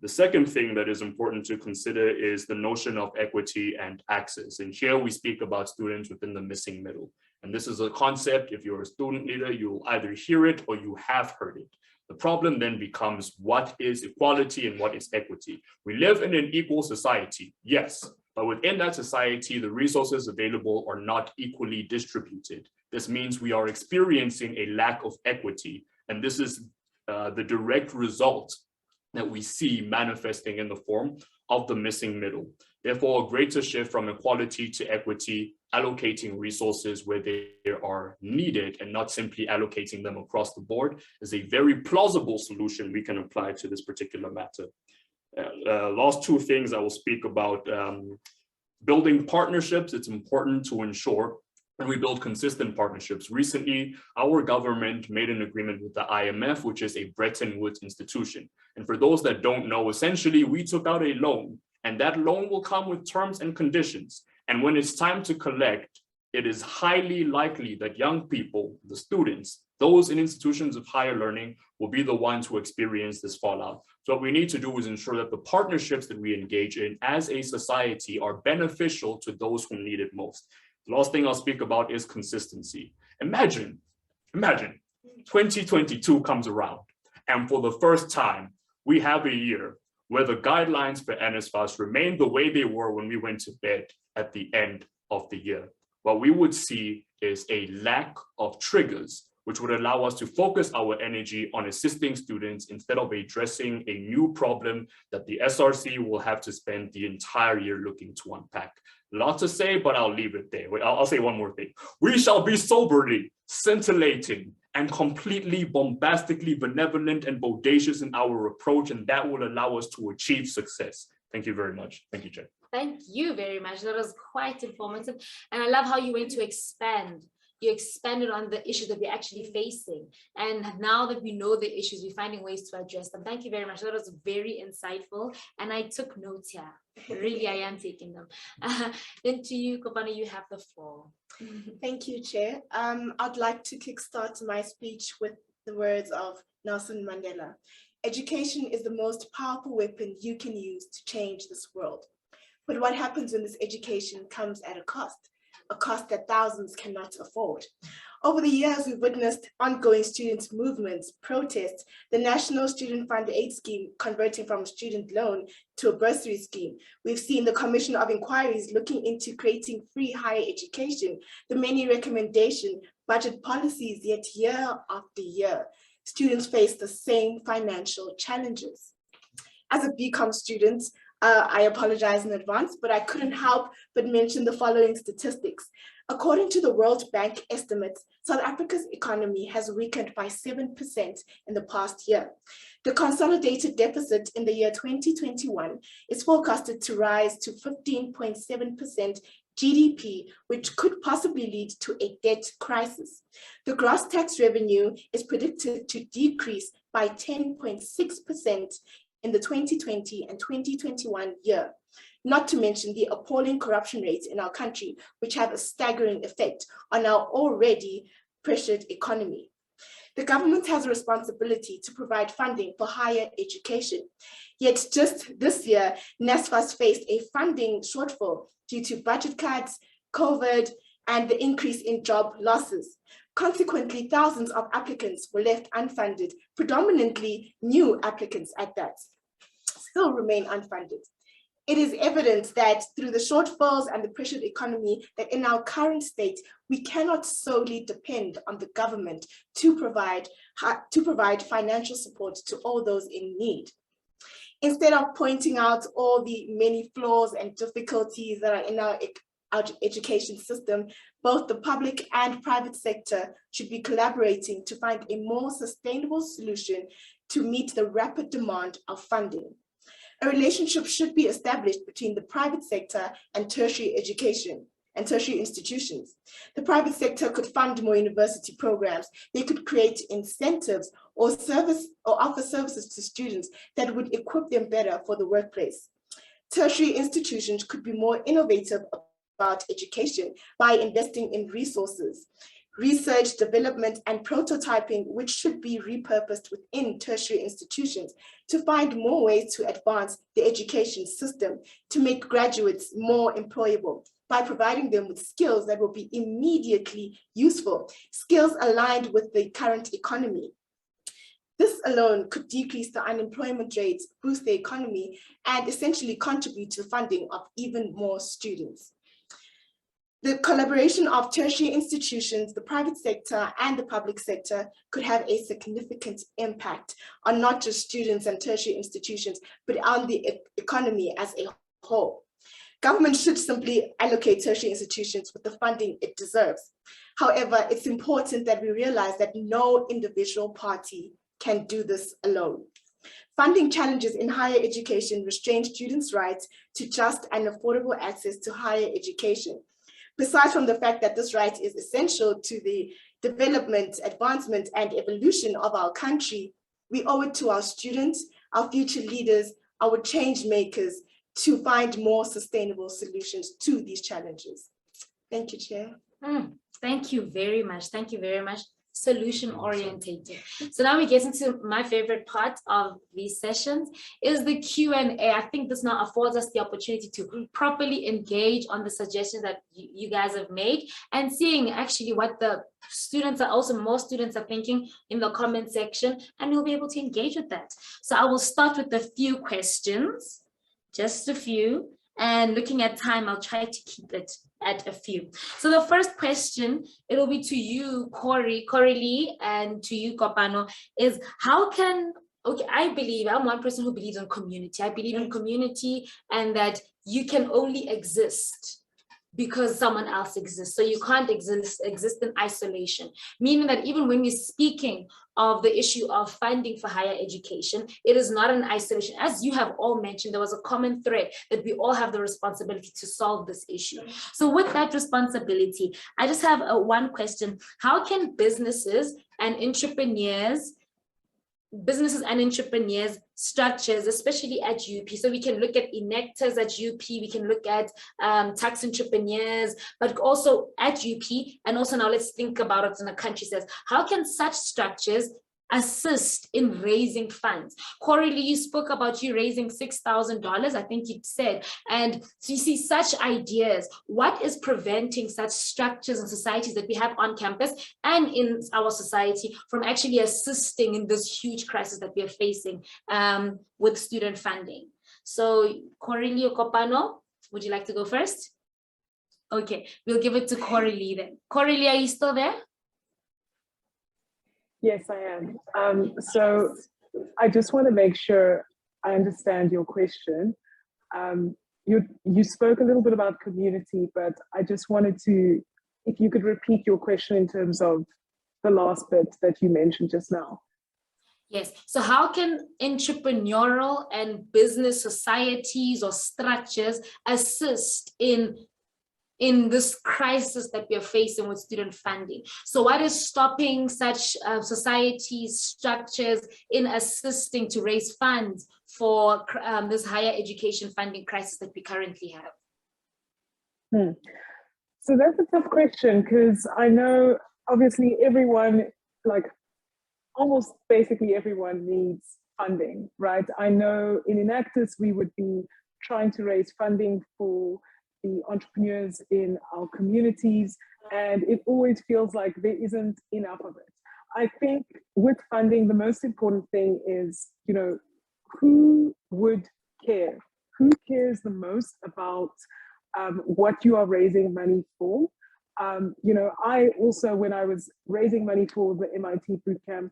The second thing that is important to consider is the notion of equity and access. And here we speak about students within the missing middle. And this is a concept, if you're a student leader, you'll either hear it or you have heard it. The problem then becomes, what is equality and what is equity? We live in an equal society, yes, but within that society, the resources available are not equally distributed. This means we are experiencing a lack of equity. And this is the direct result that we see manifesting in the form of the missing middle. Therefore, a greater shift from equality to equity, allocating resources where they are needed and not simply allocating them across the board, is a very plausible solution we can apply to this particular matter. Last two things I will speak about. Building partnerships, it's important to ensure and we build consistent partnerships. Recently, our government made an agreement with the IMF, which is a Bretton Woods institution. And for those that don't know, essentially, we took out a loan, and that loan will come with terms and conditions. And when it's time to collect, it is highly likely that young people, the students, those in institutions of higher learning will be the ones who experience this fallout. So what we need to do is ensure that the partnerships that we engage in as a society are beneficial to those who need it most. The last thing I'll speak about is consistency. Imagine 2022 comes around, and for the first time, we have a year where the guidelines for NSFAS remain the way they were when we went to bed at the end of the year. What we would see is a lack of triggers, which would allow us to focus our energy on assisting students instead of addressing a new problem that the SRC will have to spend the entire year looking to unpack. A lot to say, but I'll leave it there. I'll say one more thing. We shall be soberly, scintillating, and completely bombastically benevolent and bodacious in our approach, and that will allow us to achieve success. Thank you very much. Thank you, Jen. Thank you very much. That was quite informative. And I love how you went to expand. You expanded on the issues that we're actually facing. And now that we know the issues, we're finding ways to address them. Thank you very much. That was very insightful. And I took notes here. Really, I am taking them. Then to you, Kopane, you have the floor. Thank you, Chair. I'd like to kickstart my speech with the words of Nelson Mandela. Education is the most powerful weapon you can use to change this world. But what happens when this education comes at a cost that thousands cannot afford? Over the years, we've witnessed ongoing student movements, protests, the National Student Fund Aid Scheme converting from a student loan to a bursary scheme. We've seen the Commission of Inquiries looking into creating free higher education, the many recommendation budget policies, yet year after year, students face the same financial challenges. As a BCom student, I apologize in advance, but I couldn't help but mention the following statistics. According to the World Bank estimates, South Africa's economy has weakened by 7% in the past year. The consolidated deficit in the year 2021 is forecasted to rise to 15.7% GDP, which could possibly lead to a debt crisis. The gross tax revenue is predicted to decrease by 10.6% in the 2020 and 2021 year, not to mention the appalling corruption rates in our country, which have a staggering effect on our already pressured economy. The government has a responsibility to provide funding for higher education. Yet just this year, NSFAS faced a funding shortfall due to budget cuts, COVID, and the increase in job losses. Consequently, thousands of applicants were left unfunded, predominantly new applicants at that, still remain unfunded. It is evident that through the shortfalls and the pressured economy, that in our current state, we cannot solely depend on the government to provide financial support to all those in need. Instead of pointing out all the many flaws and difficulties that are in our education system, both the public and private sector should be collaborating to find a more sustainable solution to meet the rapid demand of funding. A relationship should be established between the private sector and tertiary education and tertiary institutions. The private sector could fund more university programs. They could create incentives or offer services to students that would equip them better for the workplace. Tertiary institutions could be more innovative about education by investing in resources, research, development, and prototyping, which should be repurposed within tertiary institutions to find more ways to advance the education system, to make graduates more employable by providing them with skills that will be immediately useful, skills aligned with the current economy. This alone could decrease the unemployment rates, boost the economy, and essentially contribute to the funding of even more students. The collaboration of tertiary institutions, the private sector, and the public sector could have a significant impact on not just students and tertiary institutions, but on the economy as a whole. Government should simply allocate tertiary institutions with the funding it deserves. However, it's important that we realize that no individual party can do this alone. Funding challenges in higher education restrain students' rights to just and affordable access to higher education. Besides from the fact that this right is essential to the development, advancement, and evolution of our country, we owe it to our students, our future leaders, our change makers to find more sustainable solutions to these challenges. Thank you, Chair. Thank you very much. Thank you very much. Solution orientated. So now we get into my favorite part of these sessions is the Q&A. I think this now affords us the opportunity to properly engage on the suggestions that you guys have made and seeing actually what the students are also, more students are thinking in the comment section, and we'll be able to engage with that. So I will start with a few questions, just a few, and looking at time, I'll try to keep it at a few. So the first question, it'll be to you, Corey Lee, and to you, Kopano, is how can, okay, I'm one person who believes in community. I believe in community and that you can only exist because someone else exists. So you can't exist in isolation, meaning that even when we're speaking of the issue of funding for higher education, it is not an isolation. As you have all mentioned, there was a common thread that we all have the responsibility to solve this issue. So with that responsibility, I just have one question. How can businesses and entrepreneurs structures, especially at UP. So we can look at enactors at UP, we can look at tax entrepreneurs, but also at UP, and also now let's think about it in a country says, how can such structures assist in raising funds. Coralie, you spoke about you raising $6,000, I think you said, and so you see such ideas. What is preventing such structures and societies that we have on campus and in our society from actually assisting in this huge crisis that we are facing with student funding? So Coralie Okopano, would you like to go first? Okay, we'll give it to Coralie then. Coralie, are you still there? Yes, I am. So I just want to make sure I understand your question. You spoke a little bit about community, but I just wanted to, if you could repeat your question in terms of the last bit that you mentioned just now. Yes, so how can entrepreneurial and business societies or structures assist in this crisis that we are facing with student funding? So what is stopping such societies, structures in assisting to raise funds for this higher education funding crisis that we currently have? So that's a tough question, because I know obviously everyone, like almost basically everyone needs funding, right? I know in Enactus we would be trying to raise funding for the entrepreneurs in our communities, and it always feels like there isn't enough of it. I think with funding, the most important thing is, you know, who would care? Who cares the most about what you are raising money for? You know, I also, when I was raising money for the MIT Bootcamp,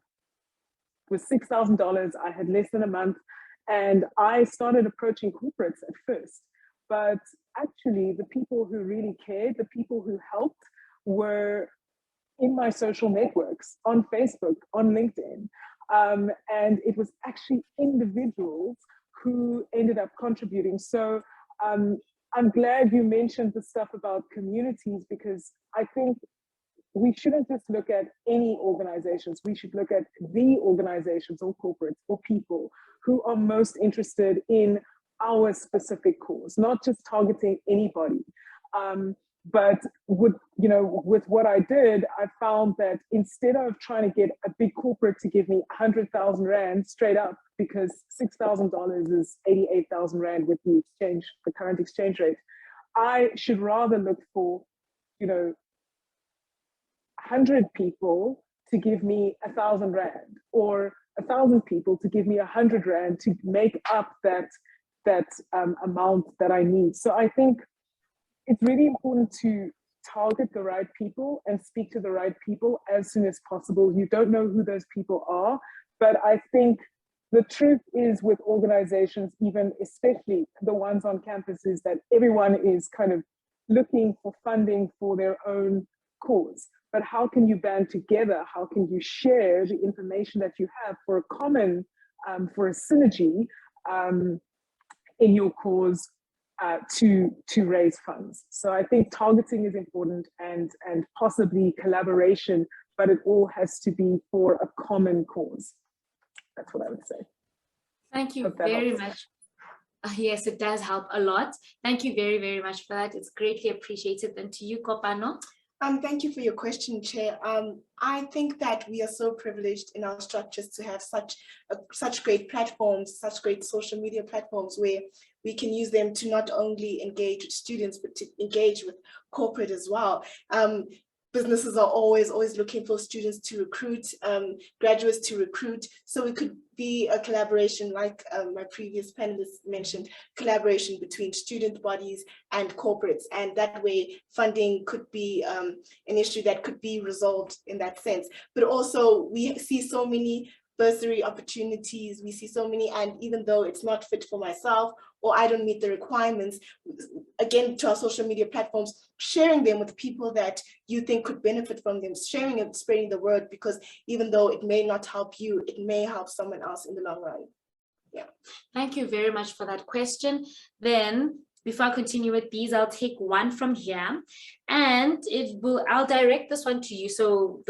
was $6,000. I had less than a month, and I started approaching corporates at first. But actually, the people who really cared, the people who helped, were in my social networks, on Facebook, on LinkedIn. And it was actually individuals who ended up contributing. So I'm glad you mentioned the stuff about communities, because I think we shouldn't just look at any organizations. We should look at the organizations or corporates or people who are most interested in our specific cause, not just targeting anybody. But with what I did, I found that instead of trying to get a big corporate to give me 100,000 Rand straight up, because $6,000 is 88,000 Rand with the current exchange rate, I should rather look for, 100 people to give me 1,000 Rand, or 1,000 people to give me 100 Rand to make up that amount that I need. So I think it's really important to target the right people and speak to the right people as soon as possible. You don't know who those people are, but I think the truth is with organizations, even especially the ones on campus, is that everyone is kind of looking for funding for their own cause. But how can you band together? How can you share the information that you have for a common, for a synergy in your cause to raise funds? So I think targeting is important, and possibly collaboration, but it all has to be for a common cause. That's what I would say. Thank you very much. Yes, it does help a lot. Thank you very, very much for that. It's greatly appreciated. And to you, Kopano. Thank you for your question, Chair. I think that we are so privileged in our structures to have such great platforms, such great social media platforms, where we can use them to not only engage with students, but to engage with corporate as well. Businesses are always looking for students to recruit, graduates to recruit. So it could be a collaboration, like my previous panelists mentioned, collaboration between student bodies and corporates. And that way funding could be an issue that could be resolved in that sense. But also we see so many bursary opportunities, we see so many, and even though it's not fit for myself or I don't meet the requirements, again, to our social media platforms, sharing them with people that you think could benefit from them, sharing and spreading the word, because even though it may not help you, it may help someone else in the long run. Yeah. Thank you very much for that question. Then, before I continue with these, I'll take one from here, and I'll direct this one to you. So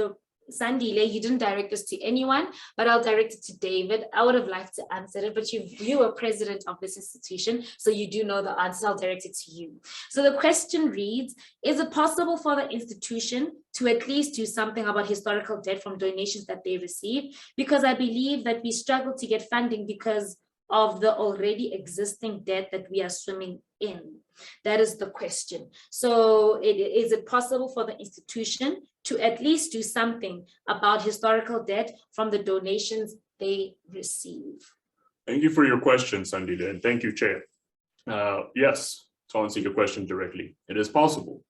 Sandile, you didn't direct this to anyone, but I'll direct it to David. I would have liked to answer it, but you are president of this institution, so you do know the answer. I'll direct it to you. So the question reads, is it possible for the institution to at least do something about historical debt from donations that they receive? Because I believe that we struggle to get funding because of the already existing debt that we are swimming in. That is the question. So is it possible for the institution to at least do something about historical debt from the donations they receive? Thank you for your question, Sandile, and thank you, Chair. Yes, to answer your question directly, it is possible.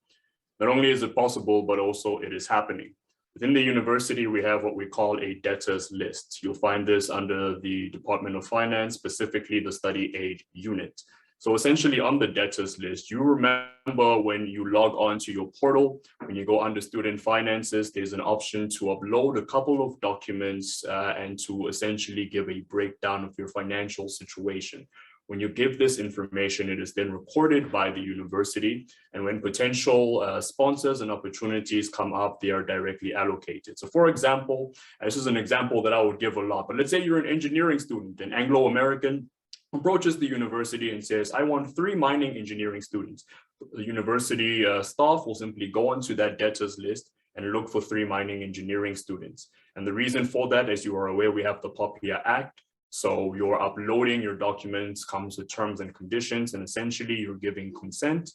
Not only is it possible, but also it is happening. Within the university, we have what we call a debtors list. You'll find this under the Department of Finance, specifically the study aid unit. So essentially on the debtors list, you remember when you log on to your portal, when you go under student finances, there's an option to upload a couple of documents and to essentially give a breakdown of your financial situation. When you give this information, it is then recorded by the university. And when potential sponsors and opportunities come up, they are directly allocated. So for example, this is an example that I would give a lot, but let's say you're an engineering student, an Anglo-American, approaches the university and says, I want 3 mining engineering students. The university staff will simply go onto that debtors list and look for 3 mining engineering students. And the reason for that, as you are aware, we have the POPIA Act. So you're uploading your documents, comes with terms and conditions, and essentially you're giving consent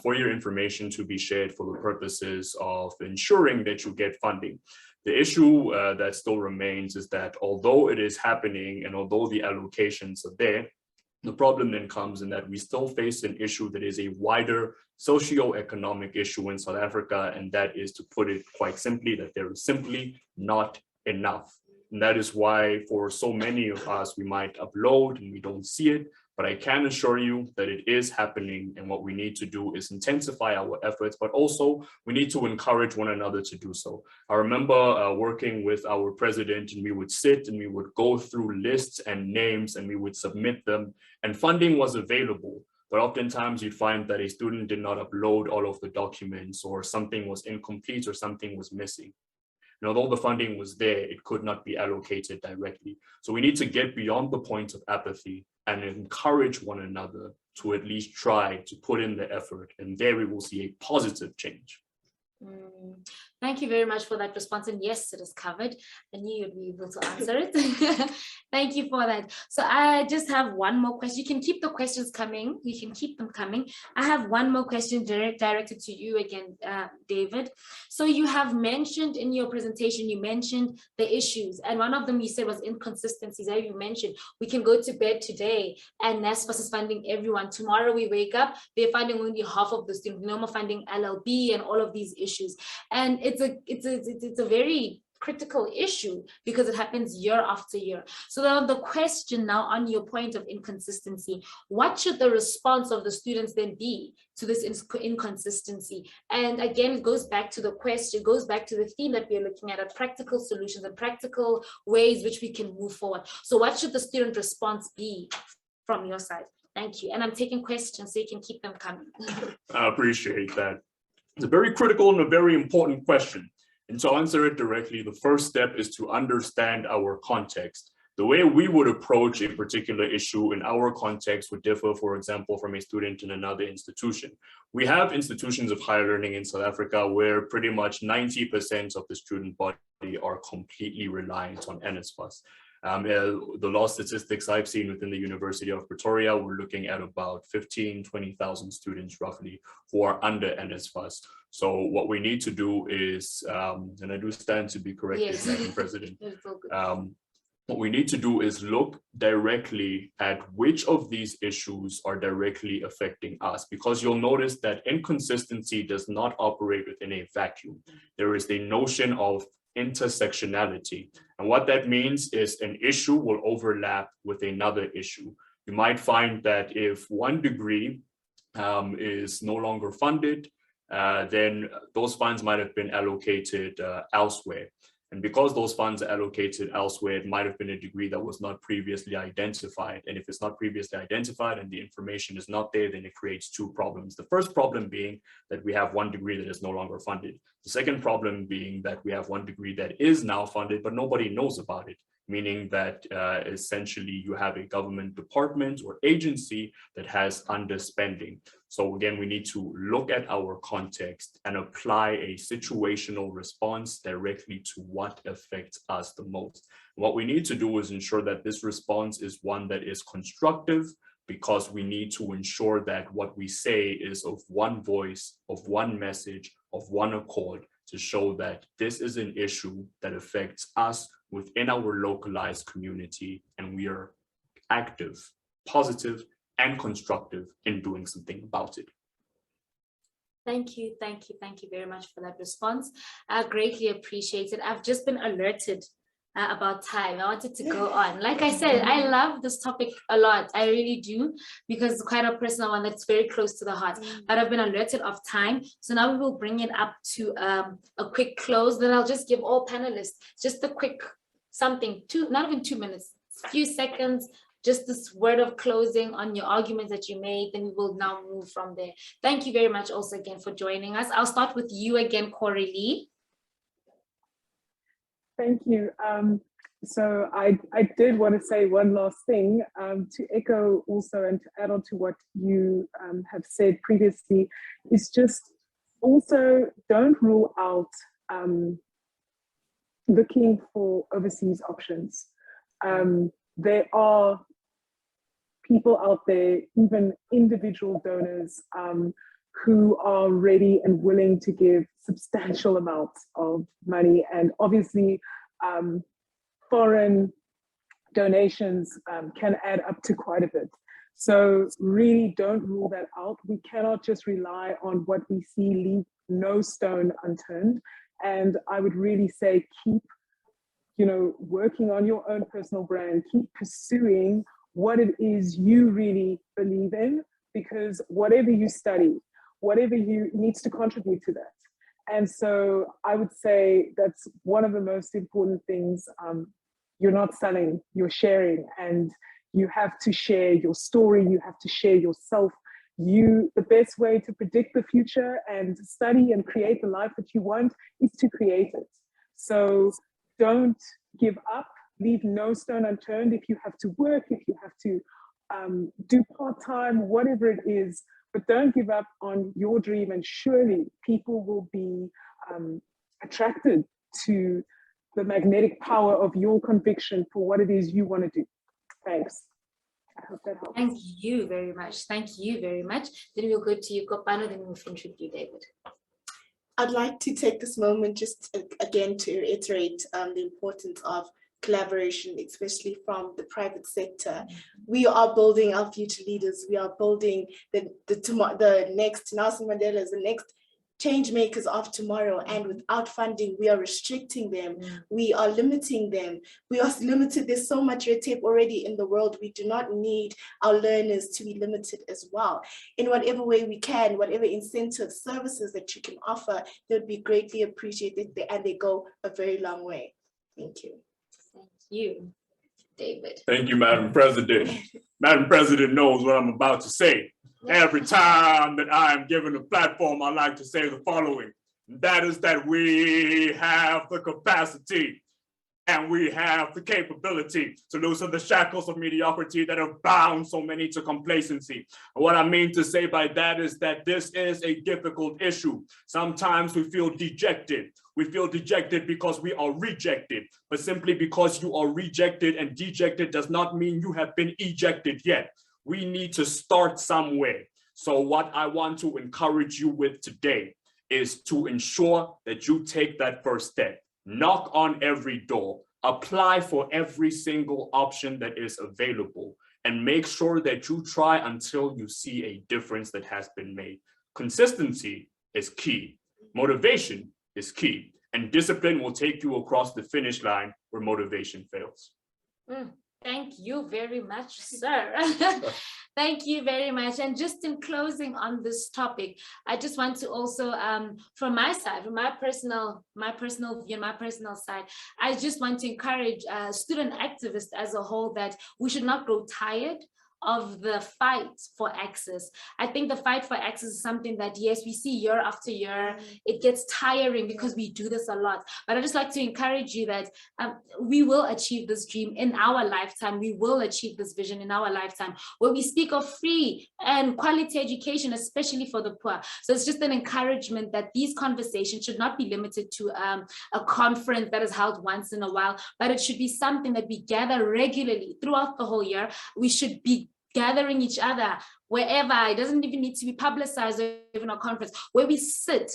for your information to be shared for the purposes of ensuring that you get funding. The issue that still remains is that although it is happening and although the allocations are there, the problem then comes in that we still face an issue that is a wider socio-economic issue in South Africa, and that is, to put it quite simply, that there is simply not enough. And that is why for so many of us, we might upload and we don't see it, but I can assure you that it is happening. And what we need to do is intensify our efforts, but also we need to encourage one another to do so. I remember working with our president, and we would sit and we would go through lists and names and we would submit them, and funding was available. But oftentimes you'd find that a student did not upload all of the documents, or something was incomplete, or something was missing. And although the funding was there, it could not be allocated directly. So we need to get beyond the point of apathy and encourage one another to at least try to put in the effort. And there we will see a positive change. Thank you very much for that response. And yes, it is covered. I knew you'd be able to answer it. Thank you for that. So I just have one more question. You can keep the questions coming. You can keep them coming. I have one more question directed to you again, David. So you have mentioned in your presentation, you mentioned the issues. And one of them you said was inconsistencies. As you mentioned, we can go to bed today and NSFAS is funding everyone. Tomorrow we wake up, they're funding only half of the students. No more funding LLB and all of these issues. And it's a very critical issue because it happens year after year. So the question now, on your point of inconsistency, what should the response of the students then be to this inconsistency? And again, it goes back to the question, it goes back to the theme that we're looking at practical solutions and practical ways which we can move forward. So what should the student response be from your side? Thank you. And I'm taking questions so you can keep them coming. I appreciate that. It's a very critical and a very important question. And to answer it directly, the first step is to understand our context. The way we would approach a particular issue in our context would differ, for example, from a student in another institution. We have institutions of higher learning in South Africa where pretty much 90% of the student body are completely reliant on NSFAS. The last statistics I've seen within the University of Pretoria, we're looking at about 20,000 students roughly who are under NSFAS. So what we need to do is, and I do stand to be corrected, yes, Madam President, what we need to do is look directly at which of these issues are directly affecting us, because you'll notice that inconsistency does not operate within a vacuum. There is the notion of intersectionality. And what that means is an issue will overlap with another issue. You might find that if one degree is no longer funded, then those funds might have been allocated elsewhere. And because those funds are allocated elsewhere, it might have been a degree that was not previously identified. And if it's not previously identified and the information is not there, then it creates two problems. The first problem being that we have one degree that is no longer funded. The second problem being that we have one degree that is now funded, but nobody knows about it, meaning that essentially you have a government department or agency that has underspending. So again, we need to look at our context and apply a situational response directly to what affects us the most. What we need to do is ensure that this response is one that is constructive, because we need to ensure that what we say is of one voice, of one message, of one accord, to show that this is an issue that affects us within our localized community, and we are active, positive, and constructive in doing something about it. Thank you very much for that response. I greatly appreciate it. I've just been alerted about time. I wanted to go on. Like I said, I love this topic a lot. I really do, because it's quite a personal one that's very close to the heart. But I've been alerted of time. So now we will bring it up to a quick close. Then I'll just give all panelists just a quick something, not even 2 minutes, a few seconds, just this word of closing on your arguments that you made. Then we will now move from there. Thank you very much also again for joining us. I'll start with you again, Coralie. Thank you. So I did want to say one last thing to echo also and to add on to what you have said previously, is just also don't rule out looking for overseas options. There are people out there, even individual donors, who are ready and willing to give substantial amounts of money. And obviously, foreign donations can add up to quite a bit. So really don't rule that out. We cannot just rely on what we see, leave no stone unturned. And I would really say keep, working on your own personal brand, keep pursuing what it is you really believe in, because whatever you study, whatever you needs to contribute to that. And so I would say that's one of the most important things. You're not selling, you're sharing, and you have to share your story, you have to share yourself. The best way to predict the future and study and create the life that you want is to create it. So don't give up, leave no stone unturned. If you have to work, if you have to do part-time, whatever it is, but don't give up on your dream, and surely people will be attracted to the magnetic power of your conviction for what it is you want to do. Thanks. I hope that helps. Thank you very much. Thank you very much. Then we'll go to you, Kopano, then we'll finish with you, David. I'd like to take this moment just again to reiterate the importance of collaboration, especially from the private sector. We are building our future leaders. We are building the next Nelson Mandela's, the next change makers of tomorrow, and without funding, we are restricting them. We are limiting them. We are limited. There's so much red tape already in the world. We do not need our learners to be limited as well. In whatever way we can, whatever incentive services that you can offer, they would be greatly appreciated, and they go a very long way. Thank you. Thank you, David. Thank you, Madam President. Madam President knows what I'm about to say. Every time that I am given a platform, I like to say the following. That is that we have the capacity and we have the capability to loosen the shackles of mediocrity that have bound so many to complacency. And what I mean to say by that is that this is a difficult issue. Sometimes we feel dejected. We feel dejected because we are rejected, but simply because you are rejected and dejected does not mean you have been ejected yet. We need to start somewhere. So what I want to encourage you with today is to ensure that you take that first step. Knock on every door, apply for every single option that is available, and make sure that you try until you see a difference that has been made. Consistency is key. Motivation is key. And discipline will take you across the finish line where motivation fails. Thank you very much, sir. Thank you very much. And just in closing on this topic, I just want to also, from my side, from my personal view, my personal side, I just want to encourage student activists as a whole that we should not grow tired of the fight for access. I think the fight for access is something that, yes, we see year after year. It gets tiring because we do this a lot. But I just like to encourage you that we will achieve this dream in our lifetime. We will achieve this vision in our lifetime, where we speak of free and quality education, especially for the poor. So it's just an encouragement that these conversations should not be limited to a conference that is held once in a while, but it should be something that we gather regularly throughout the whole year. We should be gathering each other wherever. It doesn't even need to be publicized or even a conference, where we sit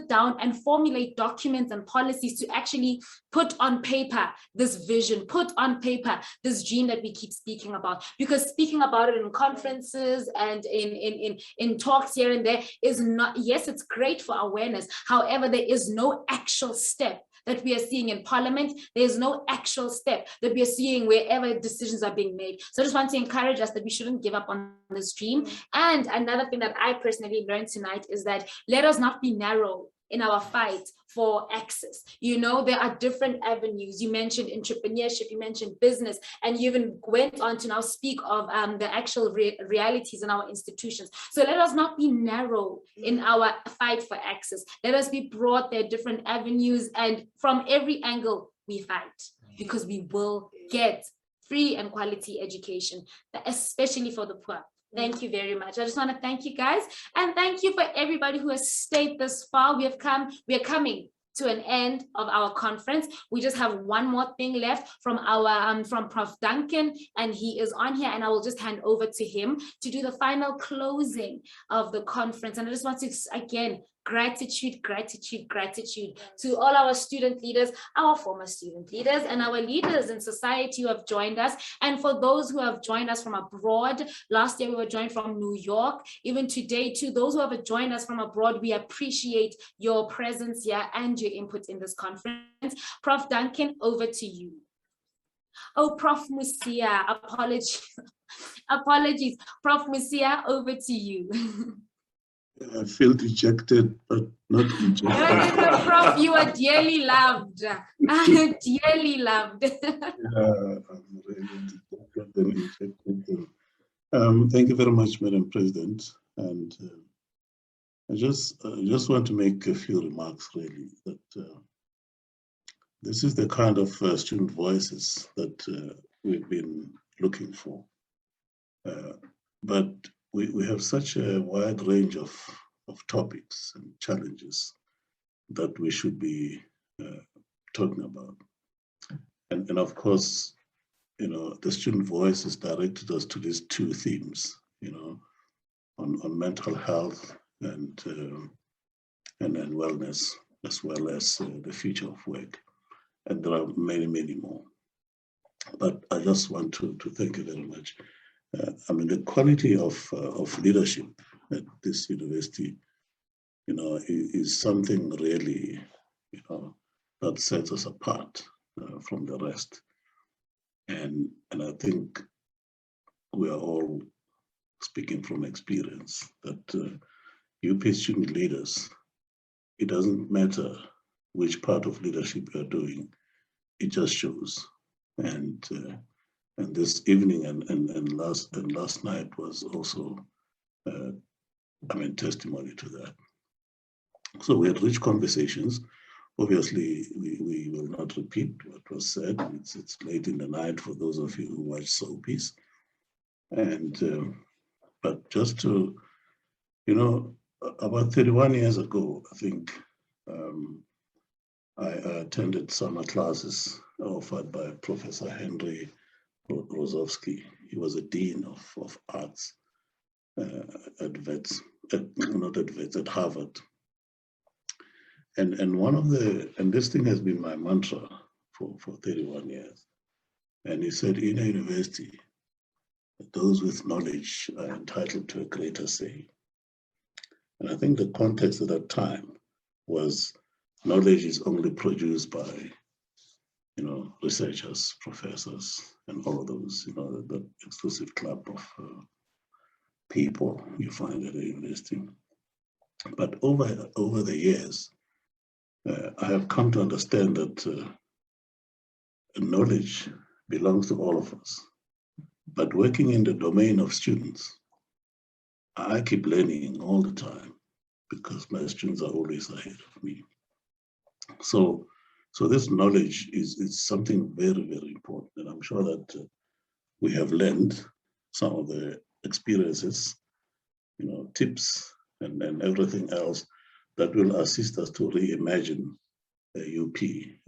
down and formulate documents and policies to actually put on paper this vision, put on paper this dream that we keep speaking about. Because speaking about it in conferences and in talks here and there is not, yes, it's great for awareness. However, there is no actual step that we are seeing in Parliament. There's no actual step that we are seeing wherever decisions are being made. So I just want to encourage us that we shouldn't give up on this dream. And another thing that I personally learned tonight is that let us not be narrow in our fight for access. You know, there are different avenues. You mentioned entrepreneurship, you mentioned business, and you even went on to now speak of the actual realities in our institutions. So let us not be narrow in our fight for access. Let us be broad. There are different avenues, and from every angle we fight, because we will get free and quality education, especially for the poor. Thank you very much. I just want to thank you guys, and thank you for everybody who has stayed this far. We are coming to an end of our conference. We just have one more thing left from our from Prof. Duncan, and he is on here, and I will just hand over to him to do the final closing of the conference. And I just want to again, gratitude to all our student leaders, our former student leaders, and our leaders in society who have joined us. And for those who have joined us from abroad, last year we were joined from New York, even today too, those who have joined us from abroad, we appreciate your presence here and your input in this conference. Prof. Duncan, over to you. Oh, Prof. Musia, apologies. Prof. Musia, over to you. I feel dejected, but not rejected. Prof, you are dearly loved. Dearly loved. Yeah, I'm really dejected and ejected. Thank you very much, Madam President. And I just want to make a few remarks, really, that this is the kind of student voices that we've been looking for. But we have such a wide range of topics and challenges that we should be talking about. And of course, you know, the student voice has directed us to these two themes, you know, on mental health and wellness, as well as the future of work. And there are many, many more. But I just want to thank you very much. I mean, the quality of leadership at this university, you know, is something really, you know, that sets us apart from the rest. And I think we are all speaking from experience that UP student leaders, it doesn't matter which part of leadership you're doing, it just shows. And this evening and last night was also, I mean, testimony to that. So we had rich conversations. Obviously, we will not repeat what was said. It's late in the night for those of you who watch soapies. And but just to, you know, about 31 years ago, I think I attended summer classes offered by Professor Henry Rozovsky. He was a dean of arts at Harvard. And one of and this thing has been my mantra for 31 years. And he said, in a university, those with knowledge are entitled to a greater say. And I think the context at that time was knowledge is only produced by, you know, researchers, professors, and all of those, that exclusive club of people you find at the university. But over the years, I have come to understand that knowledge belongs to all of us. But working in the domain of students, I keep learning all the time because my students are always ahead of me. So this knowledge is something very, very important. And I'm sure that we have learned some of the experiences, tips and everything else that will assist us to reimagine UP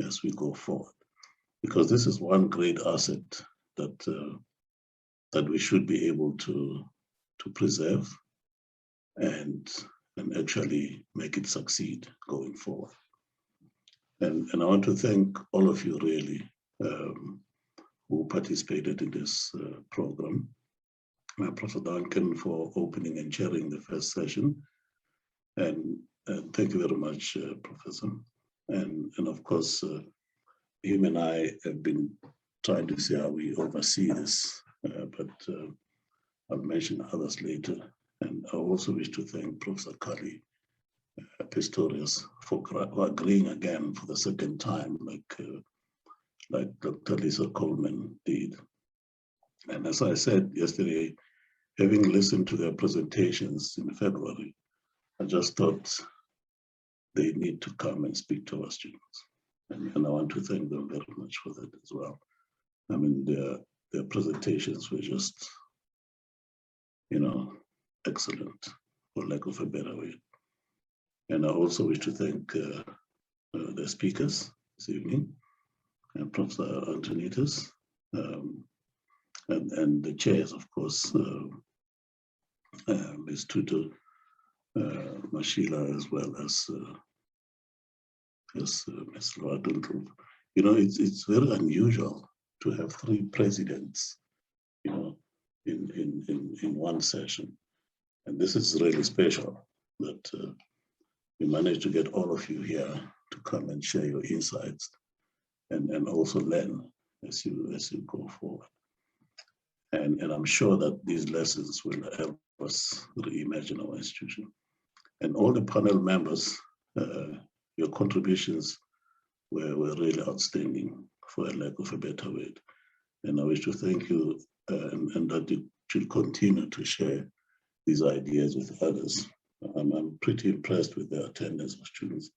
as we go forward. Because this is one great asset that we should be able to preserve and actually make it succeed going forward. And I want to thank all of you really who participated in this program. Professor Duncan for opening and chairing the first session. And thank you very much, Professor. And of course, him and I have been trying to see how we oversee this, but I'll mention others later. And I also wish to thank Professor Kali Pistorius for agreeing again for the second time, like Dr. Lisa Coleman did. And as I said yesterday, having listened to their presentations in February, I just thought they need to come and speak to our students. And I want to thank them very much for that as well. I mean, their presentations were just, excellent, for lack of a better word. And I also wish to thank the speakers this evening, and Professor Antonitas, and the chairs, of course, Ms. Tutu, Mashila, as well as Ms. Lwadundlu. It's very unusual to have 3 presidents, in one session. And this is really special that we managed to get all of you here to come and share your insights and also learn as you go forward. And I'm sure that these lessons will help us reimagine our institution. And all the panel members, your contributions were really outstanding, for a lack of a better word. And I wish to thank you and that you should continue to share these ideas with others. I'm pretty impressed with the attendance of students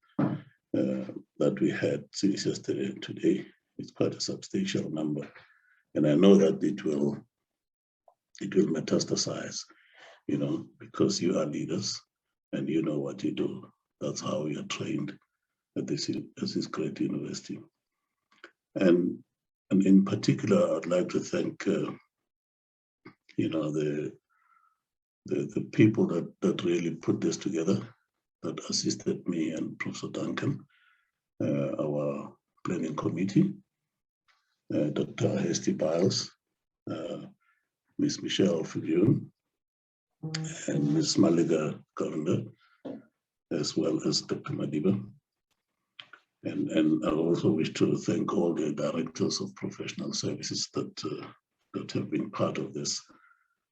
that we had since yesterday and today. It's quite a substantial number. And I know that it will metastasize, because you are leaders and you know what you do. That's how we are trained at this great university. And in particular, I'd like to thank, the people that really put this together, that assisted me and Professor Duncan, our planning committee, Dr. Hesty Biles, Ms. Michelle Filion, and Ms. Maliga Governor, as well as Dr. Madiba. And I also wish to thank all the directors of professional services that have been part of this,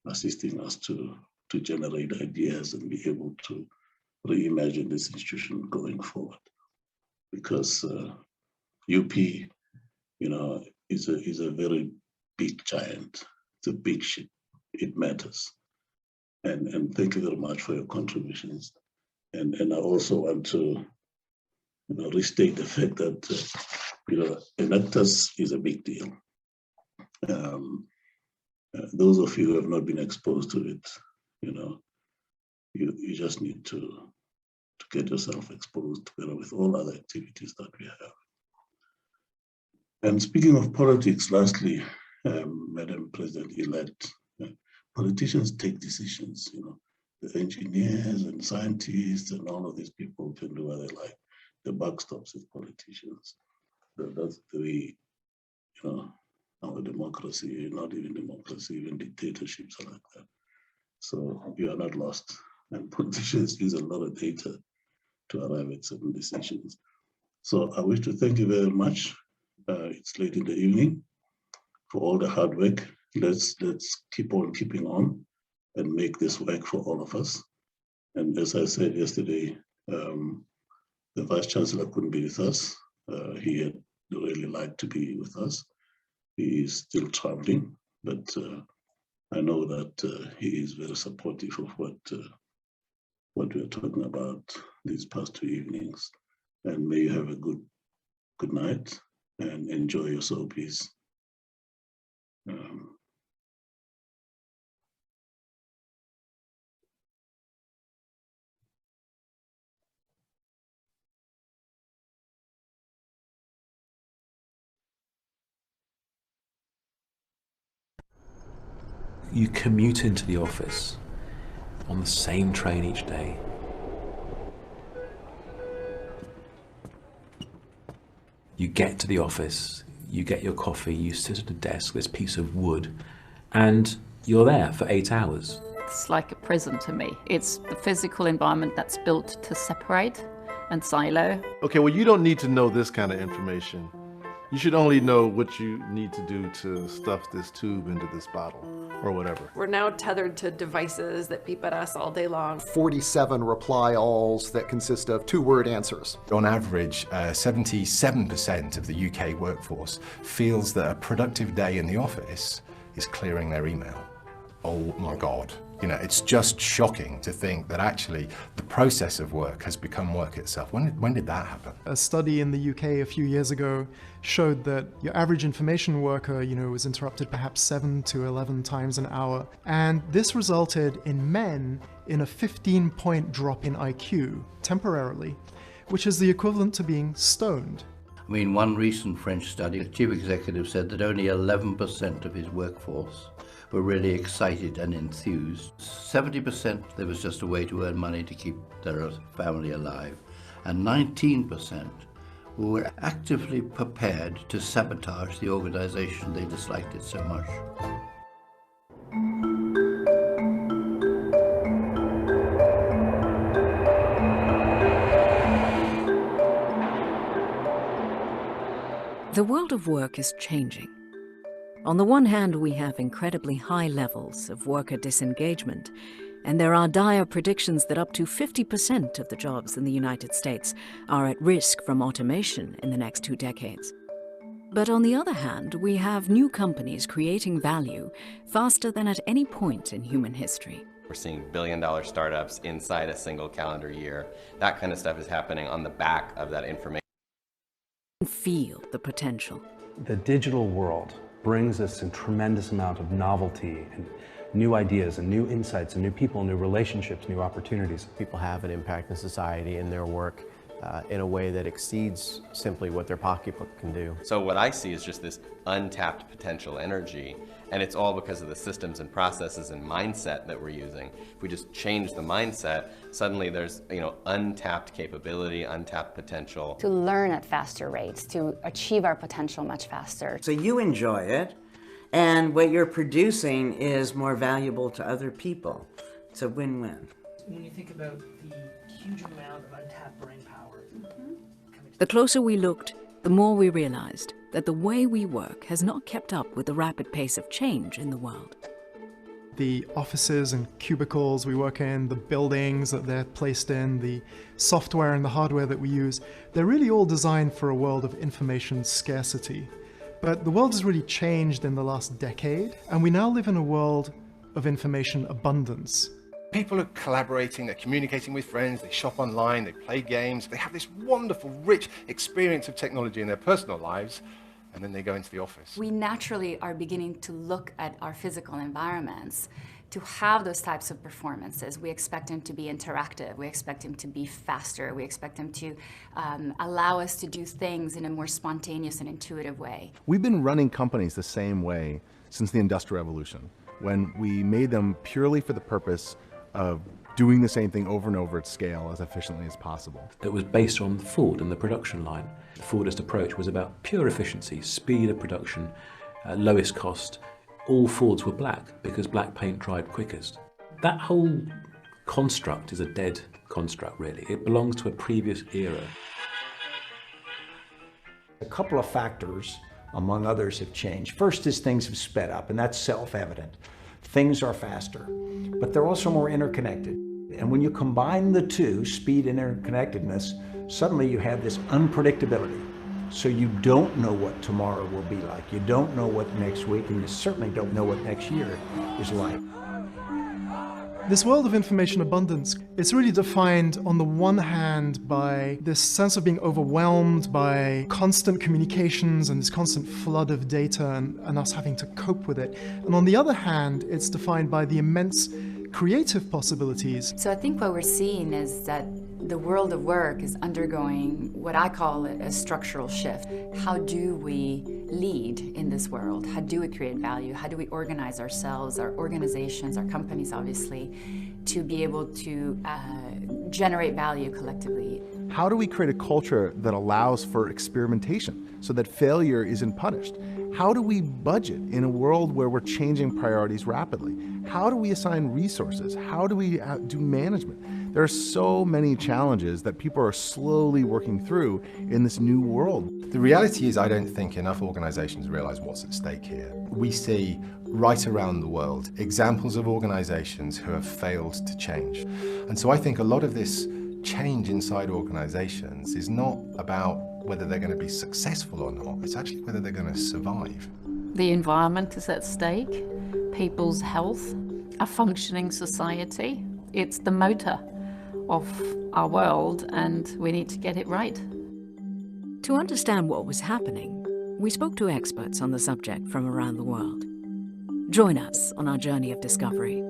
assisting us to generate ideas and be able to reimagine this institution going forward. Because UP, is a very big giant. It's a big ship. It matters. And thank you very much for your contributions. And I also want to restate the fact that Enactus is a big deal. Those of you who have not been exposed to it, you just need to get yourself exposed together with all other activities that we have. And speaking of politics, lastly, Madam President-elect, politicians take decisions. The engineers and scientists and all of these people can do what they like. The buck stops with politicians. That's the way, our democracy, not even democracy, even dictatorships are like that. So you are not lost. And politicians use a lot of data to arrive at certain decisions. So I wish to thank you very much. It's late in the evening. for all the hard work. Let's keep on keeping on and make this work for all of us. And as I said yesterday, the Vice Chancellor couldn't be with us. He had really liked to be with us. He is still traveling, but I know that he is very supportive of what we are talking about these past 2 evenings. And may you have a good night and enjoy your soapies. You commute into the office on the same train each day. You get to the office, you get your coffee, you sit at a desk, this piece of wood, and you're there for 8 hours. It's like a prison to me. It's the physical environment that's built to separate and silo. Okay, well, you don't need to know this kind of information. You should only know what you need to do to stuff this tube into this bottle, or whatever. We're now tethered to devices that beep at us all day long. 47 reply alls that consist of 2-word answers. On average, 77% of the UK workforce feels that a productive day in the office is clearing their email. Oh my God. You know, it's just shocking to think that actually the process of work has become work itself. When did that happen? A study in the UK a few years ago showed that your average information worker, was interrupted perhaps 7 to 11 times an hour. And this resulted in men in a 15-point drop in IQ temporarily, which is the equivalent to being stoned. I mean, one recent French study, the chief executive said that only 11% of his workforce were really excited and enthused. 70%, there was just a way to earn money to keep their family alive. And 19% were actively prepared to sabotage the organization. They disliked it so much. The world of work is changing. On the one hand, we have incredibly high levels of worker disengagement, and there are dire predictions that up to 50% of the jobs in the United States are at risk from automation in the next 2 decades. But on the other hand, we have new companies creating value faster than at any point in human history. We're seeing billion-dollar startups inside a single calendar year. That kind of stuff is happening on the back of that information. Feel the potential. The digital world brings us a tremendous amount of novelty and new ideas and new insights and new people, new relationships, new opportunities. People have an impact in society in their work in a way that exceeds simply what their pocketbook can do. So what I see is just this untapped potential energy, and it's all because of the systems and processes and mindset that we're using. If we just change the mindset, suddenly there's untapped capability, untapped potential. To learn at faster rates, to achieve our potential much faster. So you enjoy it, and what you're producing is more valuable to other people. It's a win-win. When you think about the huge amount of untapped brain power. The closer we looked, the more we realized that the way we work has not kept up with the rapid pace of change in the world. The offices and cubicles we work in, the buildings that they're placed in, the software and the hardware that we use, they're really all designed for a world of information scarcity. But the world has really changed in the last decade, and we now live in a world of information abundance. People are collaborating, they're communicating with friends, they shop online, they play games, they have this wonderful, rich experience of technology in their personal lives, and then they go into the office. We naturally are beginning to look at our physical environments to have those types of performances. We expect them to be interactive, we expect them to be faster, we expect them to allow us to do things in a more spontaneous and intuitive way. We've been running companies the same way since the Industrial Revolution, when we made them purely for the purpose of doing the same thing over and over at scale as efficiently as possible. It was based on Ford and the production line. The Fordist approach was about pure efficiency, speed of production, lowest cost. All Fords were black because black paint dried quickest. That whole construct is a dead construct, really. It belongs to a previous era. A couple of factors among others, have changed. First is things have sped up, and that's self-evident. Things are faster, but they're also more interconnected. And when you combine the two, speed and interconnectedness, suddenly you have this unpredictability. So you don't know what tomorrow will be like. You don't know what next week, and you certainly don't know what next year is like. This world of information abundance, it's really defined on the one hand by this sense of being overwhelmed by constant communications and this constant flood of data and us having to cope with it. And on the other hand, it's defined by the immense creative possibilities. So I think what we're seeing is that the world of work is undergoing what I call a structural shift. How do we lead in this world? How do we create value? How do we organize ourselves, our organizations, our companies, obviously, to be able to generate value collectively? How do we create a culture that allows for experimentation so that failure isn't punished? How do we budget in a world where we're changing priorities rapidly? How do we assign resources? How do we do management? There are so many challenges that people are slowly working through in this new world. The reality is I don't think enough organizations realize what's at stake here. We see right around the world examples of organizations who have failed to change. And so I think a lot of this change inside organizations is not about whether they're going to be successful or not, it's actually whether they're going to survive. The environment is at stake, people's health, a functioning society. It's the motor of our world, and we need to get it right. To understand what was happening, we spoke to experts on the subject from around the world. Join us on our journey of discovery.